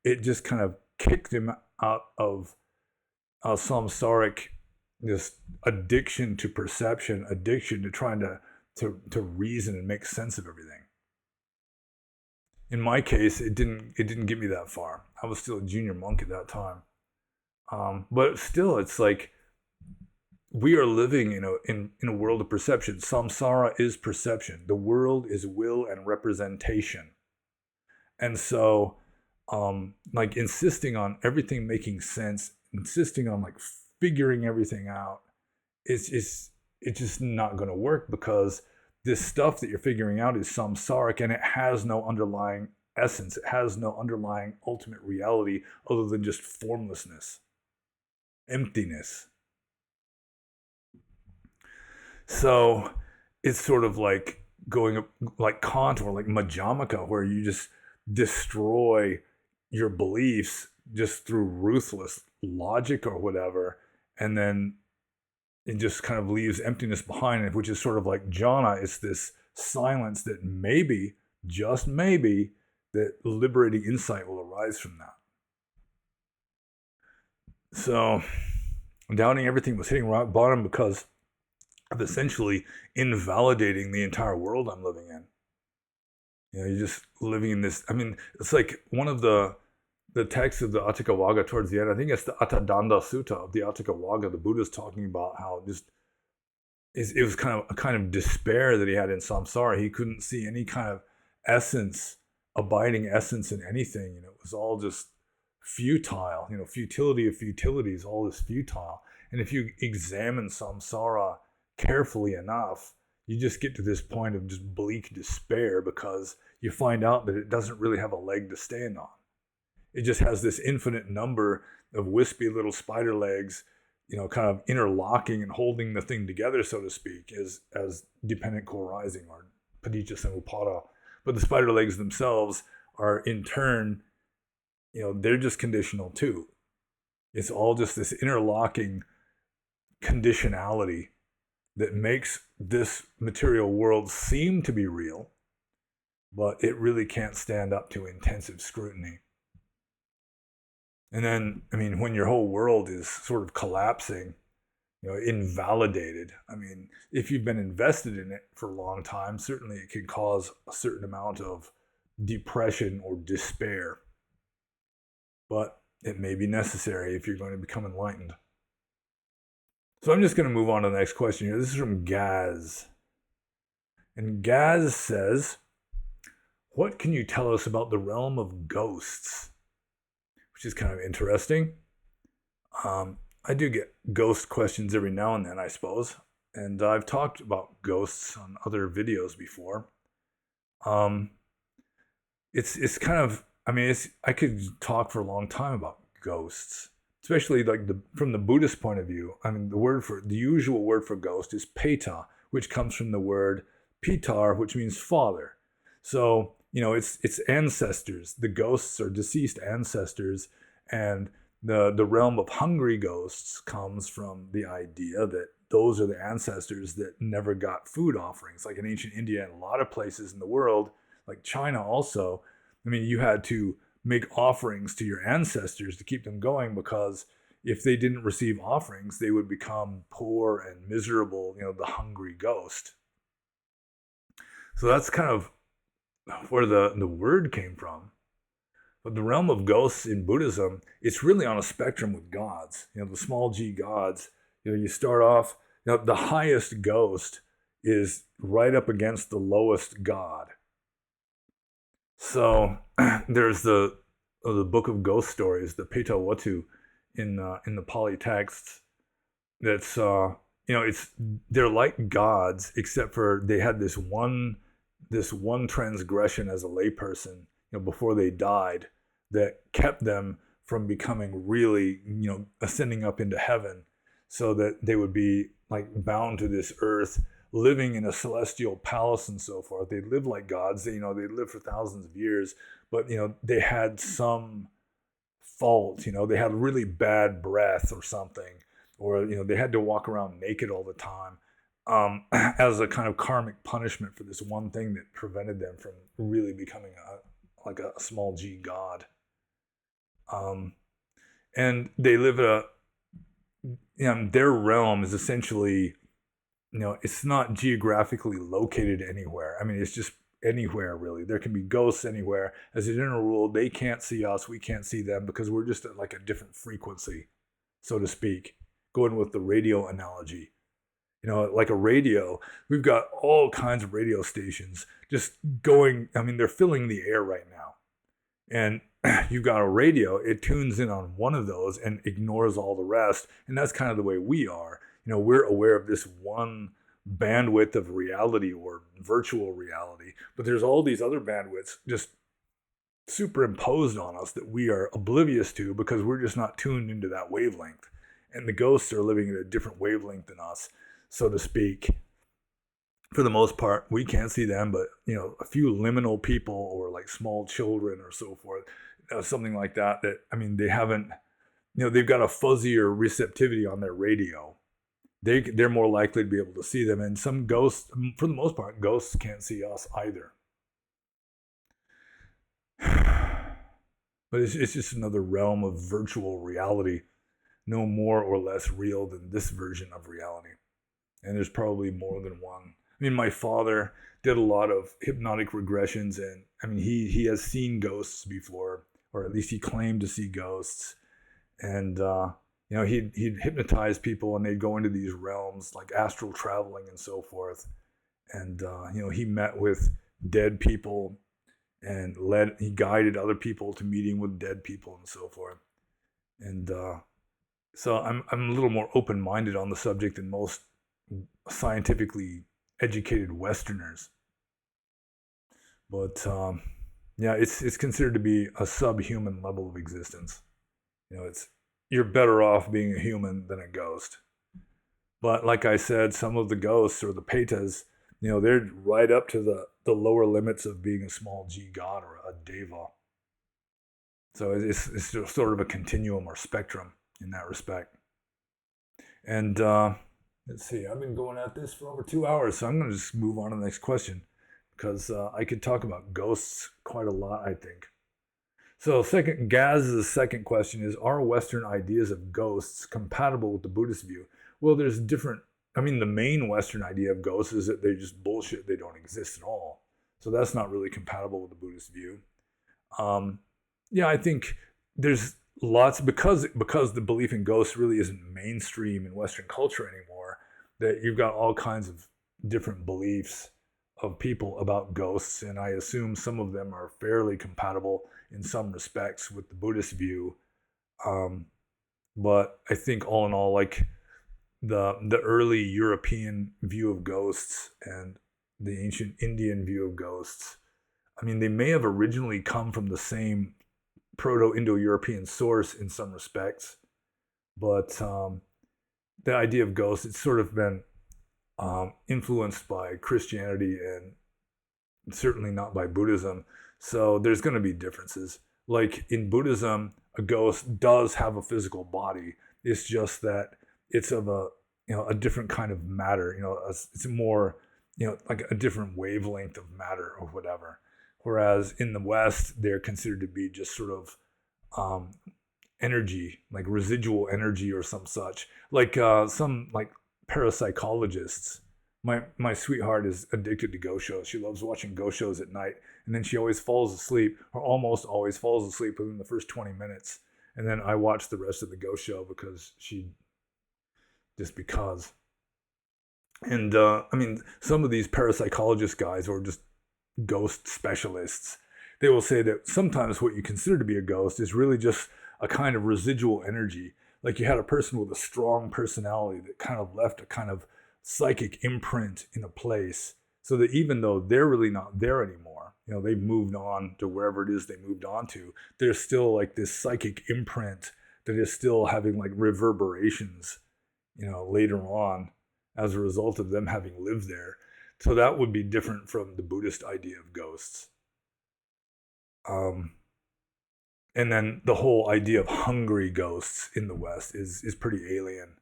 it just kind of kicked him out of a samsaric, this addiction to perception, addiction to trying to reason and make sense of everything. In my case, it didn't get me that far. I was still a junior monk at that time. But still, it's like we are living in a world of perception. Samsara is perception. The world is will and representation. And so, like insisting on everything making sense, insisting on like figuring everything out, it's just not going to work because this stuff that you're figuring out is samsaric and it has no underlying essence. It has no underlying ultimate reality other than just formlessness, emptiness. So it's sort of like going like Kant or like Majjhimaka, where you just destroy your beliefs just through ruthless logic or whatever, and then it just kind of leaves emptiness behind it, which is sort of like jhana. It's this silence that maybe, just maybe, that liberating insight will arise from that. So doubting everything was hitting rock bottom because of essentially invalidating the entire world I'm living in. You're just living in this. I mean, it's like one of the text of the Atthakavagga towards the end. I think it's the Attadanda Sutta of the Atthakavagga. The Buddha's talking about how it was kind of despair that he had in samsara. He couldn't see any kind of essence, abiding essence in anything. It was all just futile. Futility of futilities, all this futile. And if you examine samsara carefully enough, you just get to this point of just bleak despair because you find out that it doesn't really have a leg to stand on. It just has this infinite number of wispy little spider legs, kind of interlocking and holding the thing together, so to speak, as dependent co-arising or paticca samuppada. But the spider legs themselves are in turn, they're just conditional too. It's all just this interlocking conditionality that makes this material world seem to be real, but it really can't stand up to intensive scrutiny. And then, I mean, when your whole world is sort of collapsing, invalidated, I mean, if you've been invested in it for a long time, certainly it can cause a certain amount of depression or despair. But it may be necessary if you're going to become enlightened. So I'm just going to move on to the next question here. This is from Gaz. And Gaz says, what can you tell us about the realm of ghosts? Which is kind of interesting. I do get ghost questions every now and then, I suppose. And I've talked about ghosts on other videos before. It's kind of, I mean, I could talk for a long time about ghosts, especially like from the Buddhist point of view. I mean, the usual word for ghost is peta, which comes from the word pitar, which means father. So, it's ancestors. The ghosts are deceased ancestors, and the realm of hungry ghosts comes from the idea that those are the ancestors that never got food offerings. Like in ancient India and a lot of places in the world, like China also, I mean, you had to make offerings to your ancestors to keep them going because if they didn't receive offerings, they would become poor and miserable, the hungry ghost. So that's kind of where the word came from. But the realm of ghosts in Buddhism, it's really on a spectrum with gods. The small g gods, you start off, the highest ghost is right up against the lowest god. So there's the book of ghost stories, the Peta Watu in the Pali texts. That's they're like gods, except for they had this one transgression as a layperson, before they died, that kept them from becoming really, ascending up into heaven, so that they would be like bound to this earth, living in a celestial palace and so forth. They lived like gods. They lived for thousands of years, but they had some fault. They had really bad breath or something, or they had to walk around naked all the time, as a kind of karmic punishment for this one thing that prevented them from really becoming a small g god. And they live their realm is essentially, it's not geographically located anywhere. I mean, it's just anywhere, really. There can be ghosts anywhere. As a general rule, they can't see us, we can't see them, because we're just at like a different frequency, so to speak. Going with the radio analogy. Like a radio, we've got all kinds of radio stations just going, they're filling the air right now. And you've got a radio, it tunes in on one of those and ignores all the rest. And that's kind of the way we are. We're aware of this one bandwidth of reality or virtual reality, but there's all these other bandwidths just superimposed on us that we are oblivious to because we're just not tuned into that wavelength. And the ghosts are living at a different wavelength than us, so to speak. For the most part, we can't see them, but a few liminal people or like small children or so forth, something like that. They haven't, they've got a fuzzier receptivity on their radio. They're more likely to be able to see them. And some ghosts, for the most part, ghosts can't see us either. But it's just another realm of virtual reality, no more or less real than this version of reality. And there's probably more than one. My father did a lot of hypnotic regressions, and he has seen ghosts before, or at least he claimed to see ghosts. And he'd hypnotize people, and they'd go into these realms like astral traveling and so forth. And he met with dead people and he guided other people to meeting with dead people and so forth. And so I'm a little more open-minded on the subject than most scientifically educated Westerners. But it's considered to be a subhuman level of existence. You're better off being a human than a ghost. But like I said, some of the ghosts or the petas, they're right up to the lower limits of being a small g god or a deva. So it's sort of a continuum or spectrum in that respect. And let's see, I've been going at this for over 2 hours, so I'm going to just move on to the next question, because I could talk about ghosts quite a lot, I think. So Gaz's second question is, are Western ideas of ghosts compatible with the Buddhist view? Well, there's different, the main Western idea of ghosts is that they're just bullshit, they don't exist at all. So that's not really compatible with the Buddhist view. I think there's lots, because the belief in ghosts really isn't mainstream in Western culture anymore, that you've got all kinds of different beliefs of people about ghosts, and I assume some of them are fairly compatible in some respects with the Buddhist view. But I think all in all, like the early European view of ghosts and the ancient Indian view of ghosts, they may have originally come from the same Proto-Indo-European source in some respects, but the idea of ghosts, it's sort of been influenced by Christianity and certainly not by Buddhism. So there's going to be differences. Like in Buddhism, a ghost does have a physical body. It's just that it's of a different kind of matter. It's more, like a different wavelength of matter or whatever. Whereas in the West, they're considered to be just sort of energy, like residual energy or some such. Like some like parapsychologists. My sweetheart is addicted to ghost shows. She loves watching ghost shows at night, and then she always falls asleep, or almost always falls asleep within the first 20 minutes. And then I watch the rest of the ghost show because because. And I mean, some of these parapsychologist guys or just ghost specialists, they will say that sometimes what you consider to be a ghost is really just a kind of residual energy. Like you had a person with a strong personality that kind of left a kind of psychic imprint in a place, so that even though they're really not there anymore, they've moved on to wherever it is they moved on to, there's still like this psychic imprint that is still having like reverberations, later on as a result of them having lived there. So that would be different from the Buddhist idea of ghosts. And then the whole idea of hungry ghosts in the West is pretty alien.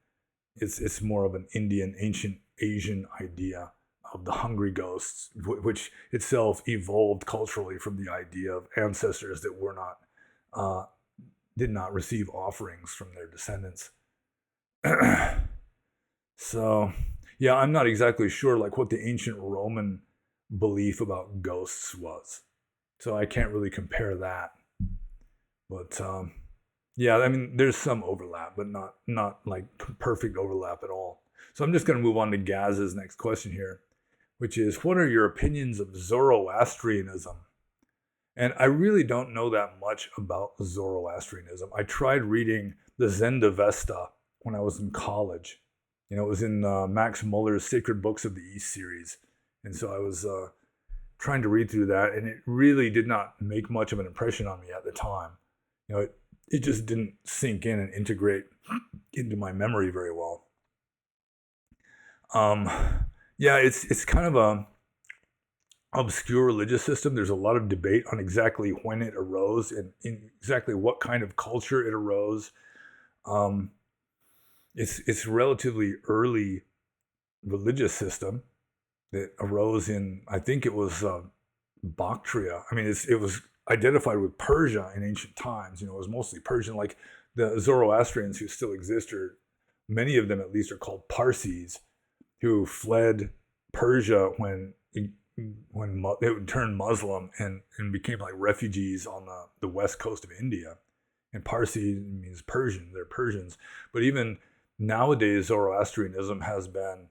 It's more of an Indian, ancient Asian idea of the hungry ghosts, which itself evolved culturally from the idea of ancestors that were not, did not receive offerings from their descendants. So, yeah, I'm not exactly sure like what the ancient Roman belief about ghosts was. So I can't really compare that. But yeah, I mean, there's some overlap, but not like perfect overlap at all. So I'm just going to move on to Gaz's next question here, which is, what are your opinions of Zoroastrianism? And I really don't know that much about Zoroastrianism. I tried reading the Zendavesta when I was in college. It was in Max Muller's Sacred Books of the East series. And so I was trying to read through that, and it really did not make much of an impression on me at the time. It just didn't sink in and integrate into my memory very well. Yeah, it's kind of a obscure religious system. There's a lot of debate on exactly when it arose and in exactly what kind of culture it arose. It's a relatively early religious system that arose in, I think it was Bactria. I mean, it was identified with Persia in ancient times. It was mostly Persian. Like the Zoroastrians who still exist, or many of them at least, are called Parsis, who fled Persia when it turned Muslim and became like refugees on the west coast of India. And Parsi means Persian. They're Persians. But even nowadays, Zoroastrianism has been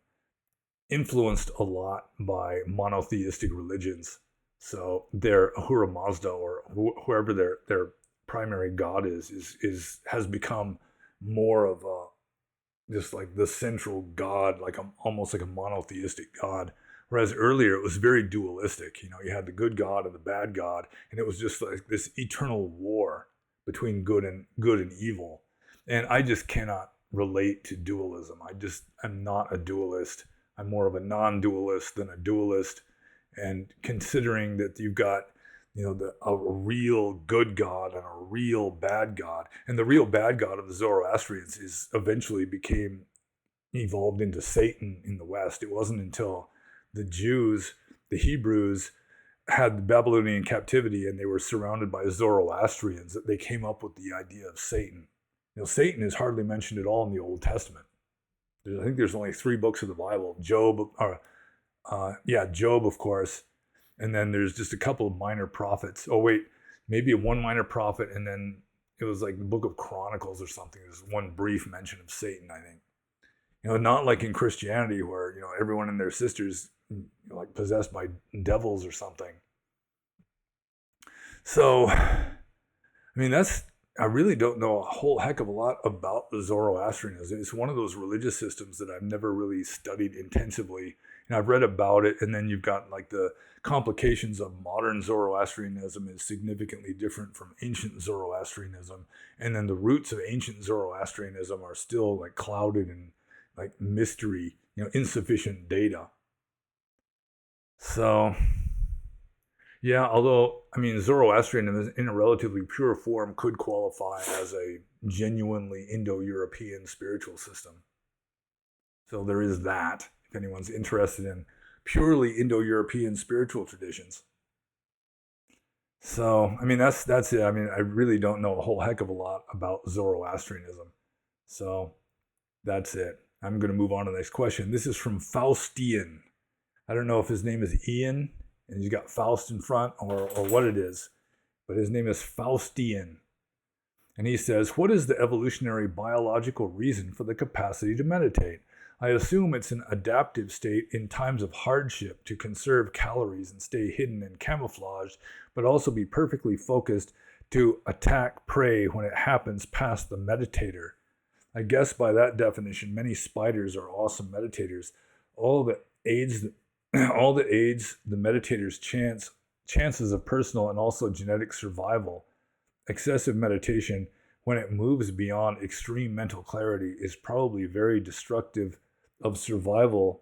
influenced a lot by monotheistic religions. So their Ahura Mazda, or whoever their primary god has become more of a just like the central god, like almost like a monotheistic god. Whereas earlier it was very dualistic. You had the good god and the bad god, and it was just like this eternal war between good and evil. And I just cannot relate to dualism. I'm not a dualist. I'm more of a non-dualist than a dualist. And considering that you've got, a real good God and a real bad God, and the real bad God of the Zoroastrians eventually evolved into Satan in the West. It wasn't until the Jews, the Hebrews, had the Babylonian captivity and they were surrounded by Zoroastrians that they came up with the idea of Satan. Satan is hardly mentioned at all in the Old Testament. I think there's only 3 books of the Bible. Job, of course. And then there's just a couple of minor prophets. Oh, wait, maybe one minor prophet, and then it was like the Book of Chronicles or something. There's one brief mention of Satan, I think. Not like in Christianity where, everyone and their sisters like possessed by devils or something. So, I mean, I really don't know a whole heck of a lot about the Zoroastrianism. It's one of those religious systems that I've never really studied intensively. And I've read about it, and then you've got like the complications of modern Zoroastrianism is significantly different from ancient Zoroastrianism. And then the roots of ancient Zoroastrianism are still like clouded in like mystery, insufficient data. So, yeah, although, I mean, Zoroastrianism in a relatively pure form could qualify as a genuinely Indo-European spiritual system. So there is that, if anyone's interested in purely Indo-European spiritual traditions. So, I mean, that's it. I mean, I really don't know a whole heck of a lot about Zoroastrianism. So, that's it. I'm going to move on to the next question. This is from Faustian. I don't know if his name is Ian and he's got Faust in front or what it is, but his name is Faustian. And he says, what is the evolutionary biological reason for the capacity to meditate? I assume it's an adaptive state in times of hardship to conserve calories and stay hidden and camouflaged, but also be perfectly focused to attack prey when it happens past the meditator. I guess by that definition, many spiders are awesome meditators. All that aids the, all that aids the meditator's chances of personal and also genetic survival. Excessive meditation, when it moves beyond extreme mental clarity, is probably very destructive of survival.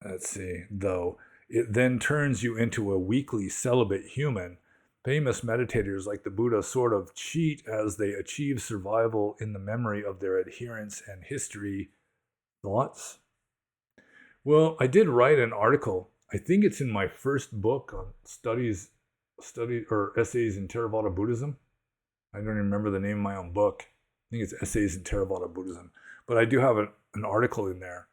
Let's see, though. It then turns you into a weakly celibate human. Famous meditators like the Buddha sort of cheat as they achieve survival in the memory of their adherents and history. Thoughts? Well, I did write an article. I think it's in my first book on study or essays in Theravada Buddhism. I don't even remember the name of my own book. I think it's Essays in Theravada Buddhism. But I do have an article in there,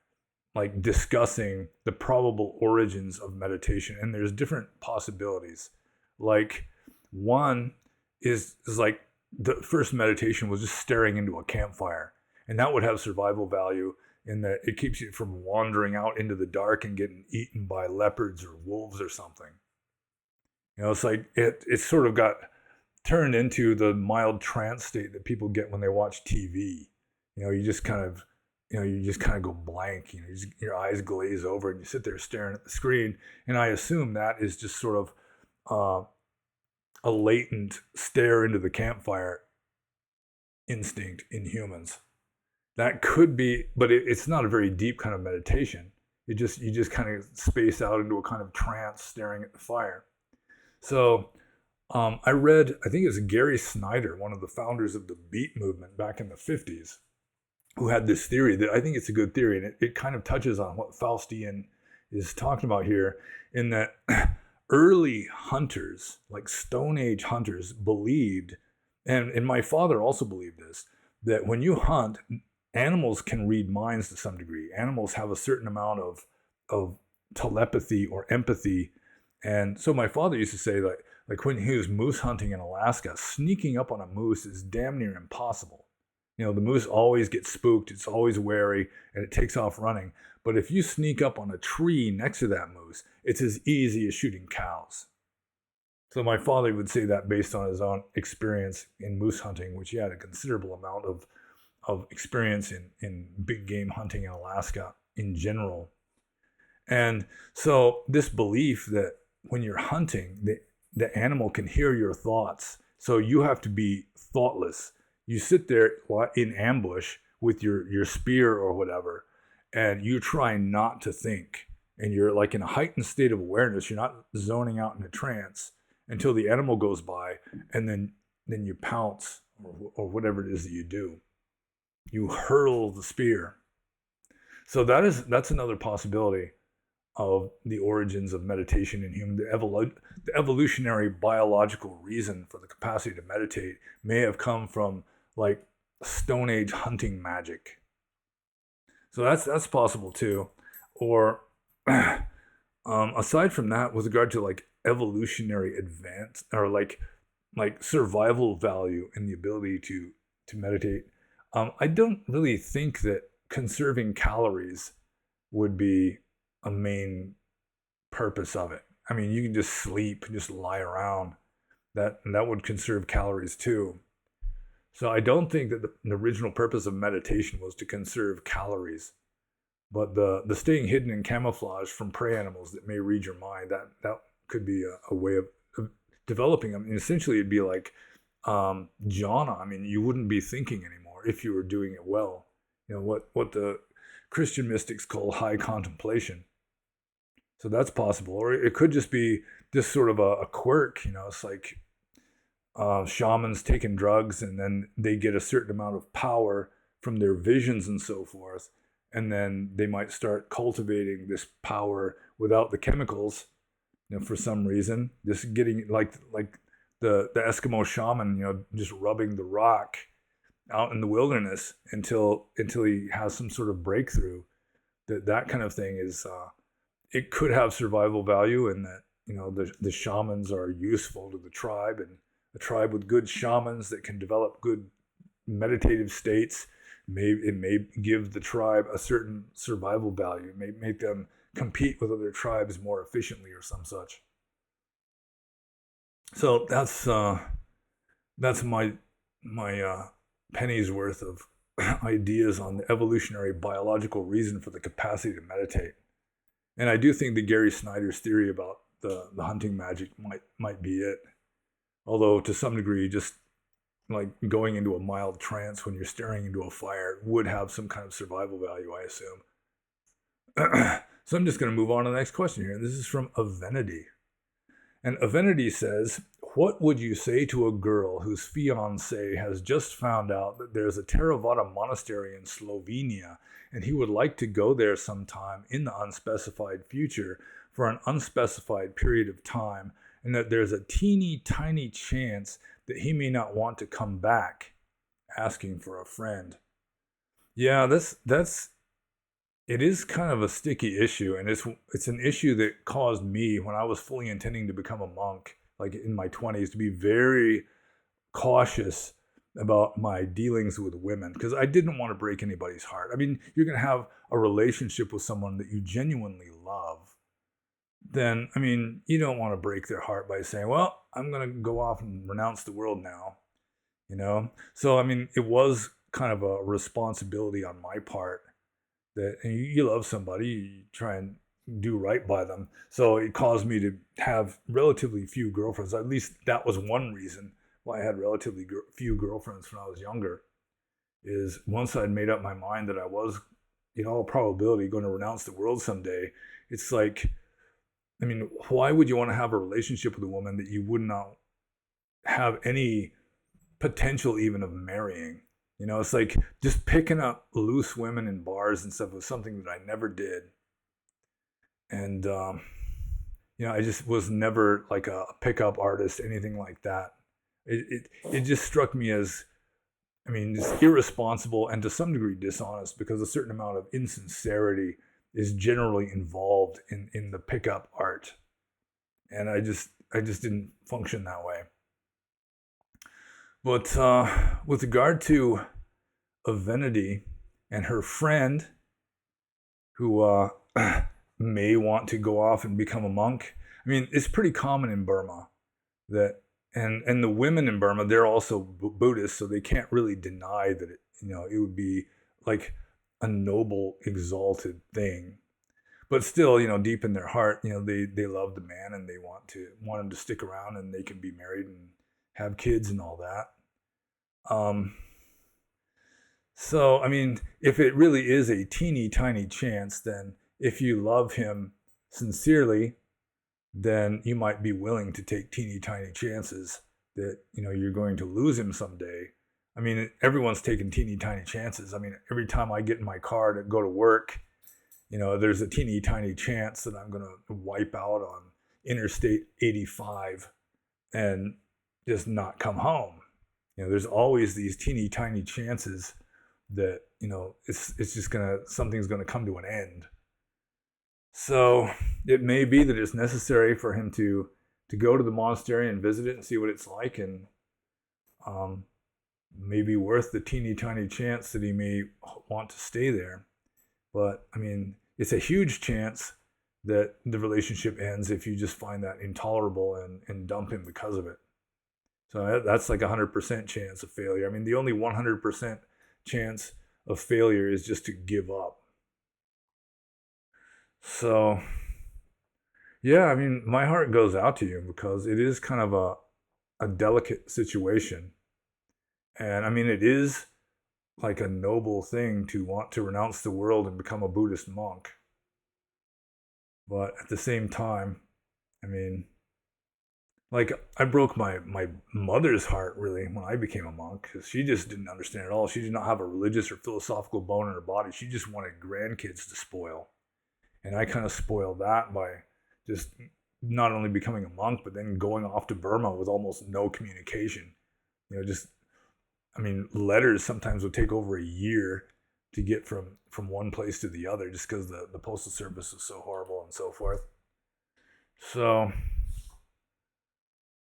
like discussing the probable origins of meditation. And there's different possibilities. Like one is like the first meditation was just staring into a campfire. And that would have survival value in that it keeps you from wandering out into the dark and getting eaten by leopards or wolves or something. You know, it's like it sort of got turned into the mild trance state that people get when they watch TV. You know, you just kind of go blank. You know, your eyes glaze over and you sit there staring at the screen. And I assume that is just sort of a latent stare into the campfire instinct in humans. That could be, but it's not a very deep kind of meditation. You just kind of space out into a kind of trance staring at the fire. So I read, I think it was Gary Snyder, one of the founders of the Beat movement back in the 50s, who had this theory that I think it's a good theory, and it kind of touches on what Faustian is talking about here, in that early hunters, like Stone Age hunters, believed, and my father also believed this, that when you hunt, animals can read minds to some degree. Animals have a certain amount of telepathy or empathy. And so my father used to say that, like when he was moose hunting in Alaska, sneaking up on a moose is damn near impossible. You know, the moose always gets spooked, it's always wary, and it takes off running. But if you sneak up on a tree next to that moose, it's as easy as shooting cows. So my father would say that based on his own experience in moose hunting, which he had a considerable amount of experience in big game hunting in Alaska in general. And so this belief that when you're hunting, the animal can hear your thoughts. So you have to be thoughtless. You sit there in ambush with your spear or whatever, and you try not to think. And you're like in a heightened state of awareness. You're not zoning out in a trance until the animal goes by, and then you pounce or whatever it is that you do. You hurl the spear. So that's another possibility of the origins of meditation in human. The evolutionary biological reason for the capacity to meditate may have come from like Stone Age hunting magic. So that's possible too. Or aside from that, with regard to like evolutionary advance or like survival value and the ability to meditate, I don't really think that conserving calories would be a main purpose of it. I mean, you can just sleep, just lie around. That would conserve calories too. So I don't think that the original purpose of meditation was to conserve calories, but the staying hidden in camouflage from prey animals that may read your mind, that could be a way of developing them. And essentially, it'd be like jhana. I mean, you wouldn't be thinking anymore if you were doing it well. You know what the Christian mystics call high contemplation. So that's possible, or it could just be this sort of a quirk. You know, it's like shamans taking drugs, and then they get a certain amount of power from their visions and so forth, and then they might start cultivating this power without the chemicals, for some reason, just getting like the Eskimo shaman, just rubbing the rock out in the wilderness until he has some sort of breakthrough. That kind of thing is it could have survival value, and that the shamans are useful to the tribe, and a tribe with good shamans that can develop good meditative states, it may give the tribe a certain survival value. It may make them compete with other tribes more efficiently or some such. So that's my penny's worth of ideas on the evolutionary biological reason for the capacity to meditate. And I do think that Gary Snyder's theory about the hunting magic might be it. Although to some degree, just like going into a mild trance when you're staring into a fire would have some kind of survival value, I assume. So I'm just going to move on to the next question here. This is from Avenity. And Avenity says, what would you say to a girl whose fiancé has just found out that there's a Theravada monastery in Slovenia, and he would like to go there sometime in the unspecified future for an unspecified period of time, and that there's a teeny tiny chance that he may not want to come back, asking for a friend? Yeah, it is kind of a sticky issue, and it's an issue that caused me, when I was fully intending to become a monk, like in my 20s, to be very cautious about my dealings with women, because I didn't want to break anybody's heart. I mean, you're going to have a relationship with someone that you genuinely love, then, I mean, you don't want to break their heart by saying, well, I'm going to go off and renounce the world now, So, I mean, it was kind of a responsibility on my part that you love somebody, you try and do right by them. So it caused me to have relatively few girlfriends. At least that was one reason why I had relatively few girlfriends when I was younger, is once I'd made up my mind that I was, in all probability, going to renounce the world someday, it's like, I mean, why would you want to have a relationship with a woman that you would not have any potential even of marrying? It's like just picking up loose women in bars and stuff was something that I never did. And, I just was never like a pickup artist, anything like that. It just struck me as, I mean, just irresponsible and to some degree dishonest, because a certain amount of insincerity is generally involved in the pickup art. And I just didn't function that way. But with regard to Avenity and her friend who may want to go off and become a monk, I mean, it's pretty common in Burma that, and the women in Burma, they're also Buddhist, so they can't really deny that it would be like a noble, exalted thing. But still, deep in their heart, they love the man and they want him to stick around, and they can be married and have kids and all that. So, I mean, if it really is a teeny tiny chance, then if you love him sincerely, then you might be willing to take teeny tiny chances that, you're going to lose him someday. I mean, everyone's taking teeny tiny chances. I mean, every time I get in my car to go to work, there's a teeny tiny chance that I'm going to wipe out on Interstate 85 and just not come home. There's always these teeny tiny chances that, it's just something's going to come to an end. So it may be that it's necessary for him to go to the monastery and visit it and see what it's like, and maybe worth the teeny tiny chance that he may want to stay there. But I mean, it's a huge chance that the relationship ends if you just find that intolerable and dump him because of it. So that's like 100% chance of failure. I mean, the only 100% chance of failure is just to give up. So, yeah, I mean, my heart goes out to you, because it is kind of a delicate situation. And I mean, it is like a noble thing to want to renounce the world and become a Buddhist monk. But at the same time, I mean, like, I broke my mother's heart, really, when I became a monk, because she just didn't understand at all. She did not have a religious or philosophical bone in her body. She just wanted grandkids to spoil. And I kind of spoiled that by just not only becoming a monk, but then going off to Burma with almost no communication. Letters sometimes would take over a year to get from one place to the other just because the postal service is so horrible and so forth. So,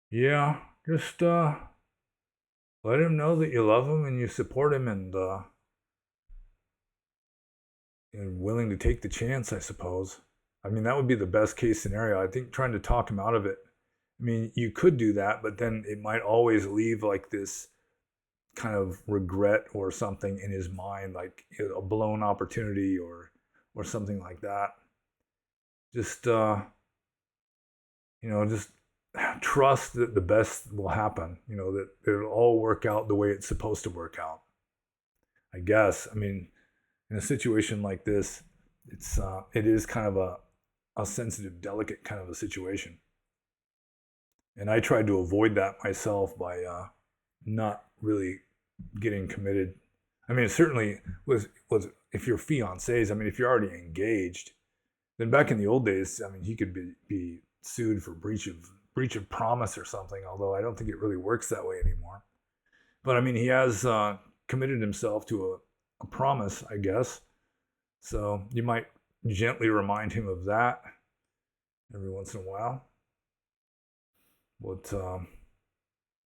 yeah, just let him know that you love him and you support him and you're willing to take the chance, I suppose. I mean, that would be the best case scenario. I think trying to talk him out of it. I mean, you could do that, but then it might always leave like this kind of regret or something in his mind, like a blown opportunity or something like that. Just just trust that the best will happen. That it'll all work out the way it's supposed to work out. I guess. I mean, in a situation like this, it is kind of a sensitive, delicate kind of a situation. And I tried to avoid that myself by not really getting committed. I mean, it certainly was if you're fiancés. I mean, if you're already engaged, then back in the old days, I mean, he could be sued for breach of promise or something. Although I don't think it really works that way anymore. But I mean, he has committed himself to a promise, I guess. So you might gently remind him of that every once in a while. But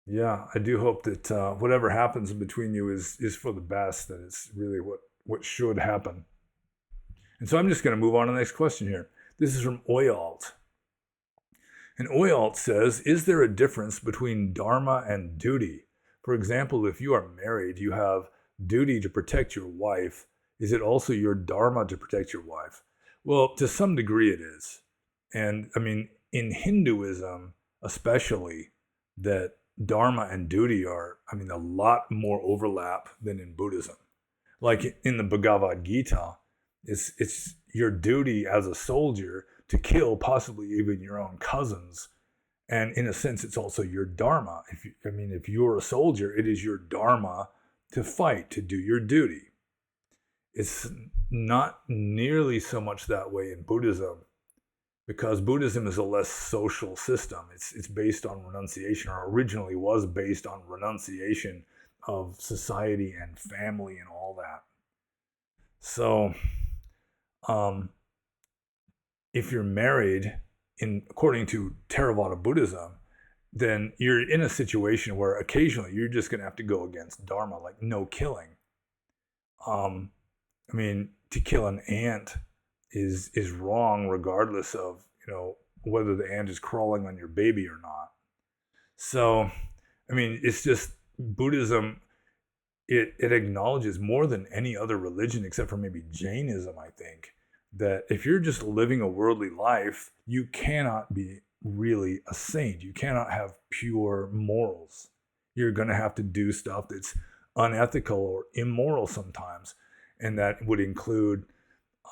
yeah, I do hope that whatever happens in between you is for the best, that it's really what should happen. And so I'm just going to move on to the next question here. This is from Oyalt. And Oyalt says, is there a difference between dharma and duty? For example, if you are married, you have duty to protect your wife. Is it also your dharma to protect your wife? Well, to some degree it is. And I mean, in Hinduism, especially, that dharma and duty are, I mean, a lot more overlap than in Buddhism. Like in the Bhagavad Gita, it's your duty as a soldier to kill possibly even your own cousins. And in a sense, it's also your dharma. If you're a soldier, it is your dharma to fight, to do your duty. It's not nearly so much that way in Buddhism, because Buddhism is a less social system. It's based on renunciation, or originally was based on renunciation of society and family and all that. So, if you're married, according to Theravada Buddhism, then you're in a situation where occasionally you're just going to have to go against dharma, like no killing. To kill an ant is wrong, regardless of whether the ant is crawling on your baby or not. So, it's just Buddhism. It acknowledges more than any other religion, except for maybe Jainism, I think, that if you're just living a worldly life, you cannot be really a saint. You cannot have pure morals. You're going to have to do stuff that's unethical or immoral sometimes. And that would include,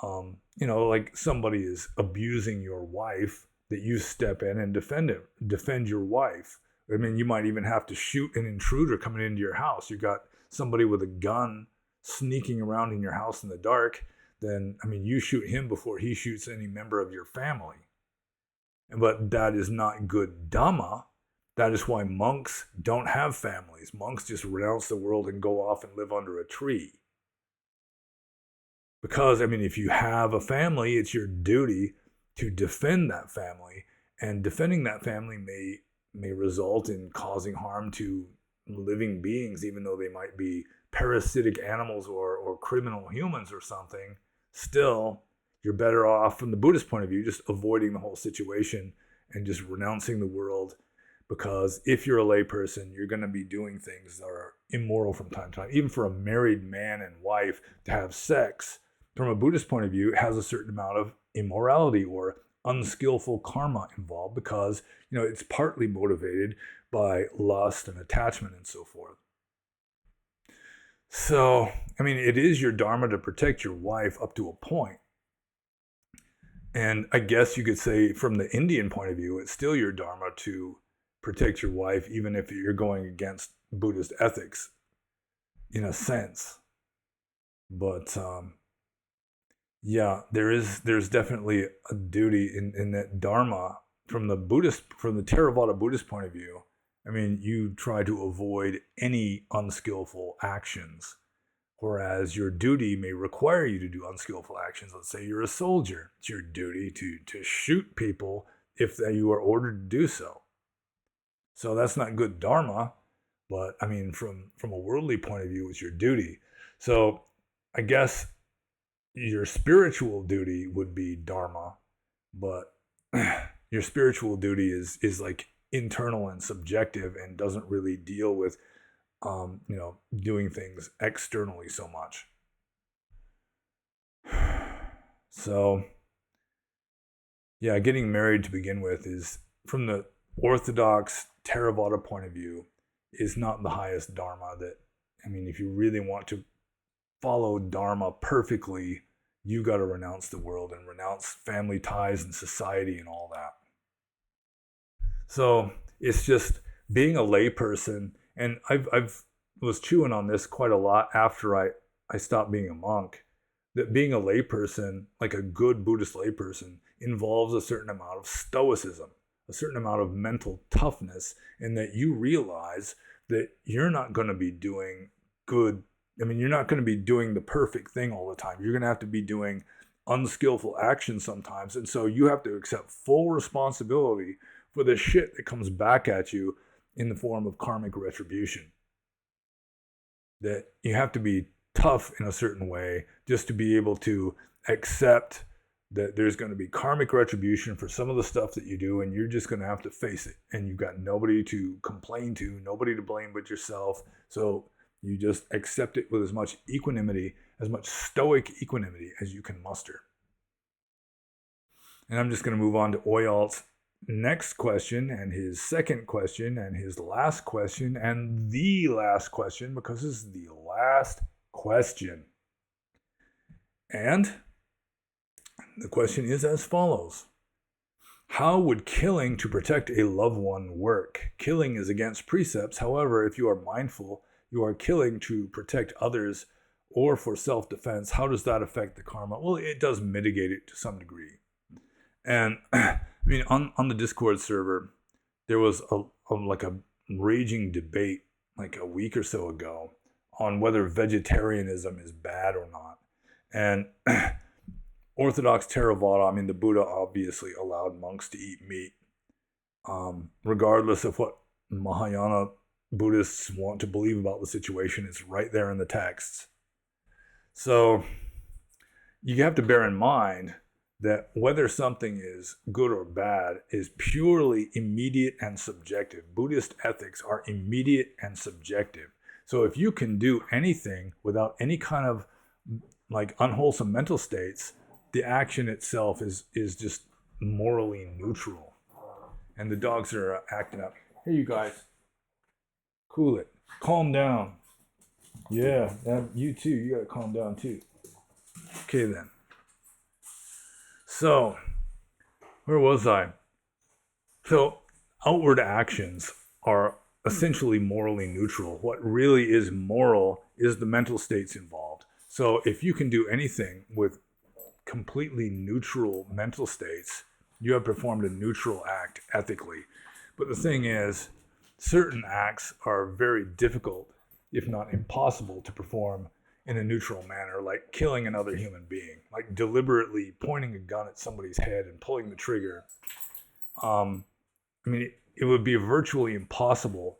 like somebody is abusing your wife, that you step in and defend your wife. I mean, you might even have to shoot an intruder coming into your house. You got somebody with a gun sneaking around in your house in the dark. Then, you shoot him before he shoots any member of your family. But that is not good Dhamma. That is why monks don't have families. Monks just renounce the world and go off and live under a tree. Because, if you have a family, it's your duty to defend that family. And defending that family may result in causing harm to living beings, even though they might be parasitic animals or criminal humans or something. Still, you're better off from the Buddhist point of view, just avoiding the whole situation and just renouncing the world. Because if you're a layperson, you're going to be doing things that are immoral from time to time. Even for a married man and wife to have sex, from a Buddhist point of view, it has a certain amount of immorality or unskillful karma involved, because it's partly motivated by lust and attachment and so forth. So, it is your dharma to protect your wife up to a point. And I guess you could say from the Indian point of view, it's still your dharma to protect your wife, even if you're going against Buddhist ethics, in a sense. But yeah, there's definitely a duty in that dharma from the Theravada Buddhist point of view, I mean, you try to avoid any unskillful actions, whereas your duty may require you to do unskillful actions. Let's say you're a soldier. It's your duty to shoot people if you are ordered to do so. So that's not good dharma, but I mean, from a worldly point of view, it's your duty. So I guess your spiritual duty would be dharma, but your spiritual duty is like internal and subjective and doesn't really deal with doing things externally so much. So yeah, getting married to begin with is, from the orthodox Theravada point of view, is not the highest dharma. That, I mean, if you really want to follow dharma perfectly, you got to renounce the world and renounce family ties and society and all that. So it's just being a layperson, and I've was chewing on this quite a lot after I stopped being a monk, that being a layperson, like a good Buddhist layperson, involves a certain amount of stoicism, a certain amount of mental toughness, and that you realize that you're not going to be doing good. I mean, you're not going to be doing the perfect thing all the time. You're going to have to be doing unskillful actions sometimes. And so you have to accept full responsibility for the shit that comes back at you in the form of karmic retribution. That you have to be tough in a certain way just to be able to accept that there's going to be karmic retribution for some of the stuff that you do, and you're just going to have to face it. And you've got nobody to complain to, nobody to blame but yourself. So you just accept it with as much equanimity, as much stoic equanimity as you can muster. And I'm just going to move on to Oyalt's next question, and his second question, and his last question, and the last question, because this is the last question. And the question is as follows. How would killing to protect a loved one work? Killing is against precepts. However, if you are mindful, you are killing to protect others or for self-defense. How does that affect the karma? Well, it does mitigate it to some degree. And I mean, on the Discord server, there was a raging debate like a week or so ago on whether vegetarianism is bad or not. And Orthodox Theravada, I mean, the Buddha obviously allowed monks to eat meat, regardless of what Mahayana Buddhists want to believe about the situation. It's right there in the texts. So you have to bear in mind that whether something is good or bad is purely immediate and subjective. Buddhist ethics are immediate and subjective. So if you can do anything without any kind of like unwholesome mental states, the action itself is just morally neutral. And the dogs are acting up. Hey, you guys, cool it. Calm down. Yeah, you too. You gotta calm down too. Okay then. So, where was I? So, outward actions are essentially morally neutral. What really is moral is the mental states involved. So, if you can do anything with completely neutral mental states, you have performed a neutral act ethically. But the thing is, certain acts are very difficult, if not impossible, to perform in a neutral manner, like killing another human being, like deliberately pointing a gun at somebody's head and pulling the trigger. I mean, it would be virtually impossible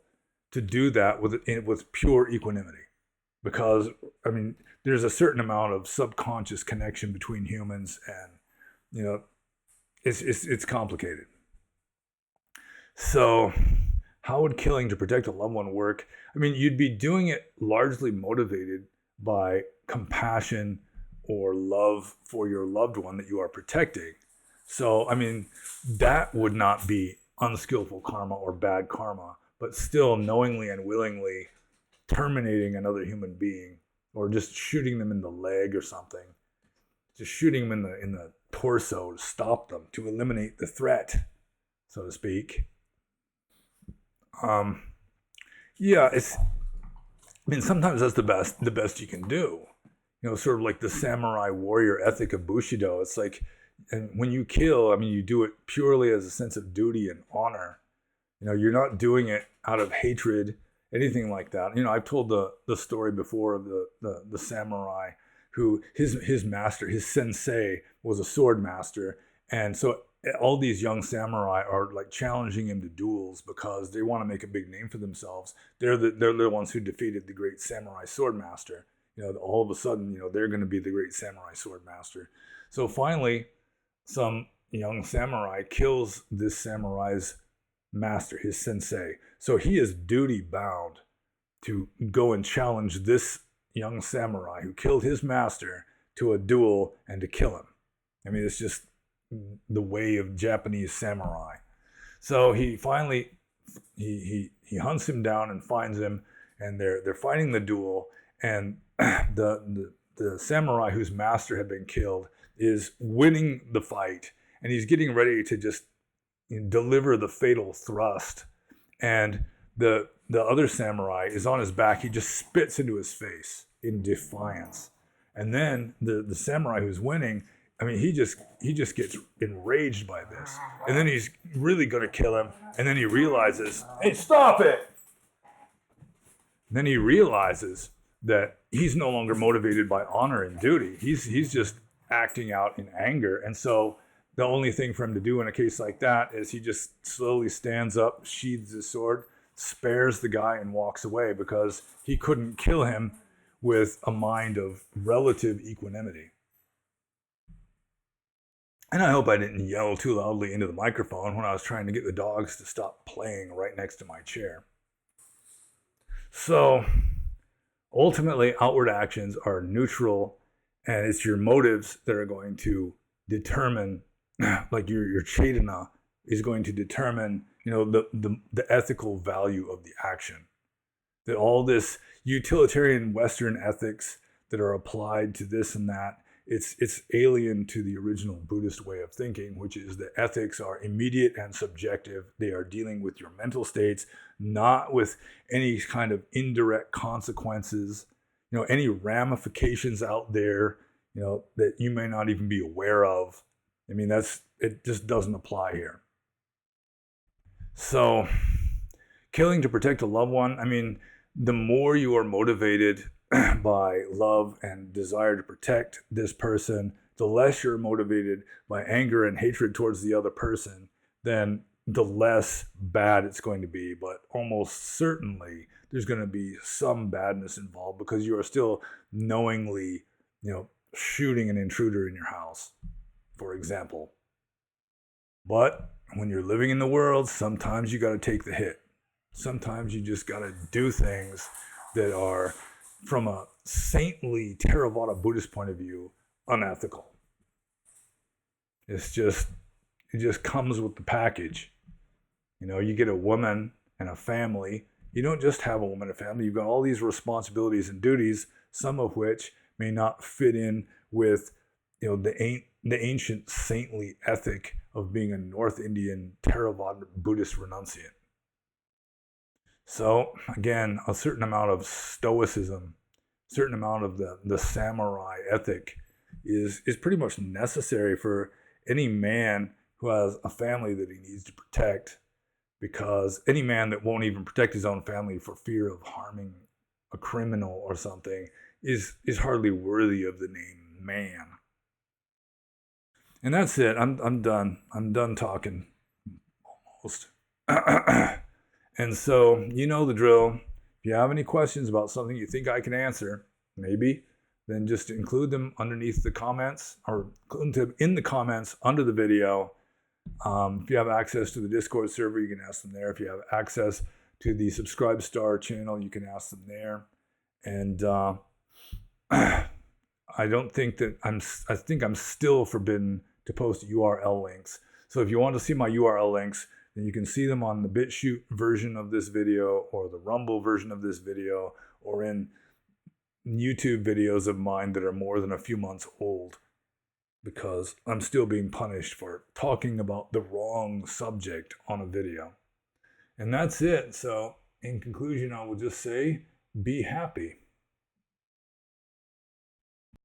to do that with pure equanimity, because, I mean, there's a certain amount of subconscious connection between humans, and, you know, it's complicated. So how would killing to protect a loved one work? I mean, you'd be doing it largely motivated by compassion or love for your loved one that you are protecting. So, I mean, that would not be unskillful karma or bad karma, but still knowingly and willingly terminating another human being, or just shooting them in the leg or something, just shooting them in the torso to stop them, to eliminate the threat, so to speak. Yeah, I mean, sometimes that's the best you can do. You know, sort of like the samurai warrior ethic of Bushido. It's like And when you kill, I mean, you do it purely as a sense of duty and honor. You're not doing it out of hatred, anything like that. I've told the story before of the samurai who his master, his sensei, was a sword master. And so all these young samurai are like challenging him to duels because they want to make a big name for themselves. They're the ones who defeated the great samurai sword master. All of a sudden, they're going to be the great samurai sword master. So finally, some young samurai kills this samurai's master, his sensei. So he is duty bound to go and challenge this young samurai who killed his master to a duel and to kill him. I mean, it's just the way of Japanese samurai. So he finally he hunts him down and finds him, and they're fighting the duel. And the samurai whose master had been killed is winning the fight, and he's getting ready to just deliver the fatal thrust. And the other samurai is on his back. He just spits into his face in defiance. And then the samurai who's winning, I mean, he just gets enraged by this. And then he's really going to kill him. And then he realizes, hey, stop it! And then he realizes that he's no longer motivated by honor and duty. He's just acting out in anger. And so the only thing for him to do in a case like that is he just slowly stands up, sheathes his sword, spares the guy, and walks away because he couldn't kill him with a mind of relative equanimity. And I hope I didn't yell too loudly into the microphone when I was trying to get the dogs to stop playing right next to my chair. So ultimately, outward actions are neutral, and it's your motives that are going to determine, like your cetana is going to determine, the ethical value of the action. That all this utilitarian Western ethics that are applied to this and that, it's alien to the original Buddhist way of thinking, which is that ethics are immediate and subjective. They are dealing with your mental states, not with any kind of indirect consequences, any ramifications out there, that you may not even be aware of. I mean, it just doesn't apply here. So, killing to protect a loved one, I mean, the more you are motivated by love and desire to protect this person, the less you're motivated by anger and hatred towards the other person, then the less bad it's going to be. But almost certainly there's going to be some badness involved because you are still knowingly, shooting an intruder in your house, for example. But when you're living in the world, sometimes you got to take the hit. Sometimes you just got to do things that are, from a saintly Theravada Buddhist point of view, unethical. It just comes with the package. You get a woman and a family. You don't just have a woman and a family. You've got all these responsibilities and duties, some of which may not fit in with, the ancient saintly ethic of being a North Indian Theravada Buddhist renunciant. So again, a certain amount of stoicism, a certain amount of the samurai ethic is pretty much necessary for any man who has a family that he needs to protect, because any man that won't even protect his own family for fear of harming a criminal or something is hardly worthy of the name man. And that's it. I'm done. I'm done talking. Almost. And so, the drill. If you have any questions about something you think I can answer, maybe, then just include them underneath the comments, or include them in the comments under the video. If you have access to the Discord server, you can ask them there. If you have access to the Subscribe Star channel, you can ask them there. And I don't think that I think I'm still forbidden to post URL links. So if you want to see my URL links, then you can see them on the BitChute version of this video, or the Rumble version of this video, or in YouTube videos of mine that are more than a few months old, because I'm still being punished for talking about the wrong subject on a video. And that's it. So in conclusion, I will just say, be happy.